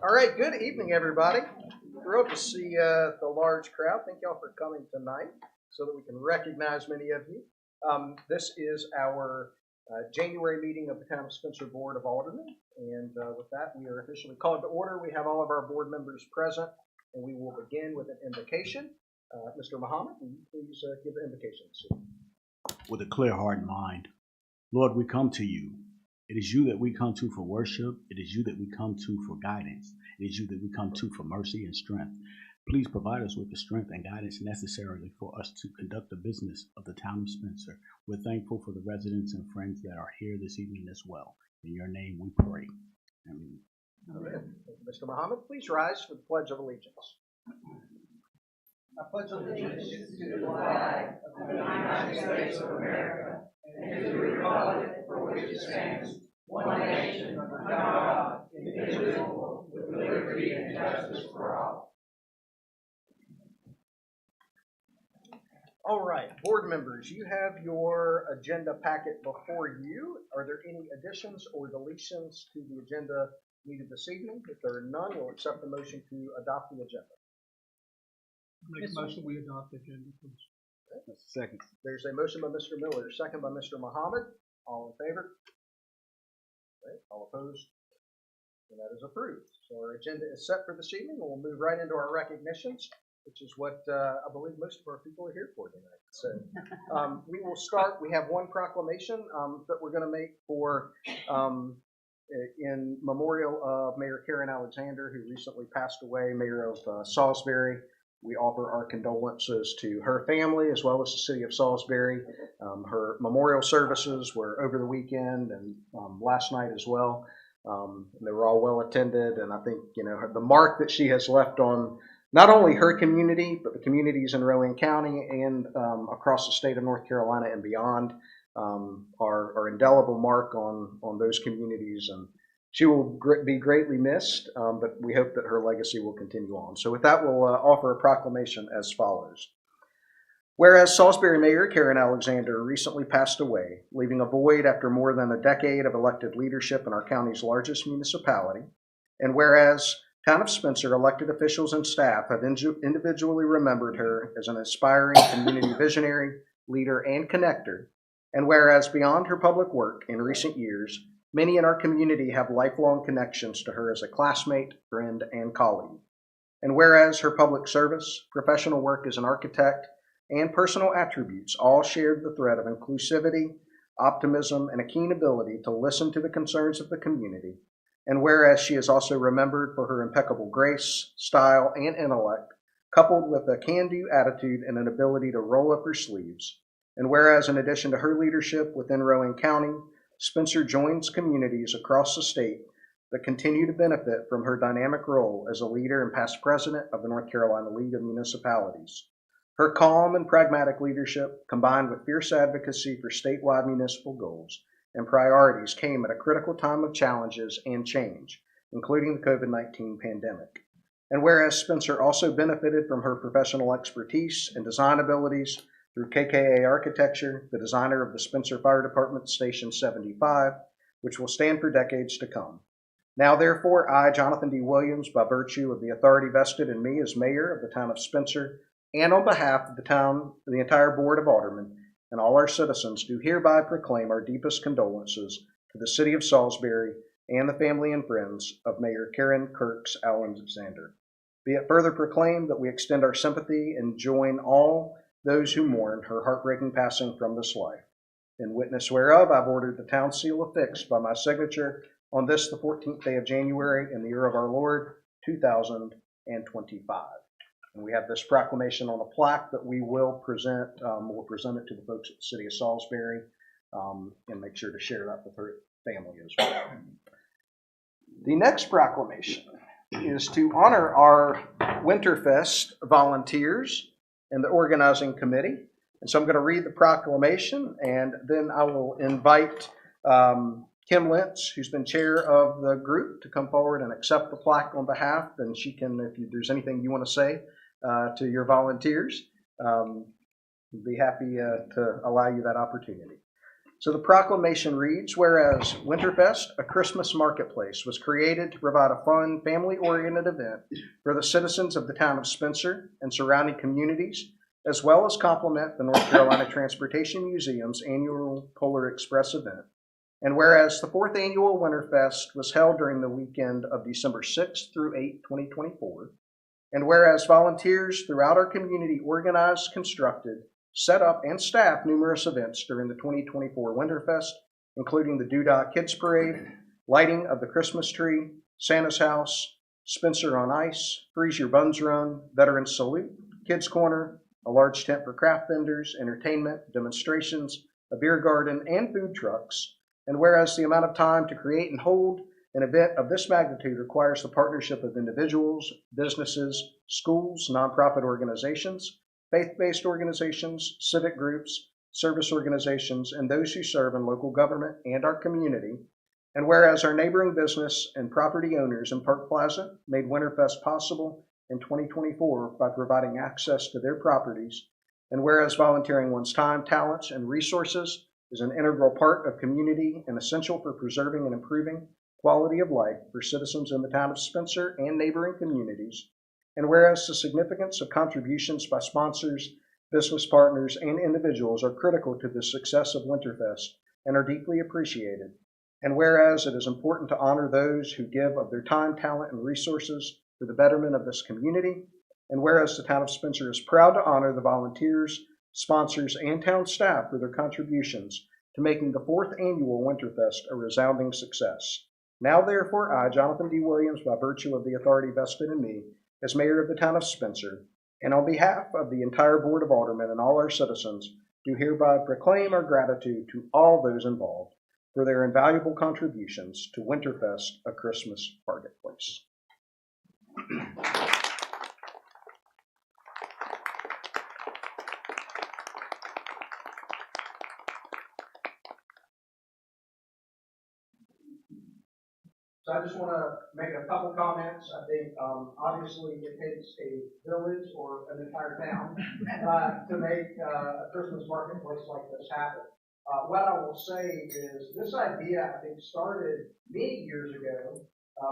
All right, good evening, everybody. Thrilled to see the large crowd. Thank y'all for coming tonight so that we can recognize many of you. This is our January meeting of the Town of Spencer Board of Aldermen. And with that, we are officially called to order. We have all of our board members present, and we will begin with an invocation. Mr. Muhammad, will you please give the invocation? With a clear heart and mind, Lord, we come to you. It is you that we come to for worship. It is you that we come to for guidance. It is you that we come to for mercy and strength. Please provide us with the strength and guidance necessarily for us to conduct the business of the town of Spencer. We're thankful for the residents and friends that are here this evening as well. In your name we pray. Amen. Amen. Mr. Muhammad, please rise for the Pledge of Allegiance. I pledge allegiance to the flag of the United States of America and to the republic for which it stands, one nation under God, indivisible, with liberty and justice for all. All right, board members, you have your agenda packet before you. Are there any additions or deletions to the agenda needed this evening? If there are none, we'll accept the motion to adopt the agenda. Make a motion we adopt the agenda, please. That's the second. There's a motion by Mr. Miller, second by Mr. Muhammad. All in favor? Okay. All opposed? And that is approved. So our agenda is set for this evening, and we'll move right into our recognitions, which is what I believe most of our people are here for tonight. So we will start. We have one proclamation that we're going to make for in memorial of Mayor Karen Alexander, who recently passed away, Mayor of Salisbury. We offer our condolences to her family as well as the city of Salisbury. Her memorial services were over the weekend and last night as well. They were all well attended, and I think the mark that she has left on not only her community but the communities in Rowan County and across the state of North Carolina and beyond are indelible mark on those communities, and she will be greatly missed, but we hope that her legacy will continue on. So with that, we'll offer a proclamation as follows. Whereas Salisbury Mayor Karen Alexander recently passed away, leaving a void after more than a decade of elected leadership in our county's largest municipality, and whereas Town of Spencer elected officials and staff have individually remembered her as an inspiring community visionary, leader, and connector, and whereas beyond her public work in recent years, many in our community have lifelong connections to her as a classmate, friend, and colleague. And whereas her public service, professional work as an architect, and personal attributes all shared the thread of inclusivity, optimism, and a keen ability to listen to the concerns of the community, and whereas she is also remembered for her impeccable grace, style, and intellect, coupled with a can-do attitude and an ability to roll up her sleeves, and whereas in addition to her leadership within Rowan County, Spencer joins communities across the state that continue to benefit from her dynamic role as a leader and past president of the North Carolina League of Municipalities. Her calm and pragmatic leadership, combined with fierce advocacy for statewide municipal goals and priorities, came at a critical time of challenges and change, including the COVID-19 pandemic. And whereas Spencer also benefited from her professional expertise and design abilities through KKA Architecture, the designer of the Spencer Fire Department Station 75, which will stand for decades to come. Now, therefore, I, Jonathan D. Williams, by virtue of the authority vested in me as mayor of the town of Spencer, and on behalf of the entire Board of Aldermen and all our citizens, do hereby proclaim our deepest condolences to the city of Salisbury and the family and friends of Mayor Karen Kirks Alexander. Be it further proclaimed that we extend our sympathy and join all those who mourn her heartbreaking passing from this life. In witness whereof, I've ordered the town seal affixed by my signature on this, the 14th day of January, in the year of our Lord, 2025. And we have this proclamation on a plaque that we will present. We'll present it to the folks at the city of Salisbury and make sure to share that with her family as well. The next proclamation is to honor our Winterfest volunteers and the organizing committee. And so I'm going to read the proclamation, and then I will invite Kim Lentz, who's been chair of the group, to come forward and accept the plaque on behalf. And she can, if there's anything you want to say to your volunteers, we'd be happy to allow you that opportunity. So the proclamation reads, whereas Winterfest, a Christmas marketplace, was created to provide a fun, family-oriented event for the citizens of the town of Spencer and surrounding communities, as well as complement the North Carolina Transportation Museum's annual Polar Express event. And whereas the fourth annual Winterfest was held during the weekend of December 6th through 8th, 2024, and whereas volunteers throughout our community organized, constructed, set up, and staffed numerous events during the 2024 Winterfest, including the Doodah Kids Parade, lighting of the Christmas tree, Santa's House, Spencer on Ice, Freeze Your Buns Run, Veterans Salute, Kids Corner, a large tent for craft vendors, entertainment, demonstrations, a beer garden, and food trucks. And whereas the amount of time to create and hold an event of this magnitude requires the partnership of individuals, businesses, schools, nonprofit organizations, faith-based organizations, civic groups, service organizations, and those who serve in local government and our community. And whereas our neighboring business and property owners in Park Plaza made Winterfest possible in 2024 by providing access to their properties, and whereas volunteering one's time, talents, and resources is an integral part of community and essential for preserving and improving quality of life for citizens in the town of Spencer and neighboring communities. And whereas the significance of contributions by sponsors, business partners, and individuals are critical to the success of Winterfest and are deeply appreciated. And whereas it is important to honor those who give of their time, talent, and resources for the betterment of this community. And whereas the town of Spencer is proud to honor the volunteers, sponsors, and town staff for their contributions to making the fourth annual Winterfest a resounding success. Now, therefore, I, Jonathan D. Williams, by virtue of the authority vested in me as mayor of the town of Spencer, and on behalf of the entire Board of Aldermen and all our citizens, do hereby proclaim our gratitude to all those involved for their invaluable contributions to Winterfest, a Christmas marketplace. So I just want to make a couple comments. I think obviously it takes a village or an entire town to make a Christmas marketplace like this happen. What I will say is this idea, I think, started many years ago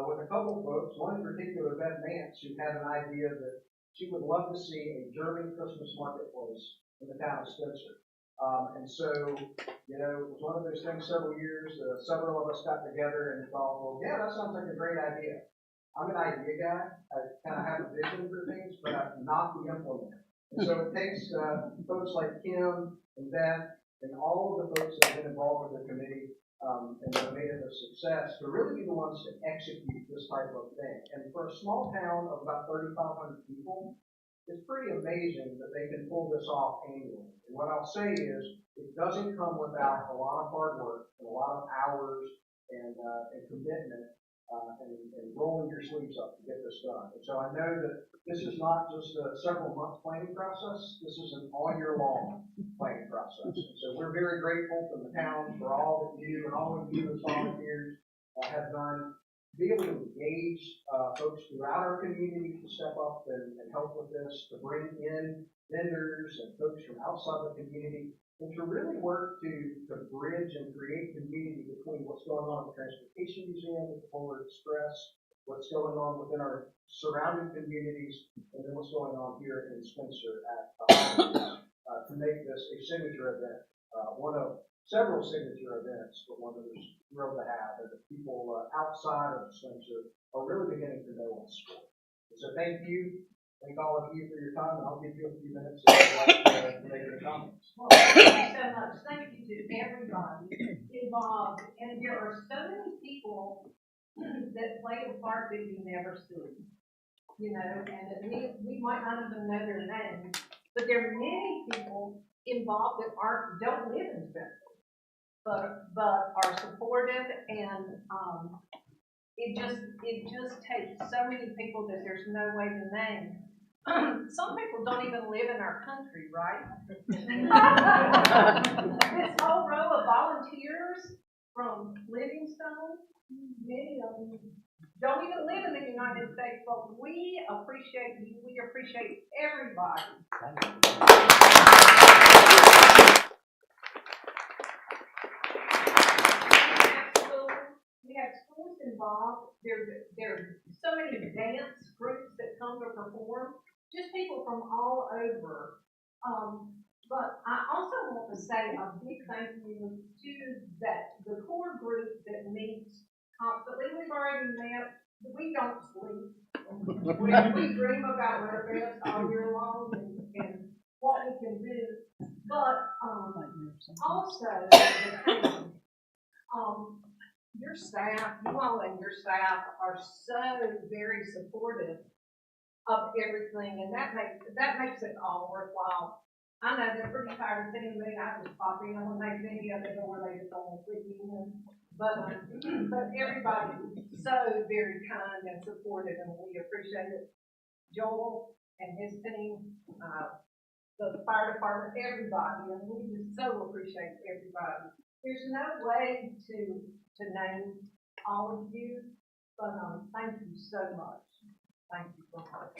with a couple of folks, one in particular, Beth Nance, who had an idea that she would love to see a German Christmas marketplace in the town of Spencer. And so, you know, it was one of those things several years, several of us got together and thought, well, yeah, that sounds like a great idea. I'm an idea guy. I kind of have a vision for things, but I'm not the implementer. And so it takes folks like Kim and Beth and all of the folks that have been involved with the committee and have made it a success to really be the ones to execute this type of thing. And for a small town of about 3,500 people, it's pretty amazing that they can pull this off annually. And what I'll say is, it doesn't come without a lot of hard work and a lot of hours and commitment and rolling your sleeves up to get this done. And so I know that this is not just a several month planning process. This is an all year long planning process. And so we're very grateful for the town for all that you and all of you as volunteers have done. To be able to engage folks throughout our community to step up and help with this, to bring in vendors and folks from outside the community, and to really work to bridge and create community between what's going on at the Transportation Museum, with the Polar Express, what's going on within our surrounding communities, and then what's going on here in Spencer to make this a signature event, one of several signature events, but one that we're thrilled to have, and that people outside of Spencer are really beginning to know us for. So thank you. Thank all of you for your time, and I'll give you a few minutes if you'd like to make any comments. Well, thank you so much. Thank you to everybody involved. And there are so many people that play a part that you never see, you know, and that we might not even know their names, but there are many people involved that don't live in Spencer, but are supportive, and it just takes so many people that there's no way to name. Some people don't even live in our country, right? This whole row of volunteers from Livingstone, many of them don't even live in the United States, but we appreciate you. We appreciate everybody. we have schools involved. There are so many dance groups that come to perform, just people from all over. But I also want to say a big thank you to the core group that meets constantly. We've already met. We don't sleep. We dream about our best all year long and what we can do. But also, your staff, you all and your staff are so very supportive of everything, and that makes it all worthwhile. I know they're pretty tired of seeing me. I just pop in when they see me, and they go where they just don't sleep in. But everybody is so very kind and supportive, and we appreciate it. Joel and his team, the fire department, everybody, and we just so appreciate everybody. There's no way to name all of you, but thank you so much. Thank you so much.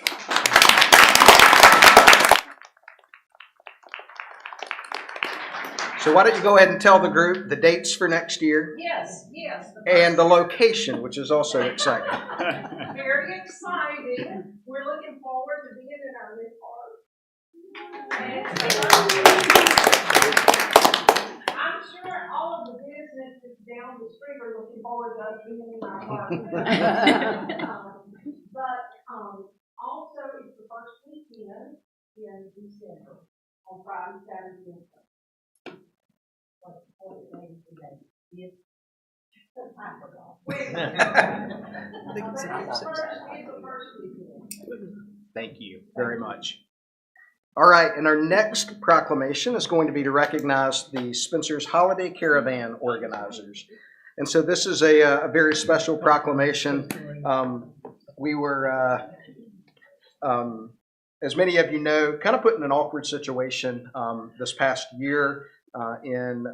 So why don't you go ahead and tell the group the dates for next year? Yes. And the location, which is also exciting. Very exciting. We're looking forward to being in our new park. And I'm sure all of the businesses down the street are looking forward to us being in our park. Also, it's the first weekend in December on Friday, Saturday, and Sunday. What is the name today? Yes. I forgot. It's the first weekend. Thank you very much. All right, and our next proclamation is going to be to recognize the Spencer's Holiday Caravan organizers. And so this is a very special proclamation. We were, as many of you know, kind of put in an awkward situation this past year in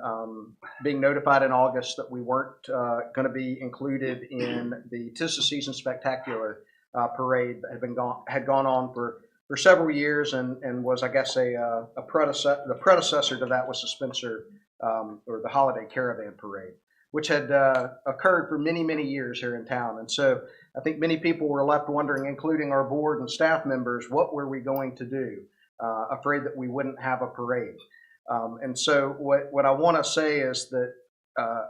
being notified in August that we weren't going to be included in the 'Tis the Season Spectacular parade that had gone on for several years and was, I guess, the predecessor to that was the Spencer or the Holiday Caravan Parade, which had occurred for many, many years here in town. And so I think many people were left wondering, including our board and staff members, what were we going to do, afraid that we wouldn't have a parade. And so what I want to say is that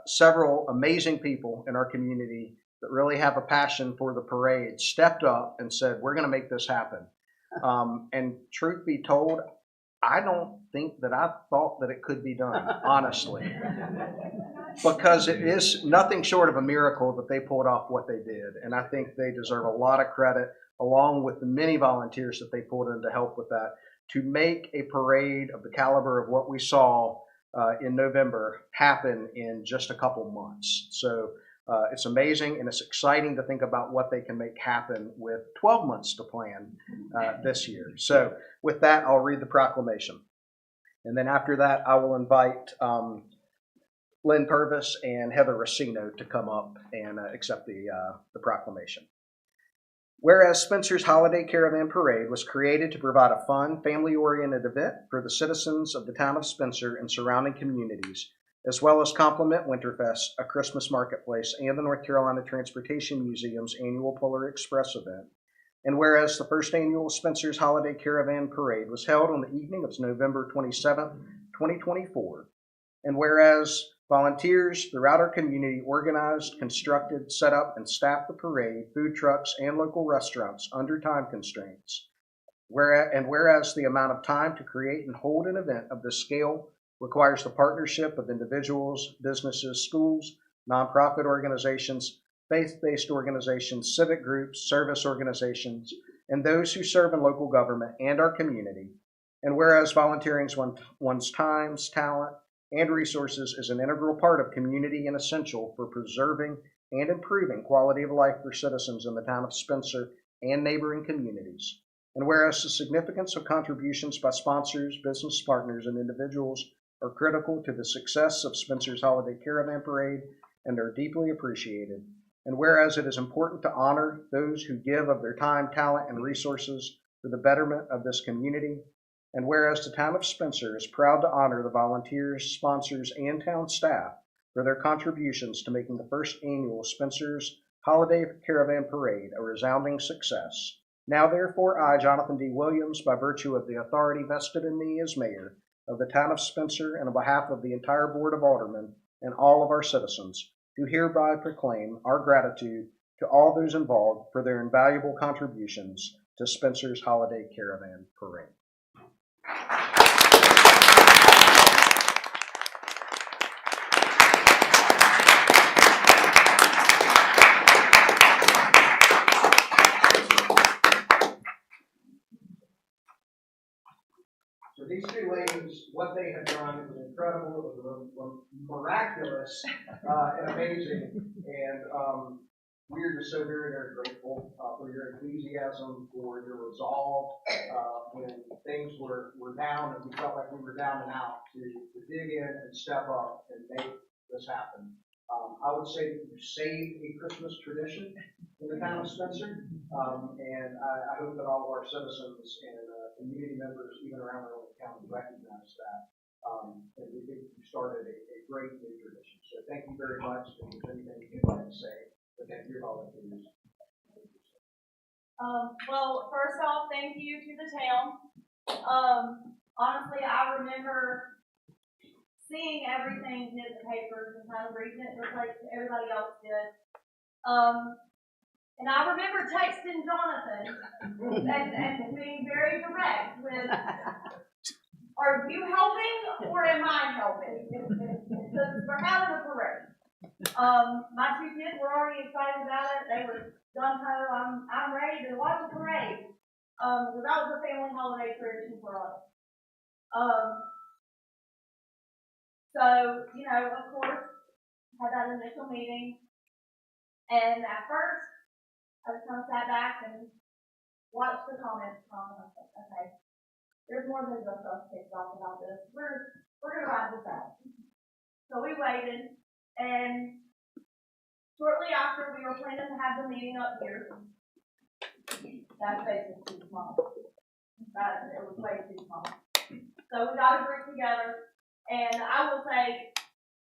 several amazing people in our community that really have a passion for the parade stepped up and said, we're going to make this happen. And truth be told, I don't think that I thought that it could be done, honestly, because it is nothing short of a miracle that they pulled off what they did. And I think they deserve a lot of credit, along with the many volunteers that they pulled in to help with that, to make a parade of the caliber of what we saw in November happen in just a couple months. So it's amazing, and it's exciting to think about what they can make happen with 12 months to plan this year. So with that, I'll read the proclamation. And then after that, I will invite Lynn Purvis and Heather Racino to come up and accept the proclamation. Whereas Spencer's Holiday Caravan Parade was created to provide a fun, family-oriented event for the citizens of the town of Spencer and surrounding communities, as well as complement Winterfest, a Christmas marketplace, and the North Carolina Transportation Museum's annual Polar Express event. And whereas the first annual Spencer's Holiday Caravan Parade was held on the evening of November 27, 2024, and whereas volunteers throughout our community organized, constructed, set up, and staffed the parade, food trucks, and local restaurants under time constraints, whereas the amount of time to create and hold an event of this scale requires the partnership of individuals, businesses, schools, nonprofit organizations, faith-based organizations, civic groups, service organizations, and those who serve in local government and our community. And whereas volunteering one's time, talent, and resources is an integral part of community and essential for preserving and improving quality of life for citizens in the town of Spencer and neighboring communities. And whereas the significance of contributions by sponsors, business partners, and individuals are critical to the success of Spencer's Holiday Caravan Parade and are deeply appreciated. And whereas it is important to honor those who give of their time, talent, and resources for the betterment of this community. And whereas the town of Spencer is proud to honor the volunteers, sponsors, and town staff for their contributions to making the first annual Spencer's Holiday Caravan Parade a resounding success. Now therefore I, Jonathan D. Williams, by virtue of the authority vested in me as mayor of the town of Spencer and on behalf of the entire Board of Aldermen and all of our citizens, do hereby proclaim our gratitude to all those involved for their invaluable contributions to Spencer's Holiday Caravan Parade. So these two ladies, what they have done is incredible, it was miraculous, and amazing, and we're just so very, very grateful for your enthusiasm, for your resolve when things were down and we felt like we were down and out to dig in and step up and make this happen. I would say that you saved a Christmas tradition in the town of Spencer, and I hope that all of our citizens and community members, even around our own county, recognize that. And we think you started a great new tradition. So thank you very much. If there's anything you'd like to say, but then you're volunteers. Well, first off, thank you to the town. Honestly, I remember seeing everything hit the papers and kind of reading it just like everybody else did. And I remember texting Jonathan and being very direct with, are you helping or am I helping? Because we're having a parade. My two kids were already excited about it. They were gung-ho. I'm ready to watch the parade. Because that was a family holiday tradition for us. So, you know, of course, had that initial meeting. And at first, I just kind of sat back and watched the comments come, and I said, okay, there's more than just us kicked off about this. We're gonna ride this out. So we waited, and shortly after we were planning to have the meeting up here, that space was too small. It was way too small. So we got a group together, and I will say,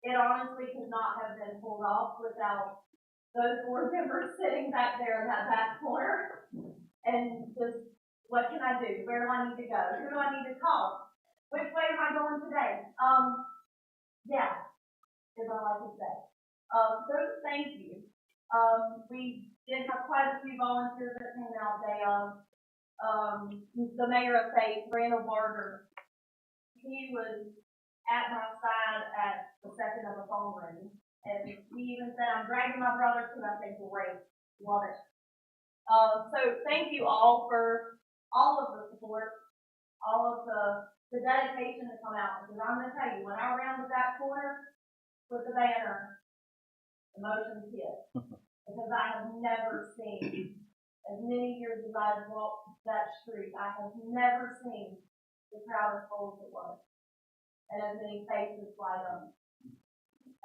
it honestly could not have been pulled off without those board members sitting back there in that back corner, and just, what can I do? Where do I need to go? Who do I need to call? Which way am I going today? Yeah, is all I can say. So thank you. We did have quite a few volunteers that came out. The mayor of Faith, Randall Barger, he was at my side at the second of the phone ring. And he even said, I'm dragging my brother to I think great. Love it. So thank you all for all of the support, all of the dedication to come out. Because I'm going to tell you, when I rounded that corner with the banner, emotions hit. Because I have never seen, as many years as I've walked that street, I have never seen the crowd as full as it was. And as many faces light up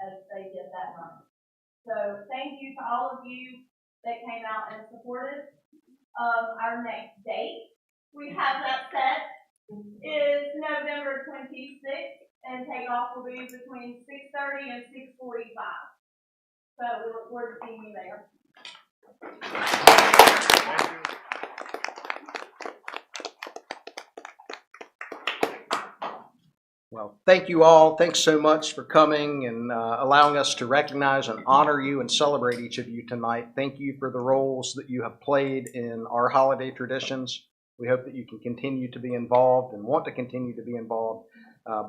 as they did that night. So thank you to all of you that came out and supported. Our next date, we have that set, is November 26th, and takeoff will be between 6:30 and 6:45. So we look forward to seeing you there. Thank you. Well, thank you all. Thanks so much for coming and allowing us to recognize and honor you and celebrate each of you tonight. Thank you for the roles that you have played in our holiday traditions. We hope that you can continue to be involved and want to continue to be involved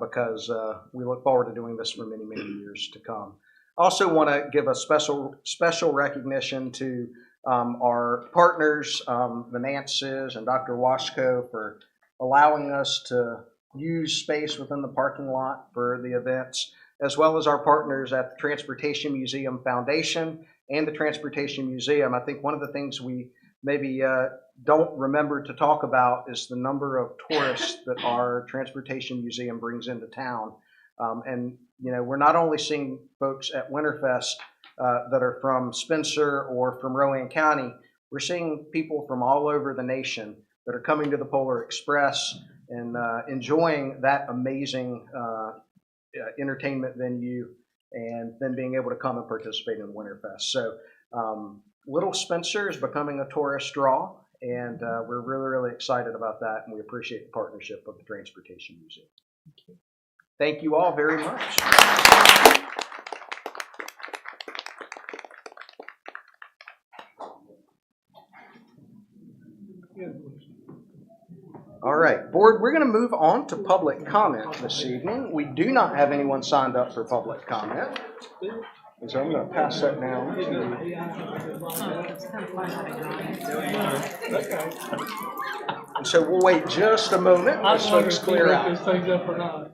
because we look forward to doing this for many, many years to come. I also want to give a special recognition to our partners, the Nances and Dr. Washko, for allowing us to use space within the parking lot for the events, as well as our partners at the Transportation Museum Foundation and the Transportation Museum. I think one of the things we maybe don't remember to talk about is the number of tourists that our Transportation Museum brings into town. And, you know, we're not only seeing folks at Winterfest that are from Spencer or from Rowan County, we're seeing people from all over the nation that are coming to the Polar Express and enjoying that amazing entertainment venue and then being able to come and participate in Winterfest. So Little Spencer is becoming a tourist draw, and we're really, really excited about that, and we appreciate the partnership of the Transportation Museum. Thank you all very much. All right, board, we're going to move on to public comment this evening. We do not have anyone signed up for public comment. And so I'm going to pass that down to and so we'll wait just a moment as folks clear out. This thing's up or not.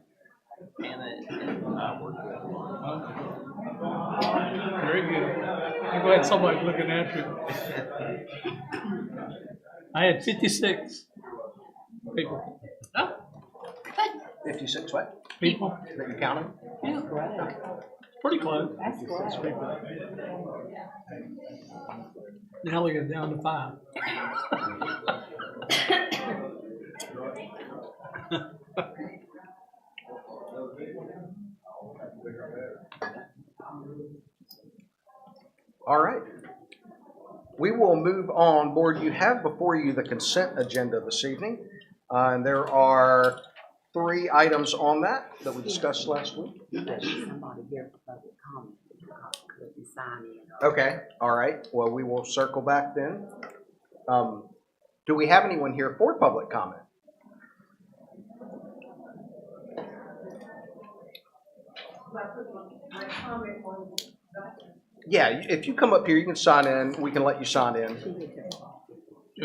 Very good. I'm glad somebody's looking after you. I had 56 people. 56 what? People? That you counted? Pretty close. Now we got down to 5. All right. We will move on. Board, you have before you the consent agenda this evening. And there are 3 items on that we discussed last week. Okay, all right. Well, we will circle back then. Do we have anyone here for public comment? Yeah, if you come up here, you can sign in. We can let you sign in.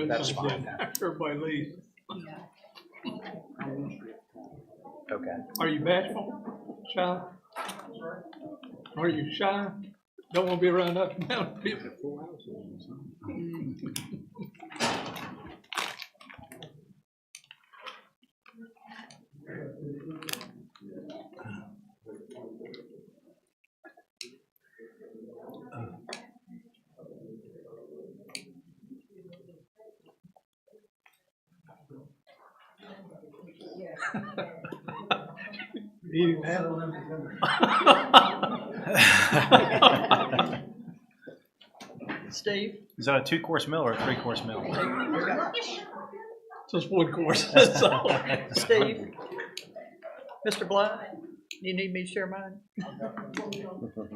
That's fine. Everybody leaves. Okay. Are you bashful? Shy? Are you shy? Don't want to be around up and down people. Eating that. Steve? Is that a 2-course meal or a 3-course meal? Just 1 course. Steve? Mr. Blythe? You need me to share mine?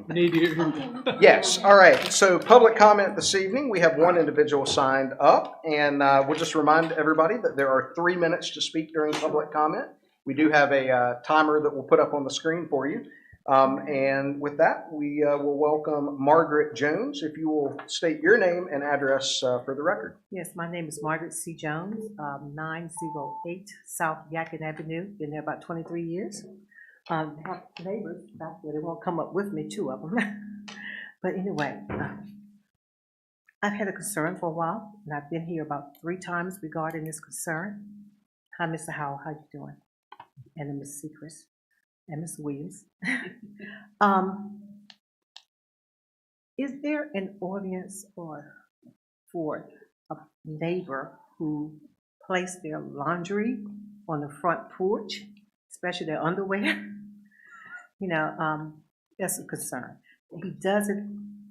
Need you. Yes, all right. So public comment this evening, we have 1 individual signed up, and we'll just remind everybody that there are 3 minutes to speak during public comment. We do have a timer that we'll put up on the screen for you. And with that, we will welcome Margaret Jones. If you will state your name and address for the record. Yes, my name is Margaret C. Jones, 908 South Yakin Avenue. Been there about 23 years. Have neighbors back there. They won't come up with me, 2 of them. But anyway, I've had a concern for a while, and I've been here about 3 times regarding this concern. Hi, Mr. Howell. How you doing? And Ms. Sechrist and Ms. Williams. Is there an audience for a neighbor who placed their laundry on the front porch, especially their underwear? You know, that's a concern. He does it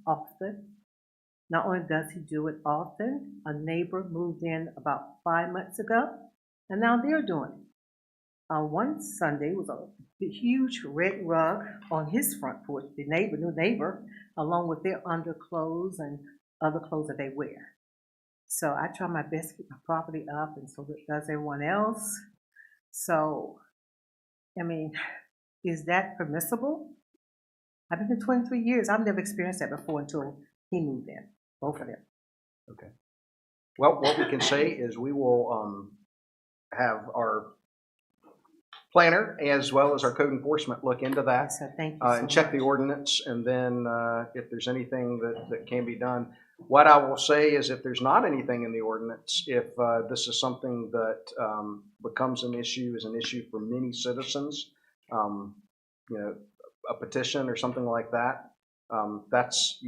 often. Not only does he do it often, a neighbor moved in about 5 months ago, and now they're doing it. One Sunday was a huge red rug on his front porch, the new neighbor, along with their underclothes and other clothes that they wear. So I try my best to keep my property up, and so does everyone else. So, I mean, is that permissible? I've been here 23 years. I've never experienced that before until he moved in, both of them. Okay. Well, what we can say is we will have our planner as well as our code enforcement look into that So thank you and check the ordinance, and then if there's anything that can be done. What I will say is if there's not anything in the ordinance, if this is something that becomes an issue for many citizens, you know, a petition or something like that,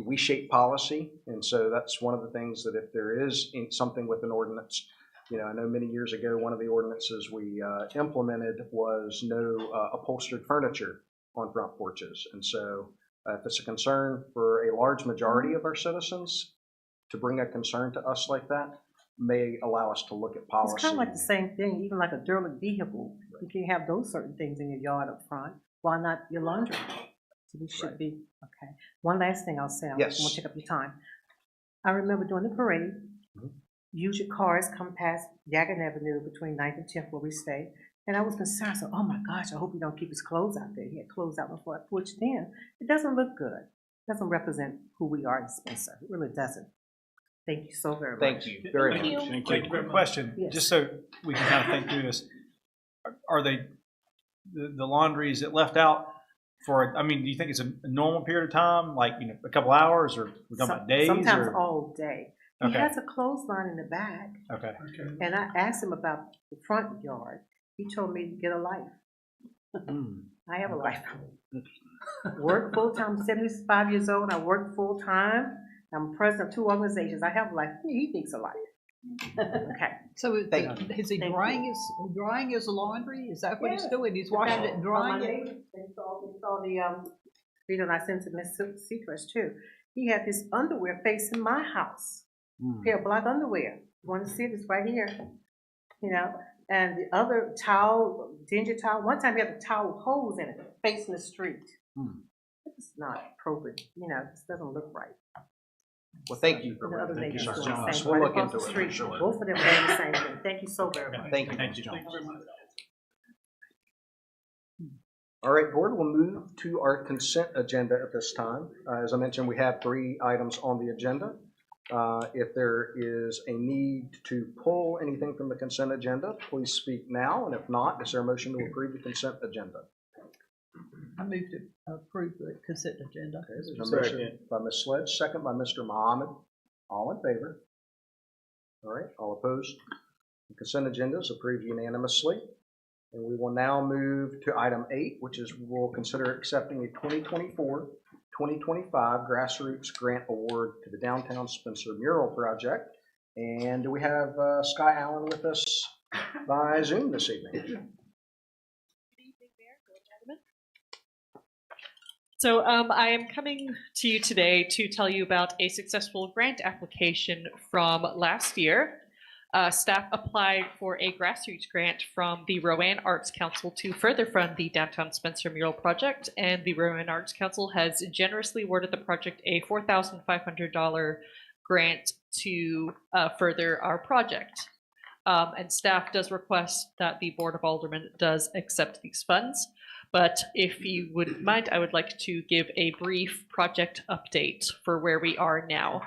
we shape policy, and so that's one of the things that if there is something with an ordinance, you know, I know many years ago one of the ordinances we implemented was no upholstered furniture on front porches, and so If it's a concern for a large majority of our citizens, to bring a concern to us like that may allow us to look at policy. It's kind of like the same thing, even like a derelict vehicle. You can have those certain things in your yard up front. Why not your laundry? So we should be, okay. One last thing I'll say, I Yes. won't take up your time. I remember during the parade, usually cars come past Yagan Avenue between 9th and 10th where we stay. And I was concerned, so, oh my gosh, I hope he don't keep his clothes out there. He had clothes out before I porch then. It doesn't look good. It doesn't represent who we are in Spencer. It really doesn't. Thank you so very much. Thank you very much. Thank you. Quick question, Yes. just so we can kind of think through this. Are they, the laundry, is it left out for, I mean, do you think it's a normal period of time, like, you know, a couple hours, or we're talking about days? Sometimes or? all day. He Okay. has a clothesline in the back. Okay. And I asked him about the front yard. He told me to get a life. I have a life. Work full-time, 75 years old, I work full-time. I'm president of 2 organizations. I have a life. He thinks a life. Okay. So is Thank is he Thank drying his laundry? Is that what he's Yes. doing? He's washing it and drying it? They saw the video, and I sent to Miss Seacrest too. He had his underwear facing my house. Pair of black underwear. You want to see it? It's right here. You know, and the other towel, dingy towel. One time he had a towel hose in it, facing the street. It's not appropriate. You know, this doesn't look right. Well, thank you for The other bringing neighbors this doing to the us. same. We'll Right look across into the it for street. sure. Both of them doing the same thing. Thank you so very much. Thank you. Thank you. All right, board, we'll move to our consent agenda at this time. As I mentioned, we have 3 items on the agenda. If there is a need to pull anything from the consent agenda, please speak now, and if not, is there a motion to approve the consent agenda? I move to approve the consent agenda. Okay, there's a motion by Ms. Sledge, second by Mr. Mohammed. All in favor? All right, all opposed? The consent agenda is approved unanimously. And we will now move to item 8, which is we'll consider accepting a 2024-2025 grassroots grant award to the Downtown Spencer Mural Project. And do we have Sky Allen with us by Zoom this evening? So I am coming to you today to tell you about a successful grant application from last year. Staff applied for a grassroots grant from the Rowan Arts Council to further fund the Downtown Spencer Mural Project, and the Rowan Arts Council has generously awarded the project a $4,500 grant to further our project. And staff does request that the Board of Aldermen does accept these funds. But if you wouldn't mind, I would like to give a brief project update for where we are now.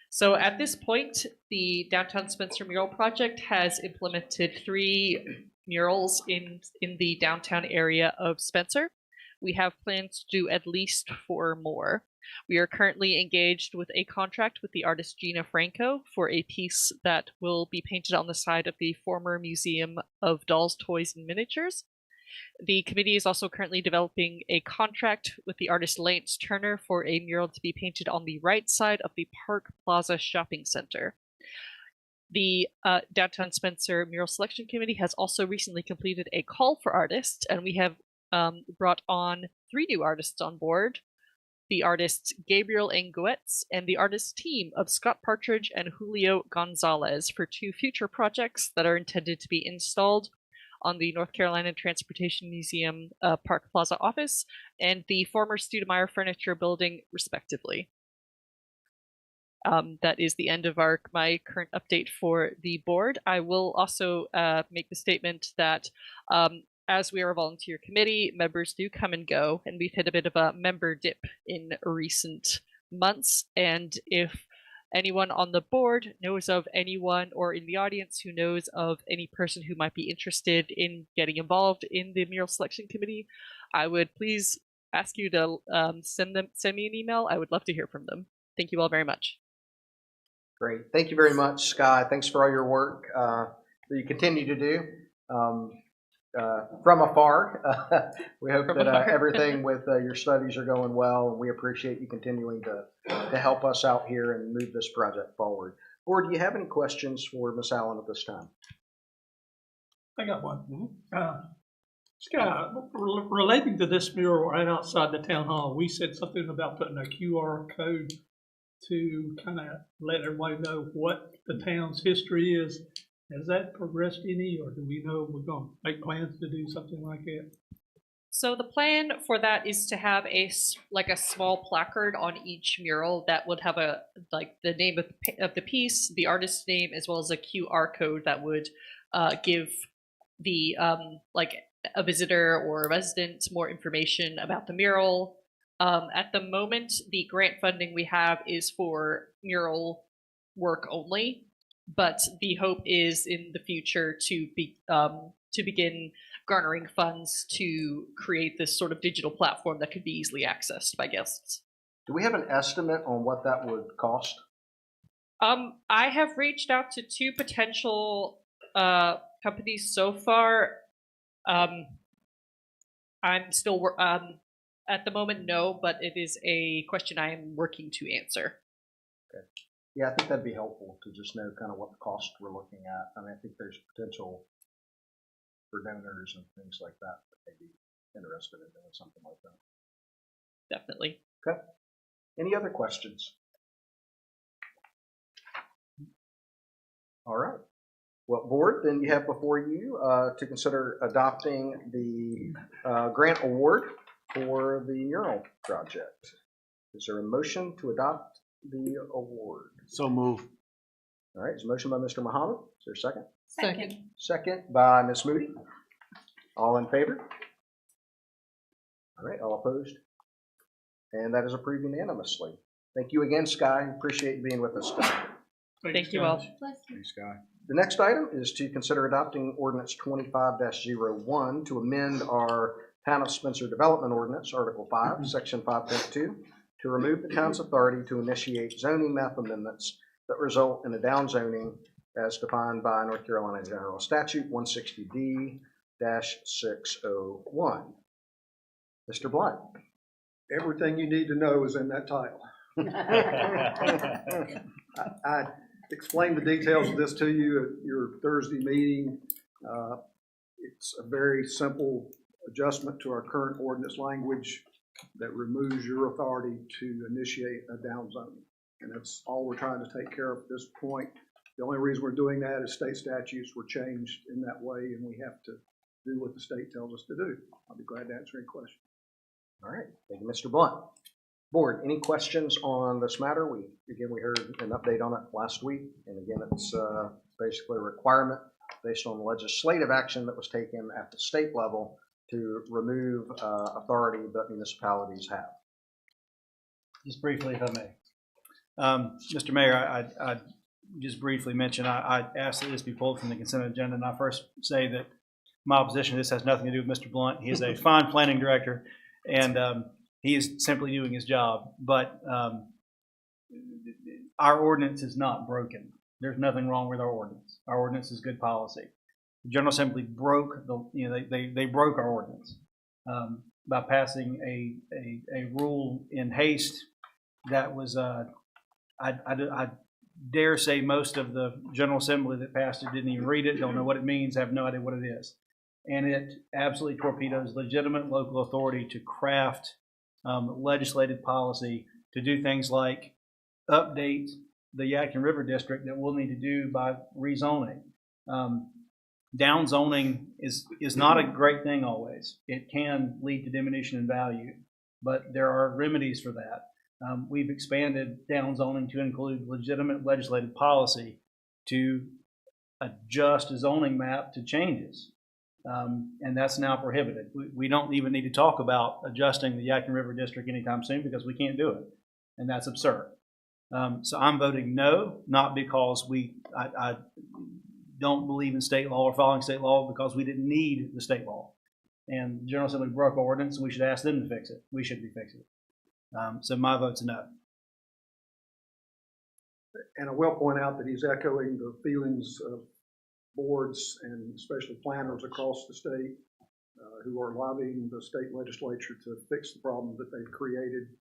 So at this point, the Downtown Spencer Mural Project has implemented 3 murals in the downtown area of Spencer. We have plans to do at least 4 more. We are currently engaged with a contract with the artist Gina Franco for a piece that will be painted on the side of the former Museum of Dolls, Toys, and Miniatures. The committee is also currently developing a contract with the artist Lance Turner for a mural to be painted on the right side of the Park Plaza Shopping Center. The Downtown Spencer Mural Selection Committee has also recently completed a call for artists, and we have brought on 3 new artists on board. The artists Gabriel Nguetz and the artist team of Scott Partridge and Julio Gonzalez for 2 future projects that are intended to be installed on the North Carolina Transportation Museum Park Plaza office and the former Studemeyer Furniture Building, respectively. That is the end of my current update for the board. I will also make the statement that as we are a volunteer committee, members do come and go, and we've hit a bit of a member dip in recent months. And if anyone on the board knows of anyone, or in the audience who knows of any person who might be interested in getting involved in the mural selection committee, I would please ask you to send me an email. I would love to hear from them. Thank you all very much. Great. Thank you very much, Sky. Thanks for all your work that you continue to do from afar. We hope that everything with your studies are going well, and we appreciate you continuing to help us out here and move this project forward. Board, do you have any questions for Ms. Allen at this time? I got one. Scott, relating to this mural right outside the town hall, we said something about putting a QR code to kind of let everybody know what the town's history is. Has that progressed any, or do we know we're going to make plans to do something like that? So the plan for that is to have a small placard on each mural that would have the name of the piece, the artist's name, as well as a QR code that would give the a visitor or a resident more information about the mural. At the moment, the grant funding we have is for mural work only, but the hope is in the future to begin garnering funds to create this sort of digital platform that could be easily accessed by guests. Do we have an estimate on what that would cost? I have reached out to 2 potential companies so far. I'm still at the moment, no, but it is a question I am working to answer. Okay. Yeah, I think that'd be helpful to just know kind of what the cost we're looking at. I mean, I think there's potential for donors and things like that may be interested in doing something like that. Definitely. Okay. Any other questions? All right. Well, board, then you have before you to consider adopting the grant award for the mural project. Is there a motion to adopt the award? So move. All right, there's a motion by Mr. Muhammad. Is there a second? Second. Second by Ms. Moody. All in favor? All right, all opposed? And that is approved unanimously. Thank you again, Sky. Appreciate you being with us today. Thank you all. Thanks, Sky. The next item is to consider adopting ordinance 25-01 to amend our Town of Spencer Development Ordinance, Article 5, Section 5.2, to remove the town's authority to initiate zoning map amendments that result in a downzoning as defined by North Carolina General Statute 160D-601. Mr. Blunt. Everything you need to know is in that title. I explained the details of this to you at your Thursday meeting. It's a very simple adjustment to our current ordinance language that removes your authority to initiate a downzoning. And that's all we're trying to take care of at this point. The only reason we're doing that is state statutes were changed in that way, and we have to do what the state tells us to do. I'll be glad to answer any questions. All right, thank you, Mr. Blunt. Board, any questions on this matter? We heard an update on it last week, and again, it's basically a requirement based on legislative action that was taken at the state level to remove authority that municipalities have. Just briefly, if I may. Mr. Mayor, I just briefly mention, I asked that this be pulled from the consent agenda, and I first say that my opposition to this has nothing to do with Mr. Blunt. He is a fine planning director, and he is simply doing his job. But our ordinance is not broken. There's nothing wrong with our ordinance. Our ordinance is good policy. The General Assembly broke they broke our ordinance by passing a rule in haste that was I dare say most of the General Assembly that passed it didn't even read it, don't know what it means, have no idea what it is. And it absolutely torpedoes legitimate local authority to craft legislative policy to do things like update the Yadkin River District that we'll need to do by rezoning. Downzoning is not a great thing always. It can lead to diminution in value, but there are remedies for that. We've expanded downzoning to include legitimate legislative policy to adjust a zoning map to changes. And that's now prohibited. We don't even need to talk about adjusting the Yadkin River District anytime soon because we can't do it. And that's absurd. So I'm voting no, not because I don't believe in state law or following state law, because we didn't need the state law. And the General Assembly broke our ordinance, and we should ask them to fix it. We should be fixing it. So my vote's no. And I will point out that he's echoing the feelings of boards and especially planners across the state who are lobbying the state legislature to fix the problem that they've created.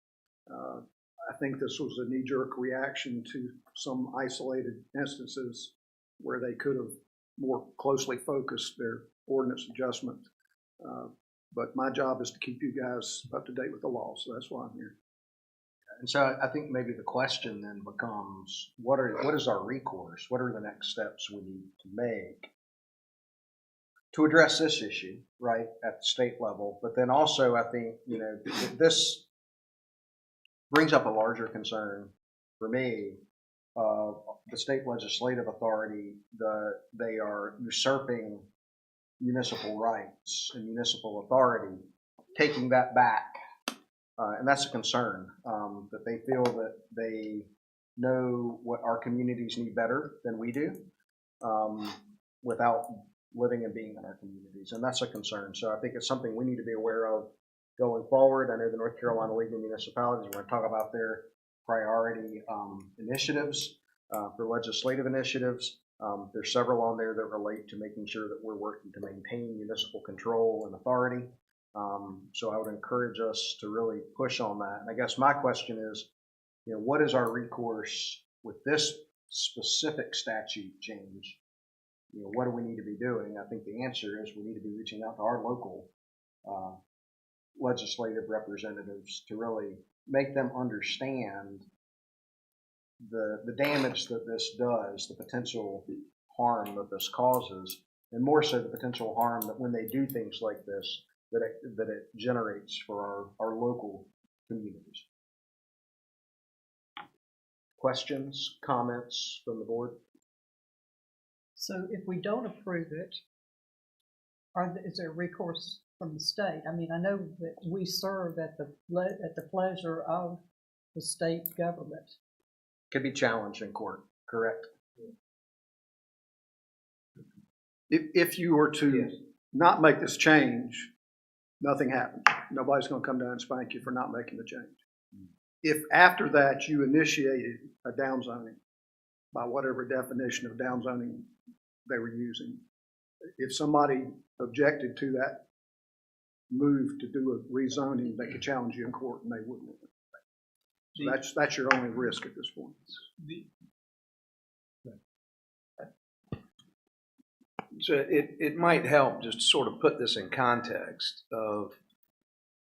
I think this was a knee-jerk reaction to some isolated instances where they could have more closely focused their ordinance adjustment But my job is to keep you guys up to date with the law, so that's why I'm here. And so I think maybe the question then becomes, what is our recourse? What are the next steps we need to make to address this issue, right, at the state level? But then also, I think, this brings up a larger concern for me of the state legislative authority. They are usurping municipal rights and municipal authority, taking that back. And that's a concern, that they feel that they know what our communities need better than we do, without living and being in our communities. And that's a concern. So I think it's something we need to be aware of going forward. I know the North Carolina League of Municipalities, we're going to talk about their priority initiatives for legislative initiatives. There's several on there that relate to making sure that we're working to maintain municipal control and authority. So I would encourage us to really push on that. And I guess my question is, what is our recourse with this specific statute change? What do we need to be doing? I think the answer is we need to be reaching out to our local legislative representatives to really make them understand the damage that this does, the potential harm that this causes, and more so the potential harm that when they do things like this, that it generates for our local communities. Questions, comments from the board? So if we don't approve it, is there recourse from the state? I mean, I know that we serve at the pleasure of the state government. Could be challenged in court, correct? If you were to not make this change, nothing happens. Nobody's going to come down and spank you for not making the change. If after that you initiated a downzoning, by whatever definition of downzoning they were using, if somebody objected to that move to do a rezoning, they could challenge you in court and they wouldn't. So that's your only risk at this point. So it might help just to sort of put this in context of,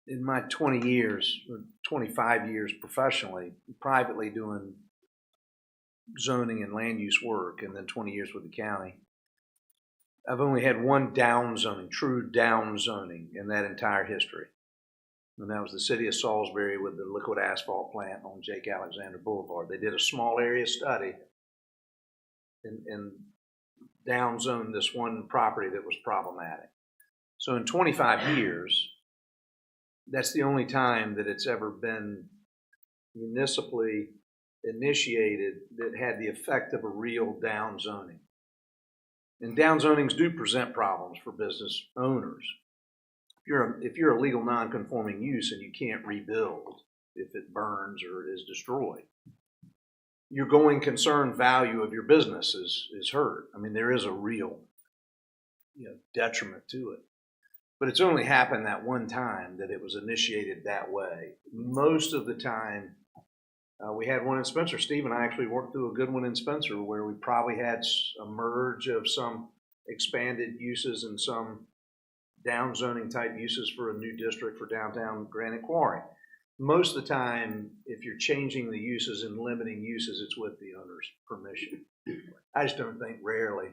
in my 20 years or 25 years professionally, privately doing zoning and land use work, and then 20 years with the county, I've only had one downzoning, true downzoning in that entire history. And that was the city of Salisbury with the liquid asphalt plant on Jake Alexander Boulevard. They did a small area study and downzoned this one property that was problematic. So in 25 years, that's the only time that it's ever been municipally initiated that had the effect of a real downzoning. And downzonings do present problems for business owners. If you're a legal non-conforming use and you can't rebuild if it burns or is destroyed, your going concern value of your business is hurt. I mean, there is a real detriment to it. But it's only happened that one time that it was initiated that way. Most of the time, we had one in Spencer. Steve and I actually worked through a good one in Spencer where we probably had a merge of some expanded uses and some downzoning type uses for a new district for downtown Granite Quarry. Most of the time, if you're changing the uses and limiting uses, it's with the owner's permission. I just don't think rarely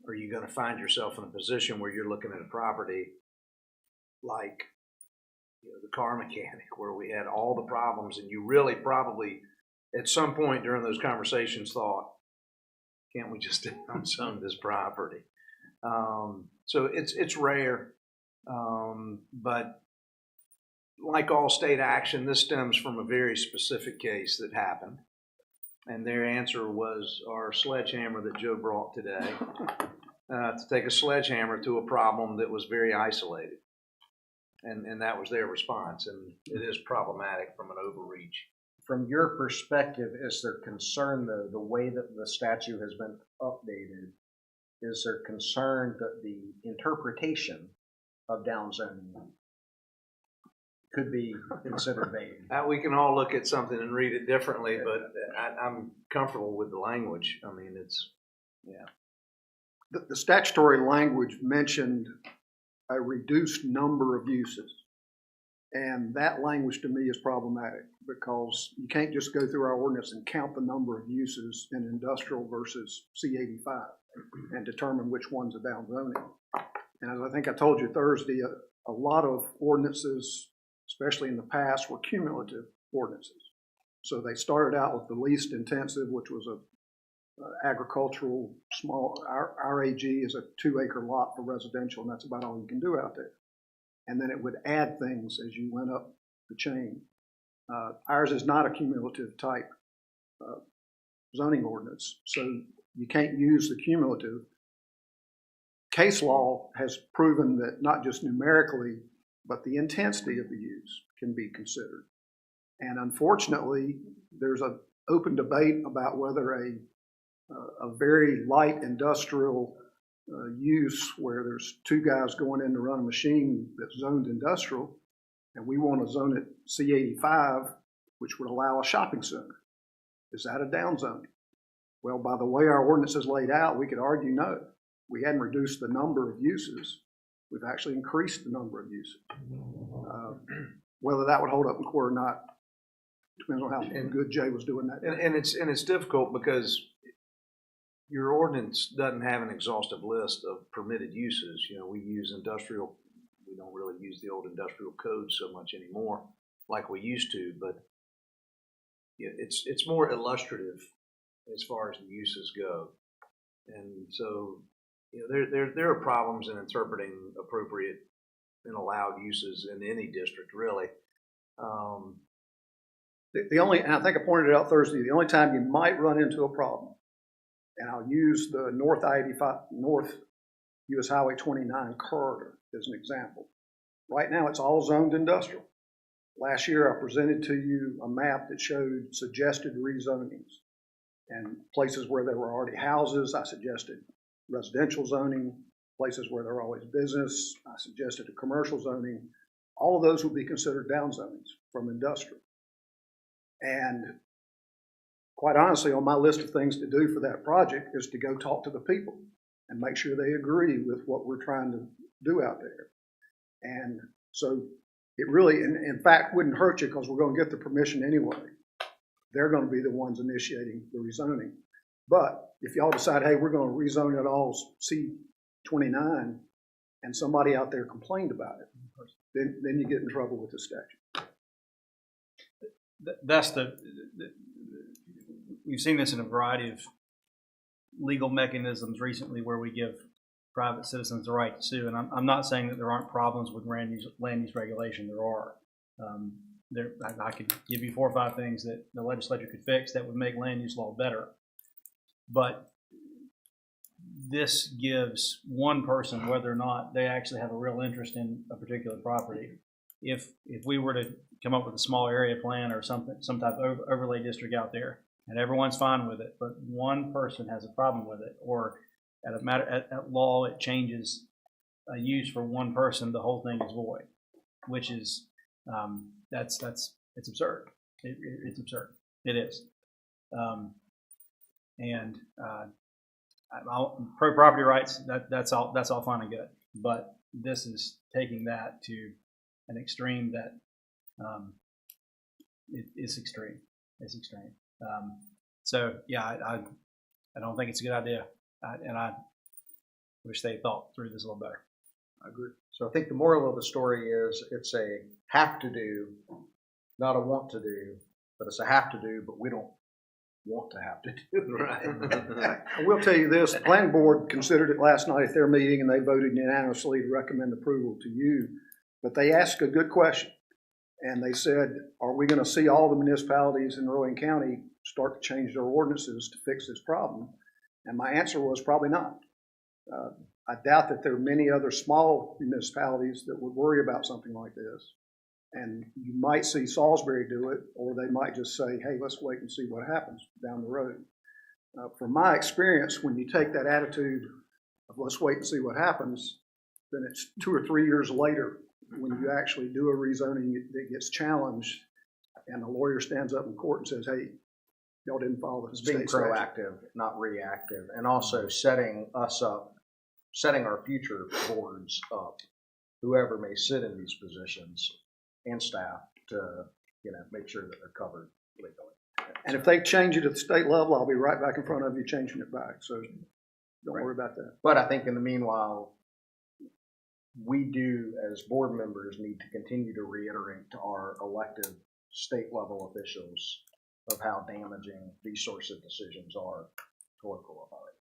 are you going to find yourself in a position where you're looking at a property like the car mechanic, where we had all the problems, and you really probably at some point during those conversations thought, can't we just downzone this property? So it's rare, but like all state action, this stems from a very specific case that happened, and their answer was our sledgehammer that Joe brought today, to take a sledgehammer to a problem that was very isolated. And that was their response, and it is problematic from an overreach. From your perspective, is there concern, though, the way that the statute has been updated, is there concern that the interpretation of downzoning could be considered vague? We can all look at something and read it differently, but I'm comfortable with the language. I mean, it's, The statutory language mentioned a reduced number of uses. And that language to me is problematic because you can't just go through our ordinance and count the number of uses in industrial versus C85 and determine which one's a down zoning. And as I think I told you Thursday, a lot of ordinances, especially in the past, were cumulative ordinances. So they started out with the least intensive, which was a agricultural small, our AG is a 2-acre lot for residential, and that's about all you can do out there. And then it would add things as you went up the chain. Ours is not a cumulative type zoning ordinance, so you can't use the cumulative. Case law has proven that not just numerically, but the intensity of the use can be considered. And unfortunately, there's an open debate about whether a very light industrial use where there's 2 guys going in to run a machine that's zoned industrial, and we want to zone it C85, which would allow a shopping center. Is that a down zoning? Well, by the way our ordinance is laid out, we could argue no. We hadn't reduced the number of uses. We've actually increased the number of uses. Whether that would hold up in court or not depends on how good Jay was doing that. And it's difficult because your ordinance doesn't have an exhaustive list of permitted uses. You know, we use industrial, we don't really use the old industrial code so much anymore like we used to, but it's more illustrative as far as the uses go. And so, you know, there are problems in interpreting appropriate and allowed uses in any district, really. The only, and I think I pointed it out Thursday, the only time you might run into a problem, and I'll use the North I-85, North US Highway 29 corridor as an example. Right now, it's all zoned industrial. Last year, I presented to you a map that showed suggested rezonings. And places where there were already houses, I suggested residential zoning. Places where there were always business, I suggested a commercial zoning. All of those would be considered down zonings from industrial. And quite honestly, on my list of things to do for that project is to go talk to the people and make sure they agree with what we're trying to do out there. And so it really, in fact, wouldn't hurt you because we're going to get the permission anyway. They're going to be the ones initiating the rezoning. But if y'all decide, hey, we're going to rezone it all C29, and somebody out there complained about it, then you get in trouble with the statute. We've seen this in a variety of legal mechanisms recently where we give private citizens the right to sue. And I'm not saying that there aren't problems with land use regulation. There are. I could give you 4 or 5 things that the legislature could fix that would make land use law better. But this gives one person, whether or not they actually have a real interest in a particular property. If we were to come up with a small area plan or something, some type of overlay district out there, and everyone's fine with it, but one person has a problem with it, or at law it changes a use for one person, the whole thing is void, which is it's absurd. It's absurd. It is. Pro property rights. That's all fine and good. But this is taking that to an extreme that it's extreme. It's extreme. So yeah, I don't think it's a good idea, and I wish they thought through this a little better. I agree. So I think the moral of the story is it's a have to do, not a want to do, but it's a have to do, but we don't want to have to do. Right. I will tell you this, the planning board considered it last night at their meeting and they voted unanimously to recommend approval to you. But they asked a good question. And they said, are we going to see all the municipalities in Rowan County start to change their ordinances to fix this problem? And my answer was probably not. I doubt that there are many other small municipalities that would worry about something like this. And you might see Salisbury do it, or they might just say, hey, let's wait and see what happens down the road. From my experience, when you take that attitude of let's wait and see what happens, then it's 2 or 3 years later when you actually do a rezoning that gets challenged and the lawyer stands up in court and says, hey, y'all didn't follow the state statute. Being proactive, not reactive, and also setting us up, setting our future boards up whoever may sit in these positions and staff to, make sure that they're covered legally. And if they change it at the state level, I'll be right back in front of you changing it back, so don't worry about that. But I think in the meanwhile, we do, as board members, need to continue to reiterate to our elected state level officials of how damaging these sorts of decisions are to local authority.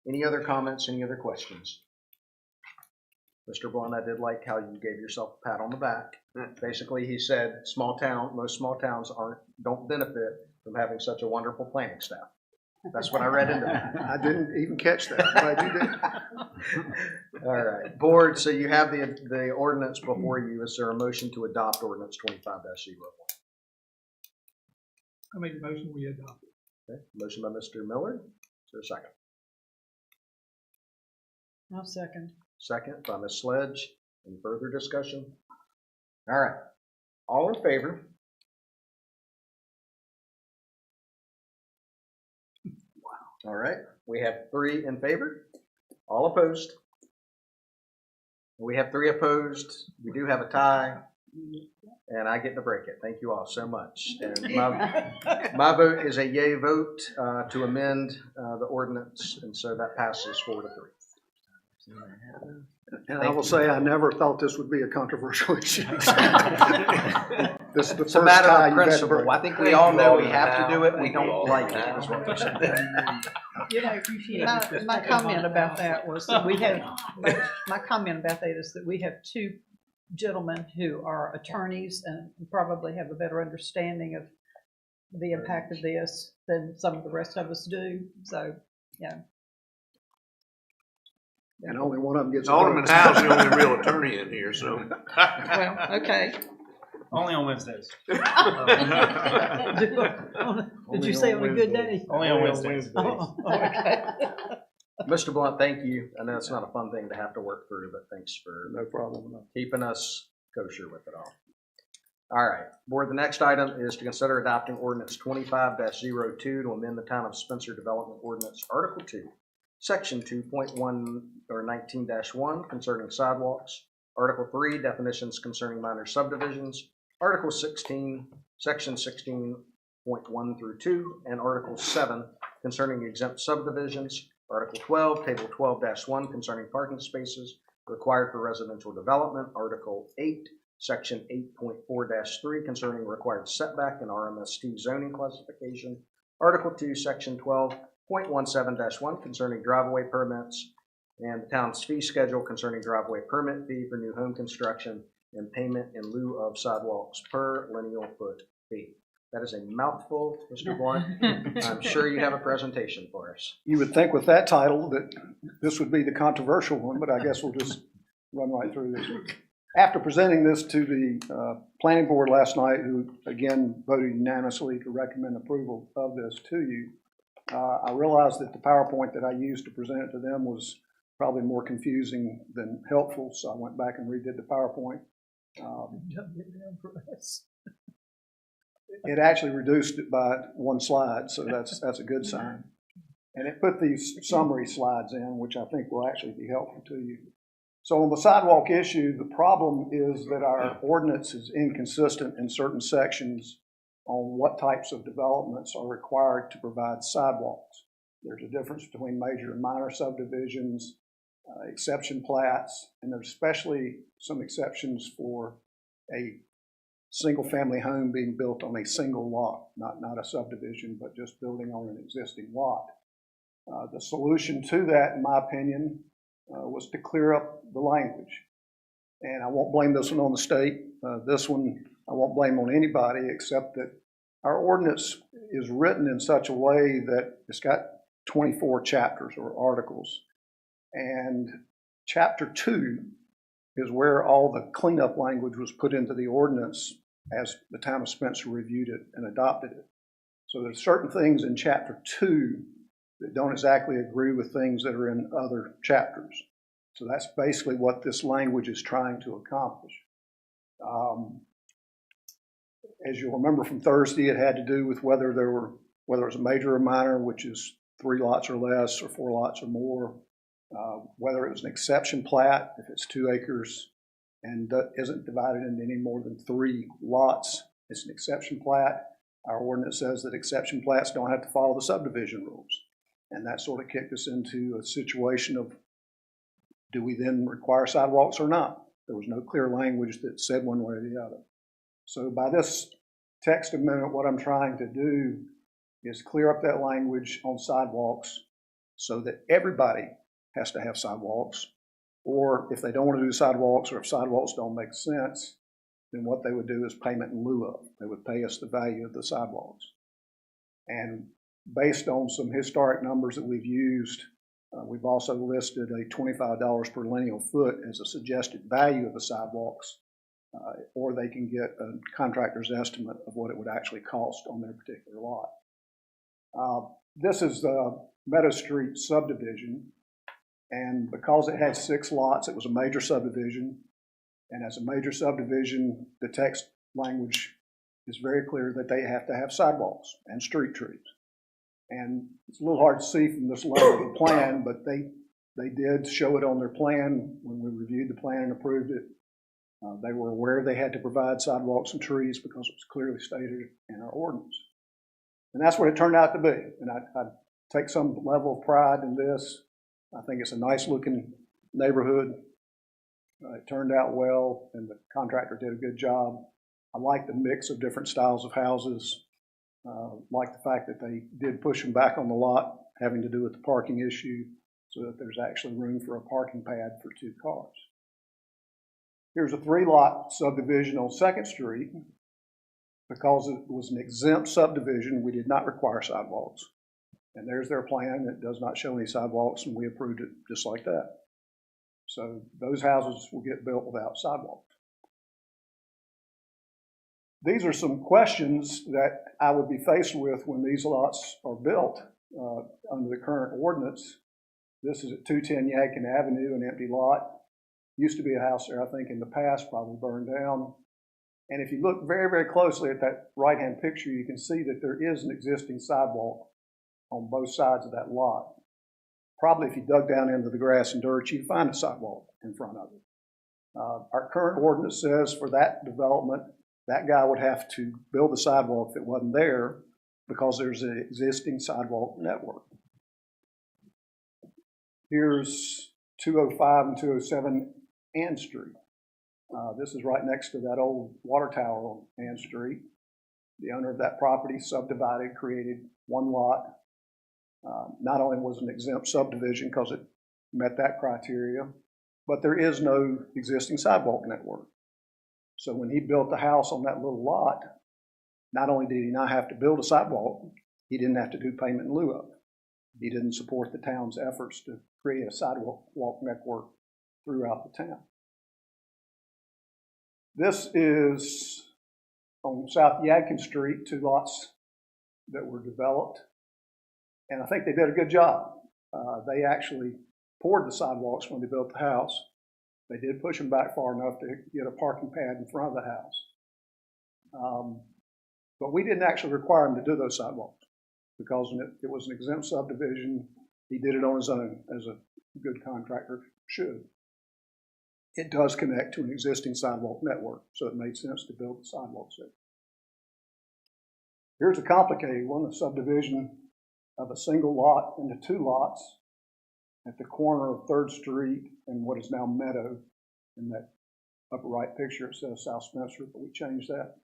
Any other comments, any other questions? Mr. Blunt, I did like how you gave yourself a pat on the back. Basically, he said most small towns don't benefit from having such a wonderful planning staff. That's what I read into that. I didn't even catch that. Glad you did. All right, board, so you have the ordinance before you. Is there a motion to adopt ordinance 25-01? I make a motion, we adopt it. Okay, motion by Mr. Miller. Is there a second? I'll second. Second by Ms. Sledge. Any further discussion? All right, all in favor? Wow. All right, we have 3 in favor. All opposed? We have 3 opposed. We do have a tie. And I get to break it. Thank you all so much. And my vote is a yay vote to amend the ordinance, and so that passes 4-3. And I will say, I never thought this would be a controversial issue. This is the It's a first matter tie of you've had to principle. break. I think we all know we have to do it. We don't like it, is what we're saying. You know, my comment about that was that we have, my comment about that is that we have 2 gentlemen who are attorneys and probably have a better understanding of the impact of this than some of the rest of us do. So, yeah. And only one of them gets. Alderman Howe's the only real attorney in here, so. Well, okay. Only on Wednesdays. Did you say on a good day? Only on Wednesdays. Oh, okay. Mr. Blunt, thank you. I know it's not a fun thing to have to work through, but thanks for No problem. keeping us kosher with it all. All right, board, the next item is to consider adopting ordinance 25-02 to amend the Town of Spencer Development Ordinance, Article 2, Section 2.1 or 19-1 concerning sidewalks, Article 3, definitions concerning minor subdivisions, Article 16, Section 16.1 through 2, and Article 7 concerning exempt subdivisions, Article 12, Table 12-1 concerning parking spaces required for residential development, Article 8, Section 8.4-3 concerning required setback and RMST zoning classification, Article 2, Section 12.17-1 concerning driveway permits, and the town's fee schedule concerning driveway permit fee for new home construction and payment in lieu of sidewalks per lineal foot fee. That is a mouthful, Mr. Blunt. I'm sure you have a presentation for us. You would think with that title that this would be the controversial one, but I guess we'll just run right through this. After presenting this to the planning board last night, who again voted unanimously to recommend approval of this to you, I realized that the PowerPoint that I used to present it to them was probably more confusing than helpful, so I went back and redid the PowerPoint. It actually reduced it by 1 slide, so that's a good sign. And it put these summary slides in, which I think will actually be helpful to you. So on the sidewalk issue, the problem is that our ordinance is inconsistent in certain sections on what types of developments are required to provide sidewalks. There's a difference between major and minor subdivisions, exception plats, and there's especially some exceptions for a single-family home being built on a single lot, not a subdivision, but just building on an existing lot. The solution to that, in my opinion, was to clear up the language. And I won't blame this one on the state. This one I won't blame on anybody, except that our ordinance is written in such a way that it's got 24 chapters or articles. And chapter 2 is where all the cleanup language was put into the ordinance as the town of Spencer reviewed it and adopted it. So there's certain things in chapter 2 that don't exactly agree with things that are in other chapters. So that's basically what this language is trying to accomplish. As you'll remember from Thursday, it had to do with whether it was a major or minor, which is 3 lots or less, or 4 lots or more, whether it was an exception plat, if it's 2 acres and isn't divided into any more than 3 lots, it's an exception plat. Our ordinance says that exception plats don't have to follow the subdivision rules. And that sort of kicked us into a situation of, do we then require sidewalks or not? There was no clear language that said one way or the other. So by this text amendment, what I'm trying to do is clear up that language on sidewalks so that everybody has to have sidewalks, or if they don't want to do sidewalks, or if sidewalks don't make sense, then what they would do is payment in lieu of. They would pay us the value of the sidewalks. And based on some historic numbers that we've used, we've also listed a $25 per lineal foot as a suggested value of the sidewalks, or they can get a contractor's estimate of what it would actually cost on their particular lot. This is the Meadow Street subdivision, and because it had 6 lots, it was a major subdivision. And as a major subdivision, the text language is very clear that they have to have sidewalks and street trees. And it's a little hard to see from this level of the plan, but they did show it on their plan when we reviewed the plan and approved it. They were aware they had to provide sidewalks and trees because it was clearly stated in our ordinance. And that's what it turned out to be. And I take some level of pride in this. I think it's a nice looking neighborhood. It turned out well, and the contractor did a good job. I like the mix of different styles of houses. Like the fact that they did push them back on the lot, having to do with the parking issue, so that there's actually room for a parking pad for 2 cars. Here's a 3-lot subdivision on 2nd Street. Because it was an exempt subdivision, we did not require sidewalks. And there's their plan. It does not show any sidewalks, and we approved it just like that. So those houses will get built without sidewalks. These are some questions that I would be faced with when these lots are built under the current ordinance. This is at 210 Yadkin Avenue, an empty lot. Used to be a house there, I think, in the past, probably burned down. And if you look very, very closely at that right-hand picture, you can see that there is an existing sidewalk on both sides of that lot. Probably if you dug down into the grass and dirt, you'd find a sidewalk in front of it. Our current ordinance says for that development, that guy would have to build a sidewalk that wasn't there because there's an existing sidewalk network. Here's 205 and 207 Ann Street. This is right next to that old water tower on Ann Street. The owner of that property subdivided, created 1 lot. Not only was it an exempt subdivision because it met that criteria, but there is no existing sidewalk network. So when he built the house on that little lot, not only did he not have to build a sidewalk, he didn't have to do payment in lieu of. He didn't support the town's efforts to create a sidewalk network throughout the town. This is on South Yadkin Street, 2 lots that were developed. And I think they did a good job. They actually poured the sidewalks when they built the house. They did push them back far enough to get a parking pad in front of the house. But we didn't actually require them to do those sidewalks because it was an exempt subdivision. He did it on his own, as a good contractor should. It does connect to an existing sidewalk network, so it made sense to build the sidewalks there. Here's a complicated one, a subdivision of a single lot into 2 lots at the corner of 3rd Street and what is now Meadow. In that upper right picture, it says South Spencer, but we changed that.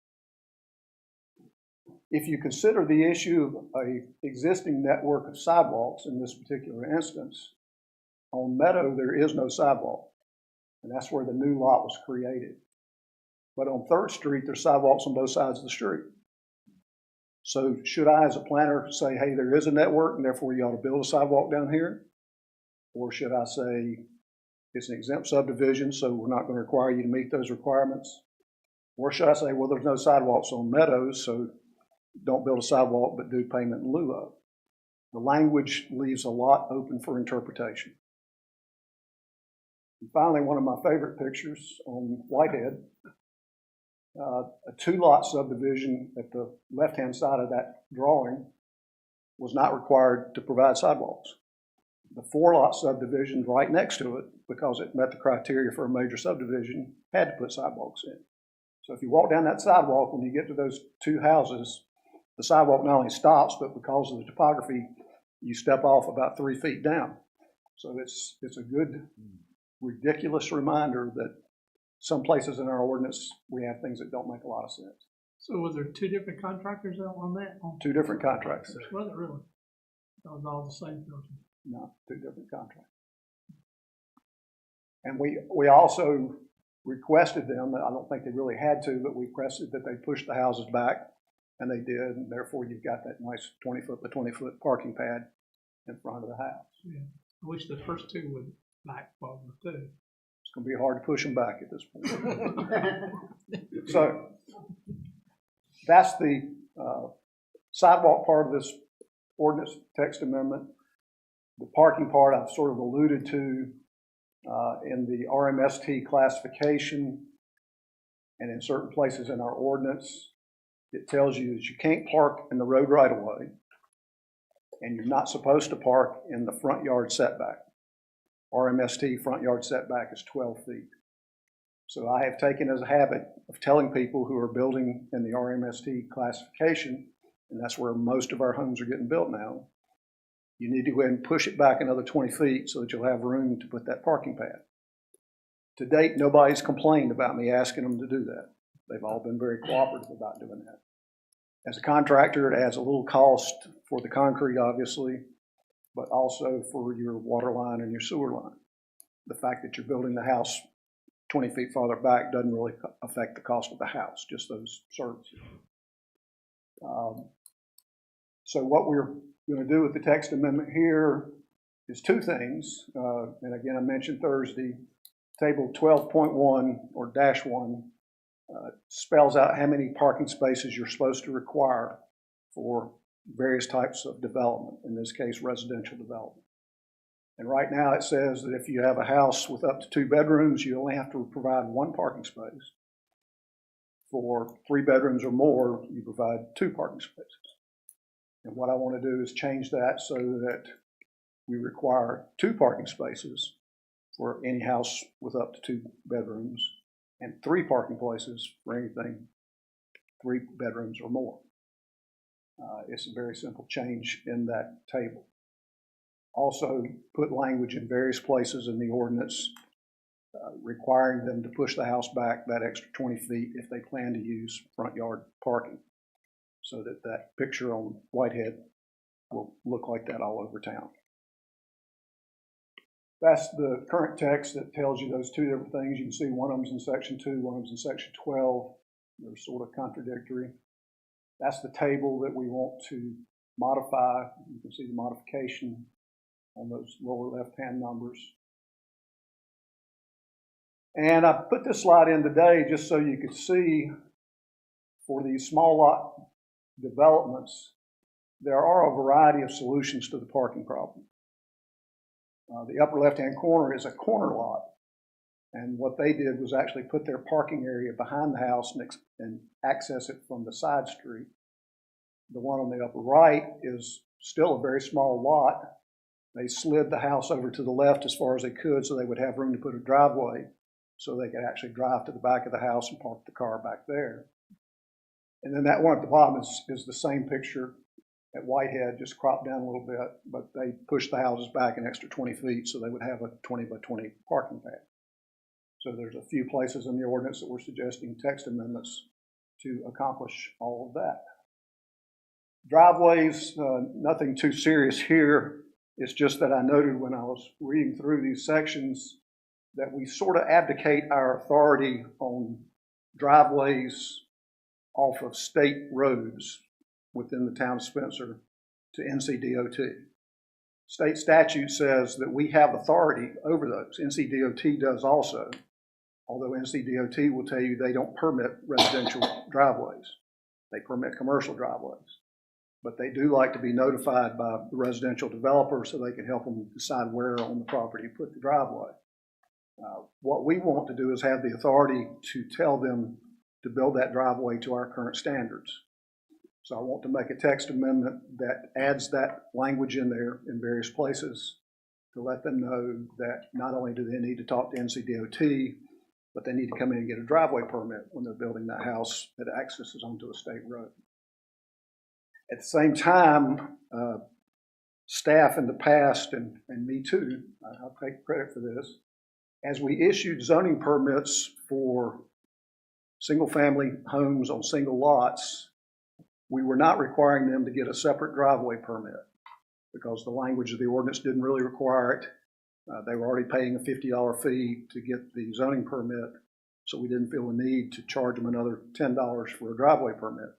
If you consider the issue of an existing network of sidewalks in this particular instance, on Meadow there is no sidewalk, and that's where the new lot was created. But on 3rd Street, there's sidewalks on both sides of the street. So should I, as a planner, say, hey, there is a network, and therefore you ought to build a sidewalk down here? Or should I say, it's an exempt subdivision, so we're not going to require you to meet those requirements? Or should I say, well, there's no sidewalks on Meadows, so don't build a sidewalk, but do payment in lieu of? The language leaves a lot open for interpretation. And finally, one of my favorite pictures on Whitehead, a 2-lot subdivision at the left-hand side of that drawing was not required to provide sidewalks. The 4-lot subdivision right next to it, because it met the criteria for a major subdivision, had to put sidewalks in. So if you walk down that sidewalk, when you get to those 2 houses, the sidewalk not only stops, but because of the topography, you step off about 3 feet down. So it's a good, ridiculous reminder that some places in our ordinance, we have things that don't make a lot of sense. So was there 2 different contractors on that? 2 different contracts. Was it really? That was all the same person. No, 2 different contracts. And we also requested them, I don't think they really had to, but we requested that they push the houses back, and they did, and therefore you've got that nice 20-foot by 20-foot parking pad in front of the house. Yeah. I wish the first 2 would back forward too. It's going to be hard to push them back at this point. So that's the sidewalk part of this ordinance text amendment. The parking part I've sort of alluded to in the RMST classification and in certain places in our ordinance. It tells you that you can't park in the road right of way, and you're not supposed to park in the front yard setback. RMST front yard setback is 12 feet. So I have taken as a habit of telling people who are building in the RMST classification, and that's where most of our homes are getting built now, you need to go ahead and push it back another 20 feet so that you'll have room to put that parking pad. To date, nobody's complained about me asking them to do that. They've all been very cooperative about doing that. As a contractor, it adds a little cost for the concrete, obviously, but also for your water line and your sewer line. The fact that you're building the house 20 feet farther back doesn't really affect the cost of the house, just those services. So what we're going to do with the text amendment here is 2 things. And again, I mentioned Thursday, table 12.1 or -1 spells out how many parking spaces you're supposed to require for various types of development, in this case, residential development. And right now it says that if you have a house with up to 2 bedrooms, you only have to provide 1 parking space. For 3 bedrooms or more, you provide 2 parking spaces. And what I want to do is change that so that we require 2 parking spaces for any house with up to 2 bedrooms and 3 parking places for anything 3 bedrooms or more. It's a very simple change in that table. Also, put language in various places in the ordinance requiring them to push the house back that extra 20 feet if they plan to use front yard parking, so that that picture on Whitehead will look like that all over town. That's the current text that tells you those 2 different things. You can see one of them's in section 2, one of them's in section 12. They're sort of contradictory. That's the table that we want to modify. You can see the modification on those lower left-hand numbers. And I put this slide in today just so you could see for these small lot developments, there are a variety of solutions to the parking problem. The upper left-hand corner is a corner lot. And what they did was actually put their parking area behind the house and access it from the side street. The one on the upper right is still a very small lot. They slid the house over to the left as far as they could so they would have room to put a driveway so they could actually drive to the back of the house and park the car back there. And then that one at the bottom is the same picture at Whitehead, just cropped down a little bit, but they pushed the houses back an extra 20 feet so they would have a 20 by 20 parking pad. So there's a few places in the ordinance that we're suggesting text amendments to accomplish all of that. Driveways, nothing too serious here. It's just that I noted when I was reading through these sections that we sort of abdicate our authority on driveways off of state roads within the town of Spencer to NCDOT. State statute says that we have authority over those. NCDOT does also, although NCDOT will tell you they don't permit residential driveways. They permit commercial driveways. But they do like to be notified by the residential developer so they can help them decide where on the property to put the driveway. What we want to do is have the authority to tell them to build that driveway to our current standards. So I want to make a text amendment that adds that language in there in various places to let them know that not only do they need to talk to NCDOT, but they need to come in and get a driveway permit when they're building that house that accesses onto a state road. At the same time, staff in the past, and me too, I'll take credit for this, as we issued zoning permits for single-family homes on single lots, we were not requiring them to get a separate driveway permit because the language of the ordinance didn't really require it. They were already paying a $50 fee to get the zoning permit, so we didn't feel the need to charge them another $10 for a driveway permit.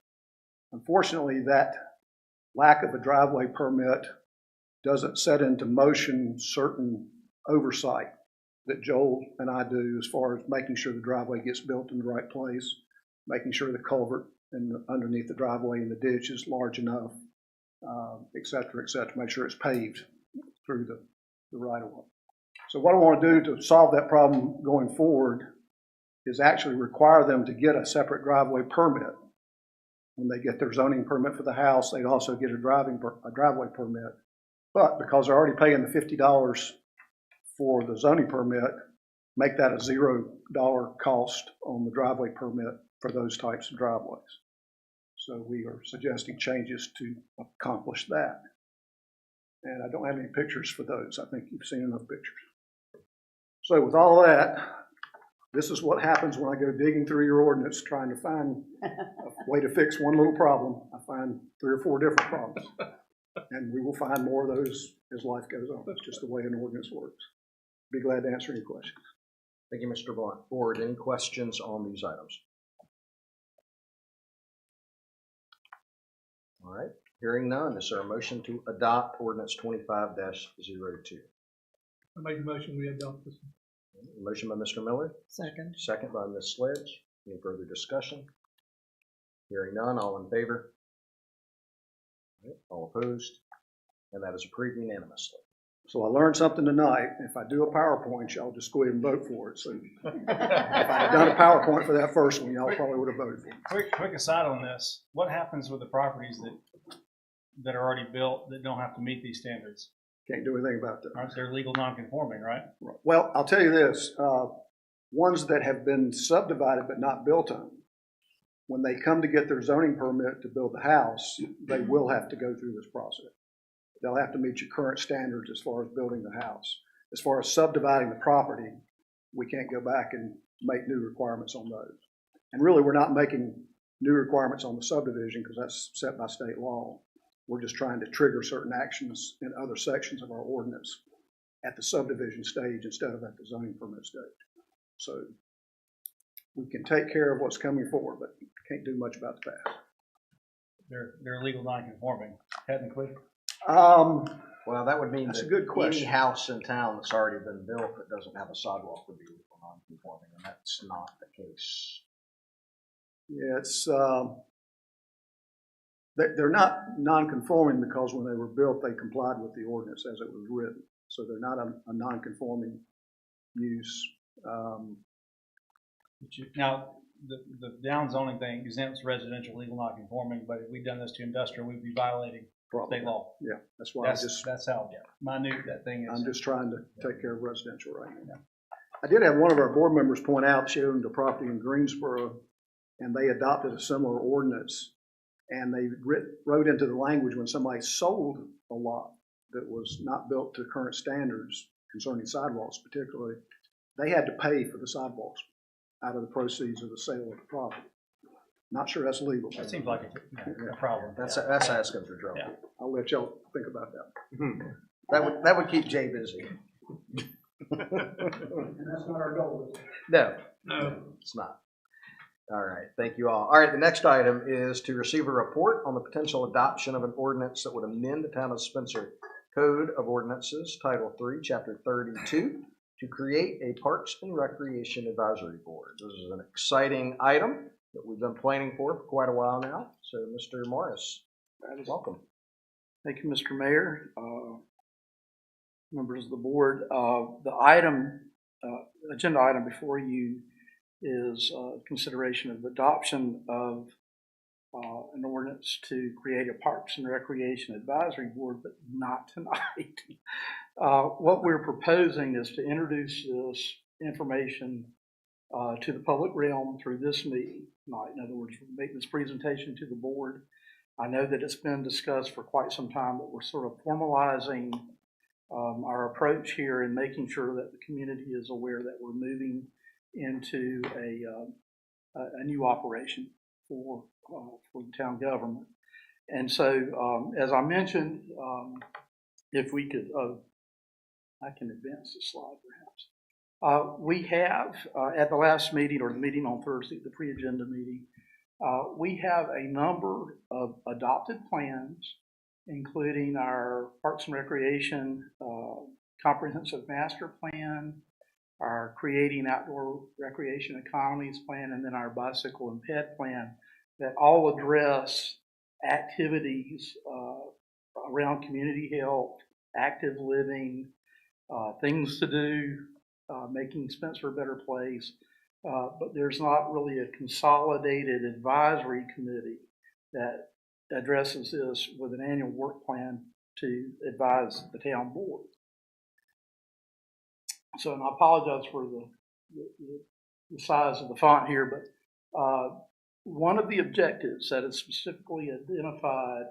Unfortunately, that lack of a driveway permit doesn't set into motion certain oversight that Joel and I do as far as making sure the driveway gets built in the right place, making sure the culvert underneath the driveway and the ditch is large enough, et cetera, make sure it's paved through the right of way. So what I want to do to solve that problem going forward is actually require them to get a separate driveway permit. When they get their zoning permit for the house, they'd also get a driveway permit. But because they're already paying the $50 for the zoning permit, make that a $0 cost on the driveway permit for those types of driveways. So we are suggesting changes to accomplish that. And I don't have any pictures for those. I think you've seen enough pictures. So with all that, this is what happens when I go digging through your ordinance trying to find a way to fix one little problem. I find 3 or 4 different problems. And we will find more of those as life goes on. That's just the way an ordinance works. Be glad to answer any questions. Thank you, Mr. Blunt. Board, any questions on these items? All right, hearing none, is there a motion to adopt ordinance 25-02? I make a motion, we adopt this one. Motion by Mr. Miller, Second. second by Ms. Sledge. Any further discussion? Hearing none, all in favor? All opposed? And that is approved unanimously. So I learned something tonight. If I do a PowerPoint, y'all just go ahead and vote for it. So if I had done a PowerPoint for that first one, y'all probably would have voted for it. Quick aside on this, what happens with the properties that are already built that don't have to meet these standards? Can't do anything about that. Aren't they legal non-conforming, right? Well, I'll tell you this, ones that have been subdivided but not built on, when they come to get their zoning permit to build the house, they will have to go through this process. They'll have to meet your current standards as far as building the house. As far as subdividing the property, we can't go back and make new requirements on those. And really, we're not making new requirements on the subdivision because that's set by state law. We're just trying to trigger certain actions in other sections of our ordinance at the subdivision stage instead of at the zoning permit stage. So we can take care of what's coming forward, but can't do much about the past. They're legal non-conforming, technically. Well, that would mean That's that a good question. any house in town that's already been built that doesn't have a sidewalk would be legal non-conforming, and that's not the case. Yeah, it's they're not non-conforming because when they were built, they complied with the ordinance as it was written. So they're not a non-conforming use. Now, the downzoning thing exempts residential legal non-conforming, but if we've done this to industrial, we'd be violating state law. Yeah, that's why That's how minute that thing is. I'm just trying to take care of residential right now. I did have one of our board members point out she owned a property in Greensboro, and they adopted a similar ordinance, and they wrote into the language when somebody sold a lot that was not built to current standards concerning sidewalks particularly, they had to pay for the sidewalks out of the proceeds of the sale of the property. Not sure that's legal. That seems like a problem. That's asking for trouble. Yeah. I'll let y'all think about that. That would keep Jay busy. And that's not our goal. No, it's not. All right, thank you all. All right, the next item is to receive a report on the potential adoption of an ordinance that would amend the Town of Spencer Code of Ordinances, Title 3, Chapter 32, to create a Parks and Recreation Advisory Board. This is an exciting item that we've been planning for quite a while now. So, Mr. Morris, welcome. Thank you, Mr. Mayor, members of the board. The item, agenda item before you is consideration of adoption of an ordinance to create a Parks and Recreation Advisory Board, but not tonight. What we're proposing is to introduce this information to the public realm through this meeting tonight. In other words, make this presentation to the board. I know that it's been discussed for quite some time, but we're sort of formalizing our approach here and making sure that the community is aware that we're moving into a new operation for the town government. And so, as I mentioned, if we could, I can advance the slide perhaps. We have, at the last meeting, or the meeting on Thursday, the pre-agenda meeting, we have a number of adopted plans, including our Parks and Recreation Comprehensive Master Plan, our Creating Outdoor Recreation Economies Plan, and then our Bicycle and Ped Plan, that all address activities around community health, active living, things to do, making Spencer a better place. But there's not really a consolidated advisory committee that addresses this with an annual work plan to advise the town board. So, and I apologize for the size of the font here, but one of the objectives that is specifically identified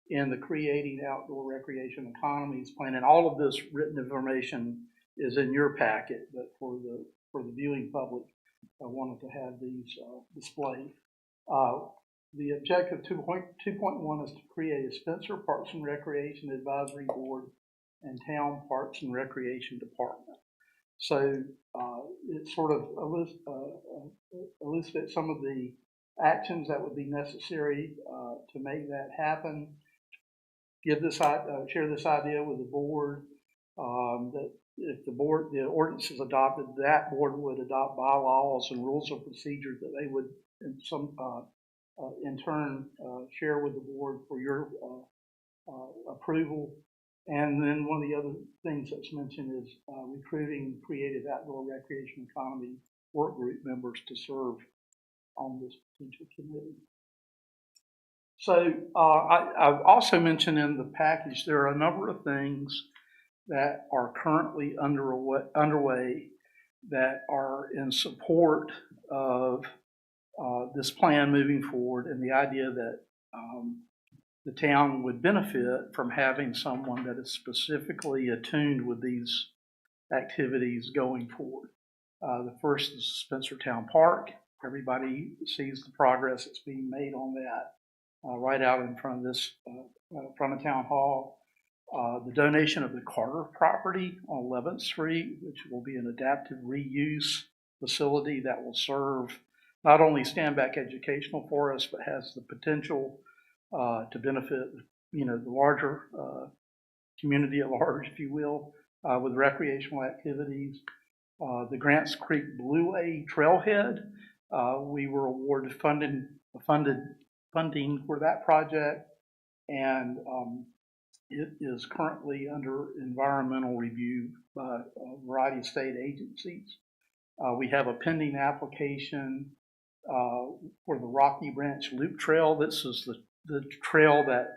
in the Creating Outdoor Recreation Economies Plan, and all of this written information is in your packet, but for the viewing public, I wanted to have these displayed. The objective 2.1 is to create a Spencer Parks and Recreation Advisory Board and Town Parks and Recreation Department. So it sort of elucidates some of the actions that would be necessary to make that happen. Share this idea with the board, that if the ordinance is adopted, that board would adopt bylaws and rules of procedure that they would in turn share with the board for your approval. And then one of the other things that's mentioned is recruiting creative outdoor recreation economy work group members to serve on this potential committee. So I've also mentioned in the package there are a number of things that are currently underway that are in support of this plan moving forward, and the idea that the town would benefit from having someone that is specifically attuned with these activities going forward. The first is Spencer Town Park. Everybody sees the progress that's being made on that right out in front of this, front of Town Hall. The donation of the Carter property on 11th Street, which will be an adaptive reuse facility that will serve not only Standback Educational Forest, but has the potential to benefit, the larger community at large, if you will, with recreational activities. The Grants Creek Blueway Trailhead, we were awarded funding for that project, and it is currently under environmental review by a variety of state agencies. We have a pending application for the Rocky Branch Loop Trail. This is the trail that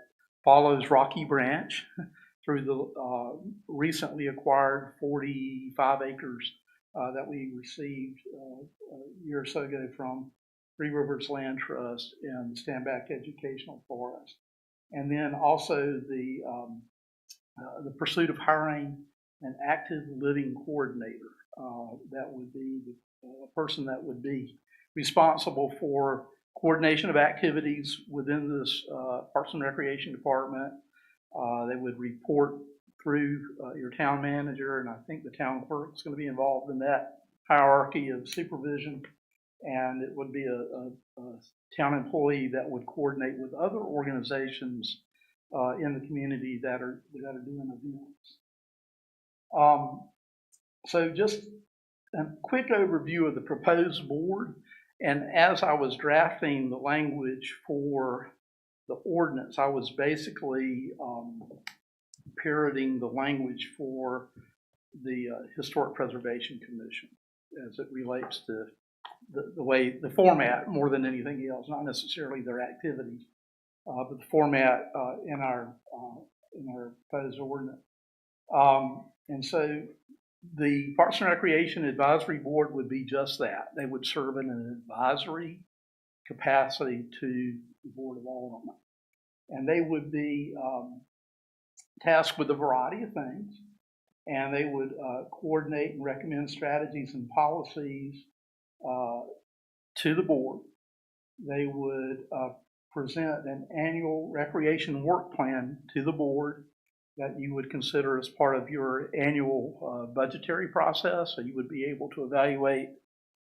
follows Rocky Branch through the recently acquired 45 acres that we received a year or so ago from Three Rivers Land Trust and Standback Educational Forest. And then also the pursuit of hiring an active living coordinator. That would be the person that would be responsible for coordination of activities within this Parks and Recreation Department. They would report through your town manager, and I think the town clerk is going to be involved in that hierarchy of supervision. And it would be a town employee that would coordinate with other organizations in the community that are doing events. So just a quick overview of the proposed board. And as I was drafting the language for the ordinance, I was basically parroting the language for the Historic Preservation Commission as it relates to the way, the format more than anything else, not necessarily their activities, but the format in our proposed ordinance. And so the Parks and Recreation Advisory Board would be just that. They would serve in an advisory capacity to the Board of Aldermen. And they would be tasked with a variety of things. And they would coordinate and recommend strategies and policies to the board. They would present an annual recreation work plan to the board that you would consider as part of your annual budgetary process. So you would be able to evaluate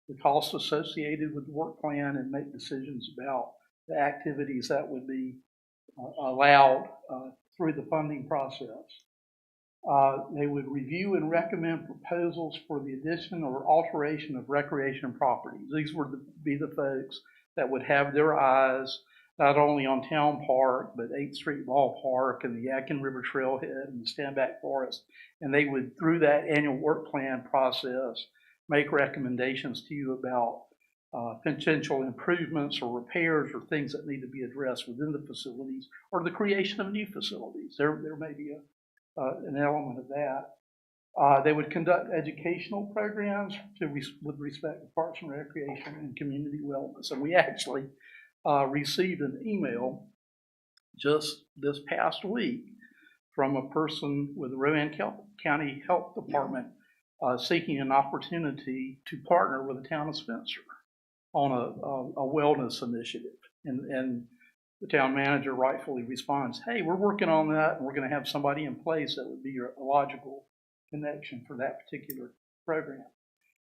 the costs associated with the work plan and make decisions about the activities that would be allowed through the funding process. They would review and recommend proposals for the addition or alteration of recreation properties. These would be the folks that would have their eyes not only on Town Park, but 8th Street Ballpark and the Yadkin River Trailhead and the Standback Forest. And they would, through that annual work plan process, make recommendations to you about potential improvements or repairs or things that need to be addressed within the facilities or the creation of new facilities. There may be an element of that. They would conduct educational programs with respect to parks and recreation and community wellness. And we actually received an email just this past week from a person with the Rowan County Health Department seeking an opportunity to partner with the town of Spencer on a wellness initiative. And the town manager rightfully responds, hey, we're working on that, and we're going to have somebody in place that would be a logical connection for that particular program.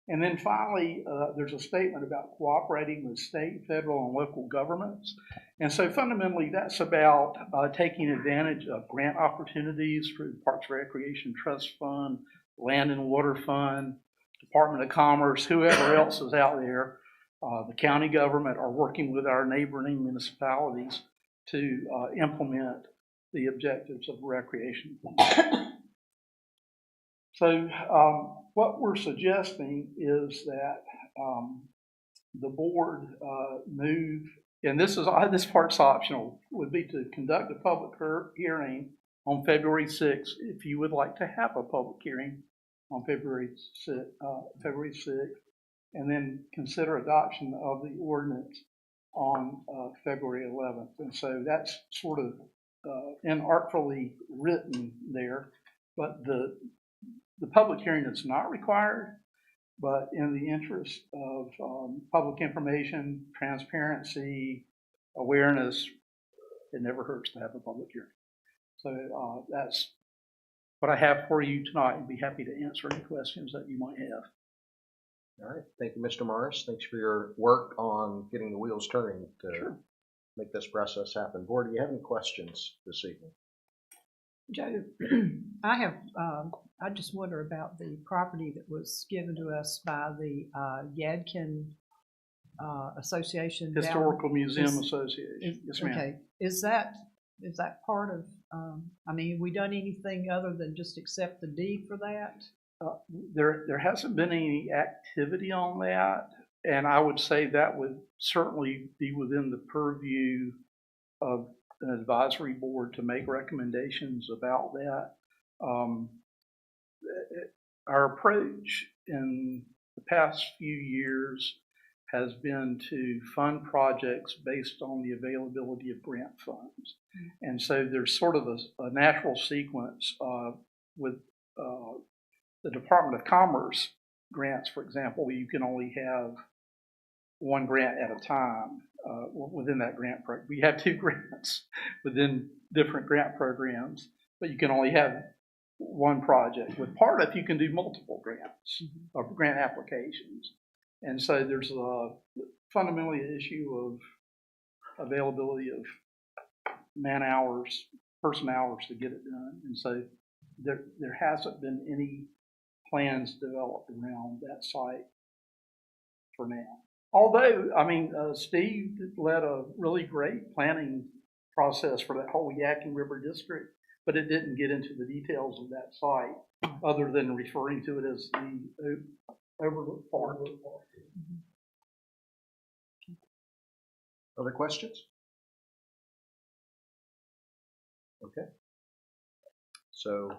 And then finally, there's a statement about cooperating with state, federal, and local governments. And so fundamentally, that's about taking advantage of grant opportunities through the Parks and Recreation Trust Fund, Land and Water Fund, Department of Commerce, whoever else is out there. The county government are working with our neighboring municipalities to implement the objectives of recreation. So what we're suggesting is that the board move, and this part's optional, would be to conduct a public hearing on February 6th, if you would like to have a public hearing on February 6th, and then consider adoption of the ordinance on February 11th. And so that's sort of inartfully written there, but the public hearing is not required, but in the interest of public information, transparency, awareness, it never hurts to have a public hearing. So that's what I have for you tonight, and be happy to answer any questions that you might have. All right. Thank you, Mr. Morris. Thanks for your work on getting the wheels turning to make this process happen. Board, do you have any questions this evening? Joe, I just wonder about the property that was given to us by the Yadkin Association. Historical Museum Association. Yes, ma'am. Okay. Is that part of, I mean, have we done anything other than just accept the deed for that? There hasn't been any activity on that, and I would say that would certainly be within the purview of an advisory board to make recommendations about that. Our approach in the past few years has been to fund projects based on the availability of grant funds. And so there's sort of a natural sequence with the Department of Commerce grants, for example. You can only have one grant at a time within that grant program. We have two grants within different grant programs, but you can only have one project. With PARTF, you can do multiple grants or grant applications. And so there's fundamentally an issue of availability of man hours, person hours to get it done. And so there hasn't been any plans developed around that site for now. Although, I mean, Steve led a really great planning process for that whole Yadkin River district, but it didn't get into the details of that site other than referring to it as the Overlook Park. Other questions? Okay. So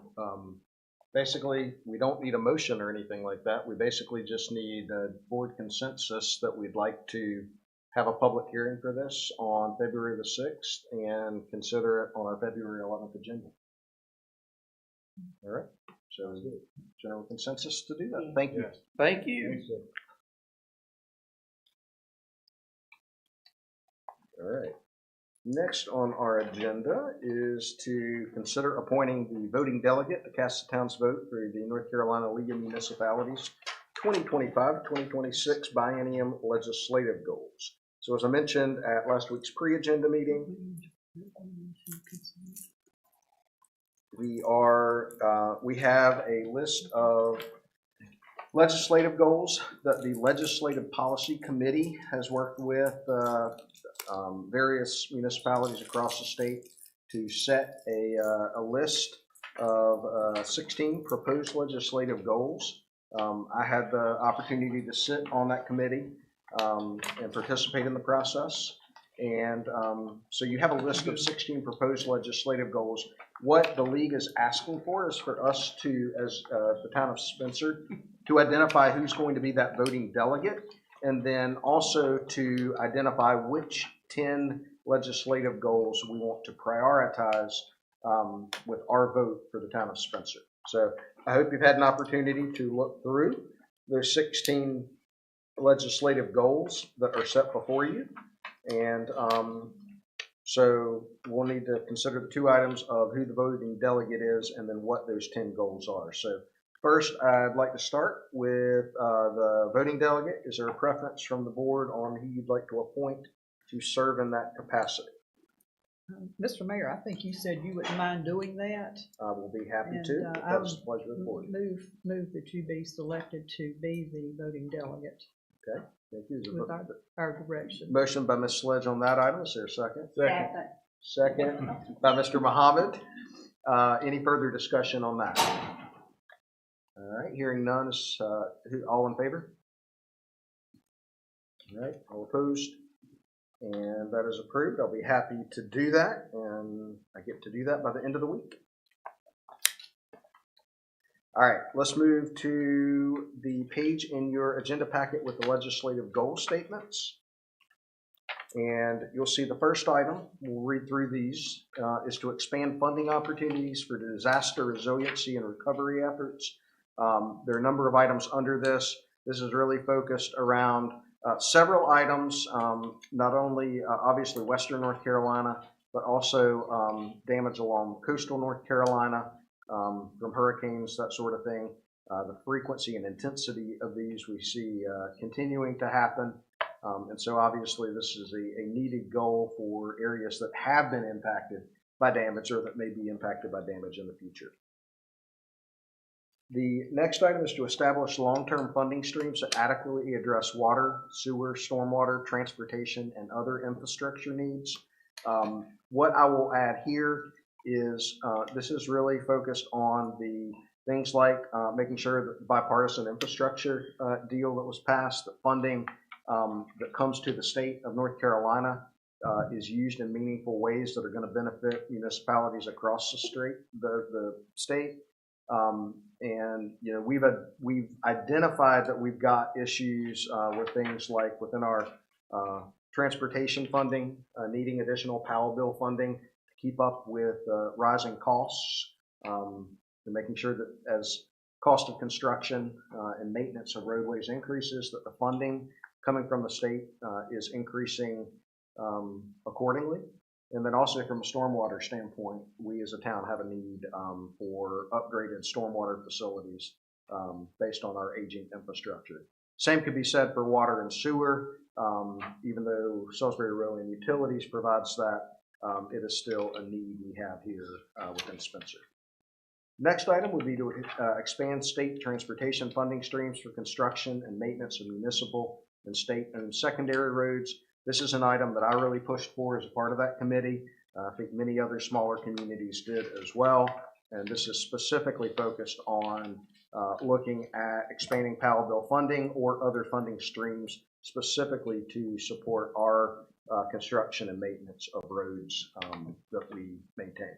basically, we don't need a motion or anything like that. We basically just need a board consensus that we'd like to have a public hearing for this on February the 6th and consider it on our February 11th agenda. All right. So general consensus to do that. Thank you. Thank you. All right. Next on our agenda is to consider appointing the voting delegate to cast the town's vote for the North Carolina League of Municipalities 2025-2026 biennium legislative goals. So as I mentioned at last week's pre-agenda meeting, we have a list of legislative goals that the Legislative Policy Committee has worked with various municipalities across the state to set a list of 16 proposed legislative goals. I had the opportunity to sit on that committee and participate in the process. And so you have a list of 16 proposed legislative goals. What the league is asking for is for us to, as the town of Spencer, to identify who's going to be that voting delegate, and then also to identify which 10 legislative goals we want to prioritize with our vote for the town of Spencer. So I hope you've had an opportunity to look through those 16 legislative goals that are set before you. And so we'll need to consider the two items of who the voting delegate is and then what those 10 goals are. So first, I'd like to start with the voting delegate. Is there a preference from the board on who you'd like to appoint to serve in that capacity? Mr. Mayor, I think you said you wouldn't mind doing that. I will be happy to. I That's a pleasure of the board. move that you be selected to be the voting delegate. Okay, thank you. With our direction. Motion by Ms. Sledge on that item. Is there a second? Second. Second by Mr. Muhammad. Any further discussion on that? All right, hearing none, is all in favor? All right, all opposed? And that is approved. I'll be happy to do that, and I get to do that by the end of the week. All right, let's move to the page in your agenda packet with the legislative goal statements. And you'll see the first item, we'll read through these, is to expand funding opportunities for disaster resiliency and recovery efforts. There are a number of items under this. This is really focused around several items, not only obviously Western North Carolina, but also damage along coastal North Carolina from hurricanes, that sort of thing. The frequency and intensity of these we see continuing to happen. And so obviously this is a needed goal for areas that have been impacted by damage or that may be impacted by damage in the future. The next item is to establish long-term funding streams that adequately address water, sewer, stormwater, transportation, and other infrastructure needs. What I will add here is this is really focused on the things like making sure that the bipartisan infrastructure deal that was passed, the funding that comes to the state of North Carolina is used in meaningful ways that are going to benefit municipalities across the state. And you know, we've identified that we've got issues with things like within our transportation funding, needing additional power bill funding to keep up with rising costs, and making sure that as cost of construction and maintenance of roadways increases, that the funding coming from the state is increasing accordingly. And then also from a stormwater standpoint, we as a town have a need for upgraded stormwater facilities based on our aging infrastructure. Same could be said for water and sewer. Even though Salisbury Railway and Utilities provides that, it is still a need we have here within Spencer. Next item would be to expand state transportation funding streams for construction and maintenance of municipal and state and secondary roads. This is an item that I really pushed for as a part of that committee. I think many other smaller communities did as well. And this is specifically focused on looking at expanding Powell bill funding or other funding streams specifically to support our construction and maintenance of roads that we maintain.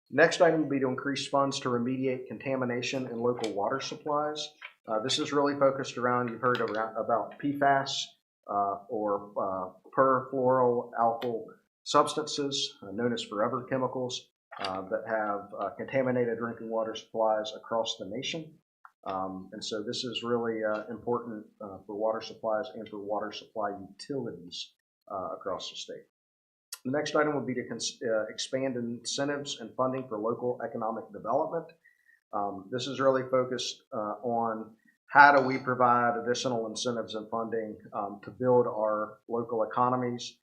Next item will be to increase funds to remediate contamination in local water supplies. This is really focused around, you've heard about PFAS or perfluoroalkyl substances known as forever chemicals that have contaminated drinking water supplies across the nation. And so this is really important for water supplies and for water supply utilities across the state. The next item would be to expand incentives and funding for local economic development. This is really focused on how do we provide additional incentives and funding to build our local economies.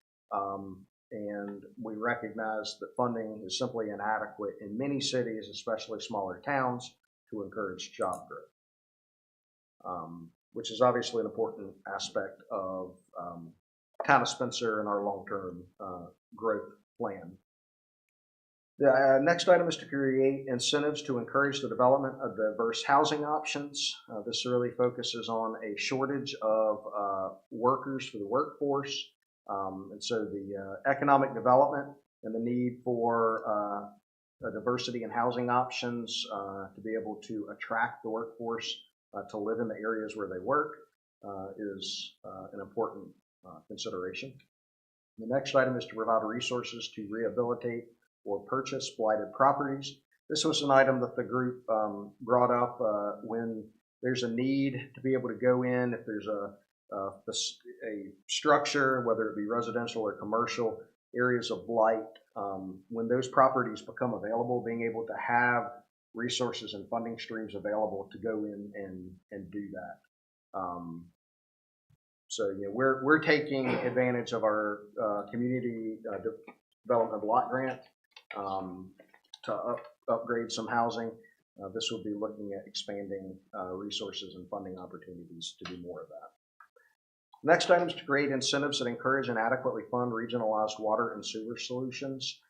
And we recognize that funding is simply inadequate in many cities, especially smaller towns, to encourage job growth, which is obviously an important aspect of Town of Spencer and our long-term growth plan. The next item is to create incentives to encourage the development of diverse housing options. This really focuses on a shortage of workers for the workforce. And so the economic development and the need for diversity in housing options to be able to attract the workforce to live in the areas where they work is an important consideration. The next item is to provide resources to rehabilitate or purchase blighted properties. This was an item that the group brought up when there's a need to be able to go in if there's a structure, whether it be residential or commercial, areas of blight. When those properties become available, being able to have resources and funding streams available to go in and do that. So yeah, we're taking advantage of our community development block grant to upgrade some housing. This will be looking at expanding resources and funding opportunities to do more of that. Next item is to create incentives that encourage and adequately fund regionalized water and sewer solutions.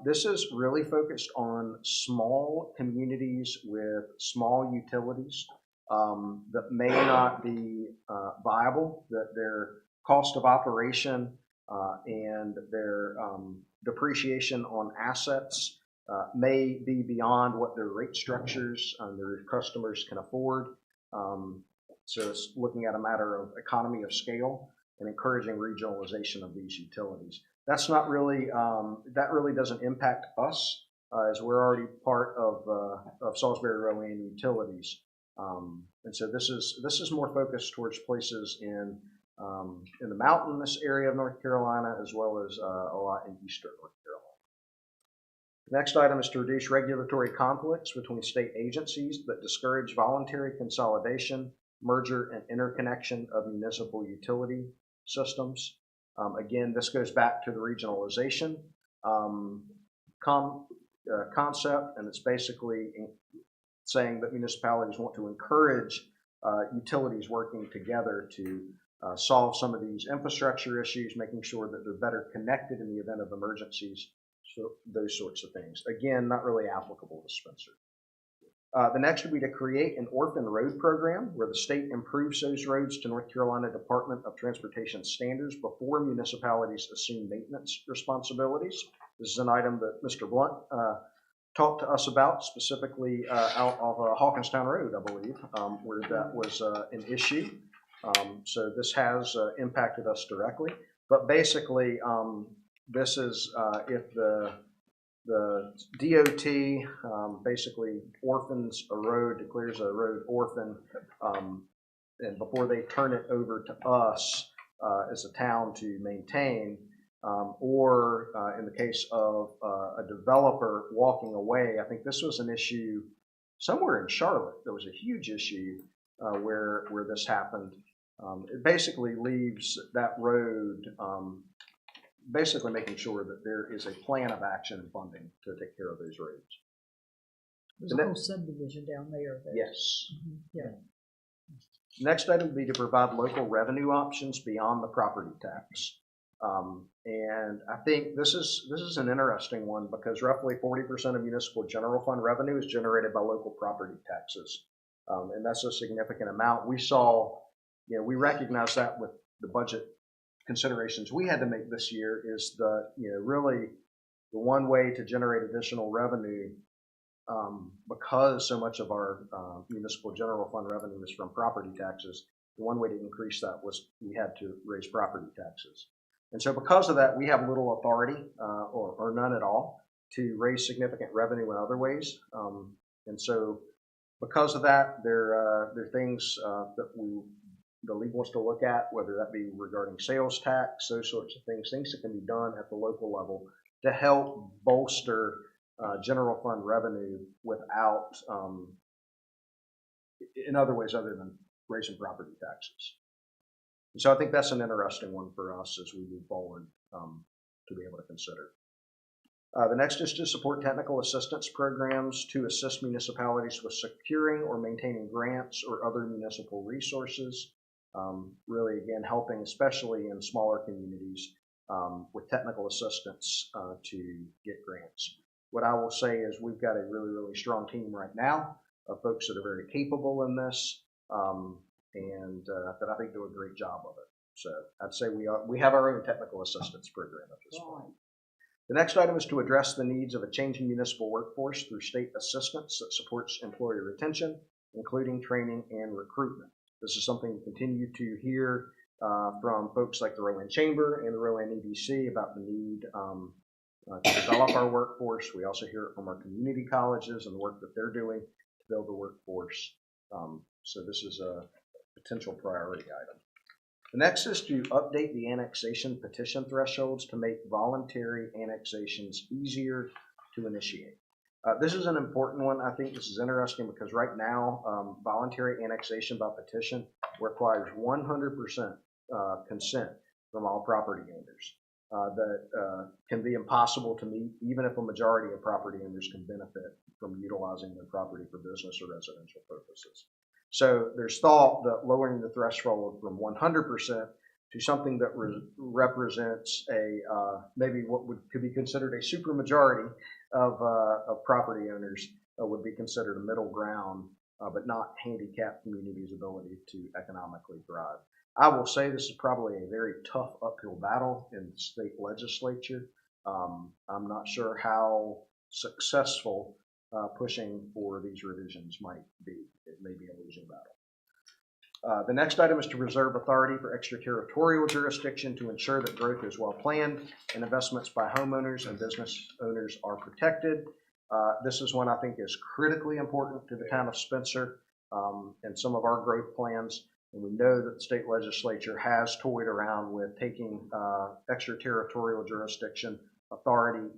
This is really focused on small communities with small utilities that may not be viable, that their cost of operation and their depreciation on assets may be beyond what their rate structures and their customers can afford. So it's looking at a matter of economy of scale and encouraging regionalization of these utilities. That's not really, that really doesn't impact us as we're already part of Salisbury Rowan Utilities. And so this is more focused towards places in the mountainous area of North Carolina, as well as a lot in eastern North Carolina. The next item is to reduce regulatory conflicts between state agencies that discourage voluntary consolidation, merger, and interconnection of municipal utility systems. Again, this goes back to the regionalization concept, and it's basically saying that municipalities want to encourage utilities working together to solve some of these infrastructure issues, making sure that they're better connected in the event of emergencies, so those sorts of things. Again, not really applicable to Spencer. The next would be to create an orphan road program where the state improves those roads to North Carolina Department of Transportation standards before municipalities assume maintenance responsibilities. This is an item that Mr. Blunt talked to us about, specifically out of Hawkinstown Road, I believe, where that was an issue. So this has impacted us directly. But basically, this is if the DOT basically orphans a road, declares a road orphan, and before they turn it over to us as a town to maintain, or in the case of a developer walking away. I think this was an issue somewhere in Charlotte. There was a huge issue where this happened. It basically leaves that road basically making sure that there is a plan of action and funding to take care of those roads. There's a whole subdivision down there. Yes. Mm-hmm. Yeah. Next item would be to provide local revenue options beyond the property tax. And I think this is an interesting one because roughly 40% of municipal general fund revenue is generated by local property taxes. And that's a significant amount. We saw, we recognize that with the budget considerations we had to make this year is really the one way to generate additional revenue, because so much of our municipal general fund revenue is from property taxes. The one way to increase that was we had to raise property taxes. And so because of that, we have little authority, or none at all, to raise significant revenue in other ways. And so because of that, there are things that the league wants to look at, whether that be regarding sales tax, those sorts of things that can be done at the local level to help bolster general fund revenue without, in other ways other than raising property taxes. And so I think that's an interesting one for us as we move forward to be able to consider. The next is to support technical assistance programs to assist municipalities with securing or maintaining grants or other municipal resources. Really, again, helping especially in smaller communities with technical assistance to get grants. What I will say is we've got a really, really strong team right now of folks that are very capable in this, and that I think do a great job of it. So I'd say we have our own technical assistance program at this point. The next item is to address the needs of a changing municipal workforce through state assistance that supports employee retention, including training and recruitment. This is something we continue to hear from folks like the Rowan Chamber and the Rowan EDC about the need to develop our workforce. We also hear it from our community colleges and the work that they're doing to build the workforce. So this is a potential priority item. The next is to update the annexation petition thresholds to make voluntary annexations easier to initiate. This is an important one. I think this is interesting because right now, voluntary annexation by petition requires 100% consent from all property owners. That can be impossible to meet even if a majority of property owners can benefit from utilizing their property for business or residential purposes. So there's thought that lowering the threshold from 100% to something that represents a maybe what could be considered a supermajority of property owners would be considered a middle ground, but not handicap communities' ability to economically thrive. I will say this is probably a very tough uphill battle in the state legislature. I'm not sure how successful pushing for these revisions might be. It may be a losing battle. The next item is to reserve authority for extraterritorial jurisdiction to ensure that growth is well planned and investments by homeowners and business owners are protected. This is one I think is critically important to the town of Spencer and some of our growth plans. And we know that the state legislature has toyed around with taking extraterritorial jurisdiction authority,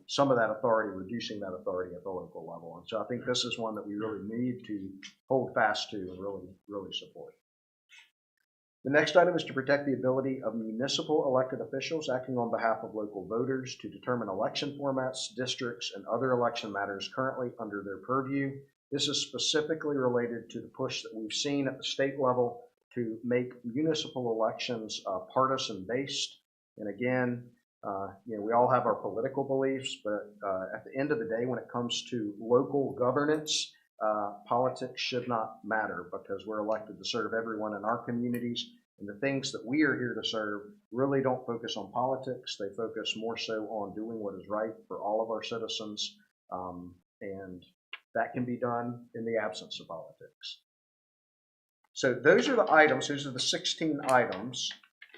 some of that authority, reducing that authority at the local level. And so I think this is one that we really need to hold fast to and really support. The next item is to protect the ability of municipal elected officials acting on behalf of local voters to determine election formats, districts, and other election matters currently under their purview. This is specifically related to the push that we've seen at the state level to make municipal elections partisan based. And again, we all have our political beliefs, but at the end of the day, when it comes to local governance, politics should not matter because we're elected to serve everyone in our communities. And the things that we are here to serve really don't focus on politics. They focus more so on doing what is right for all of our citizens. And that can be done in the absence of politics. So those are the items. Those are the 16 items.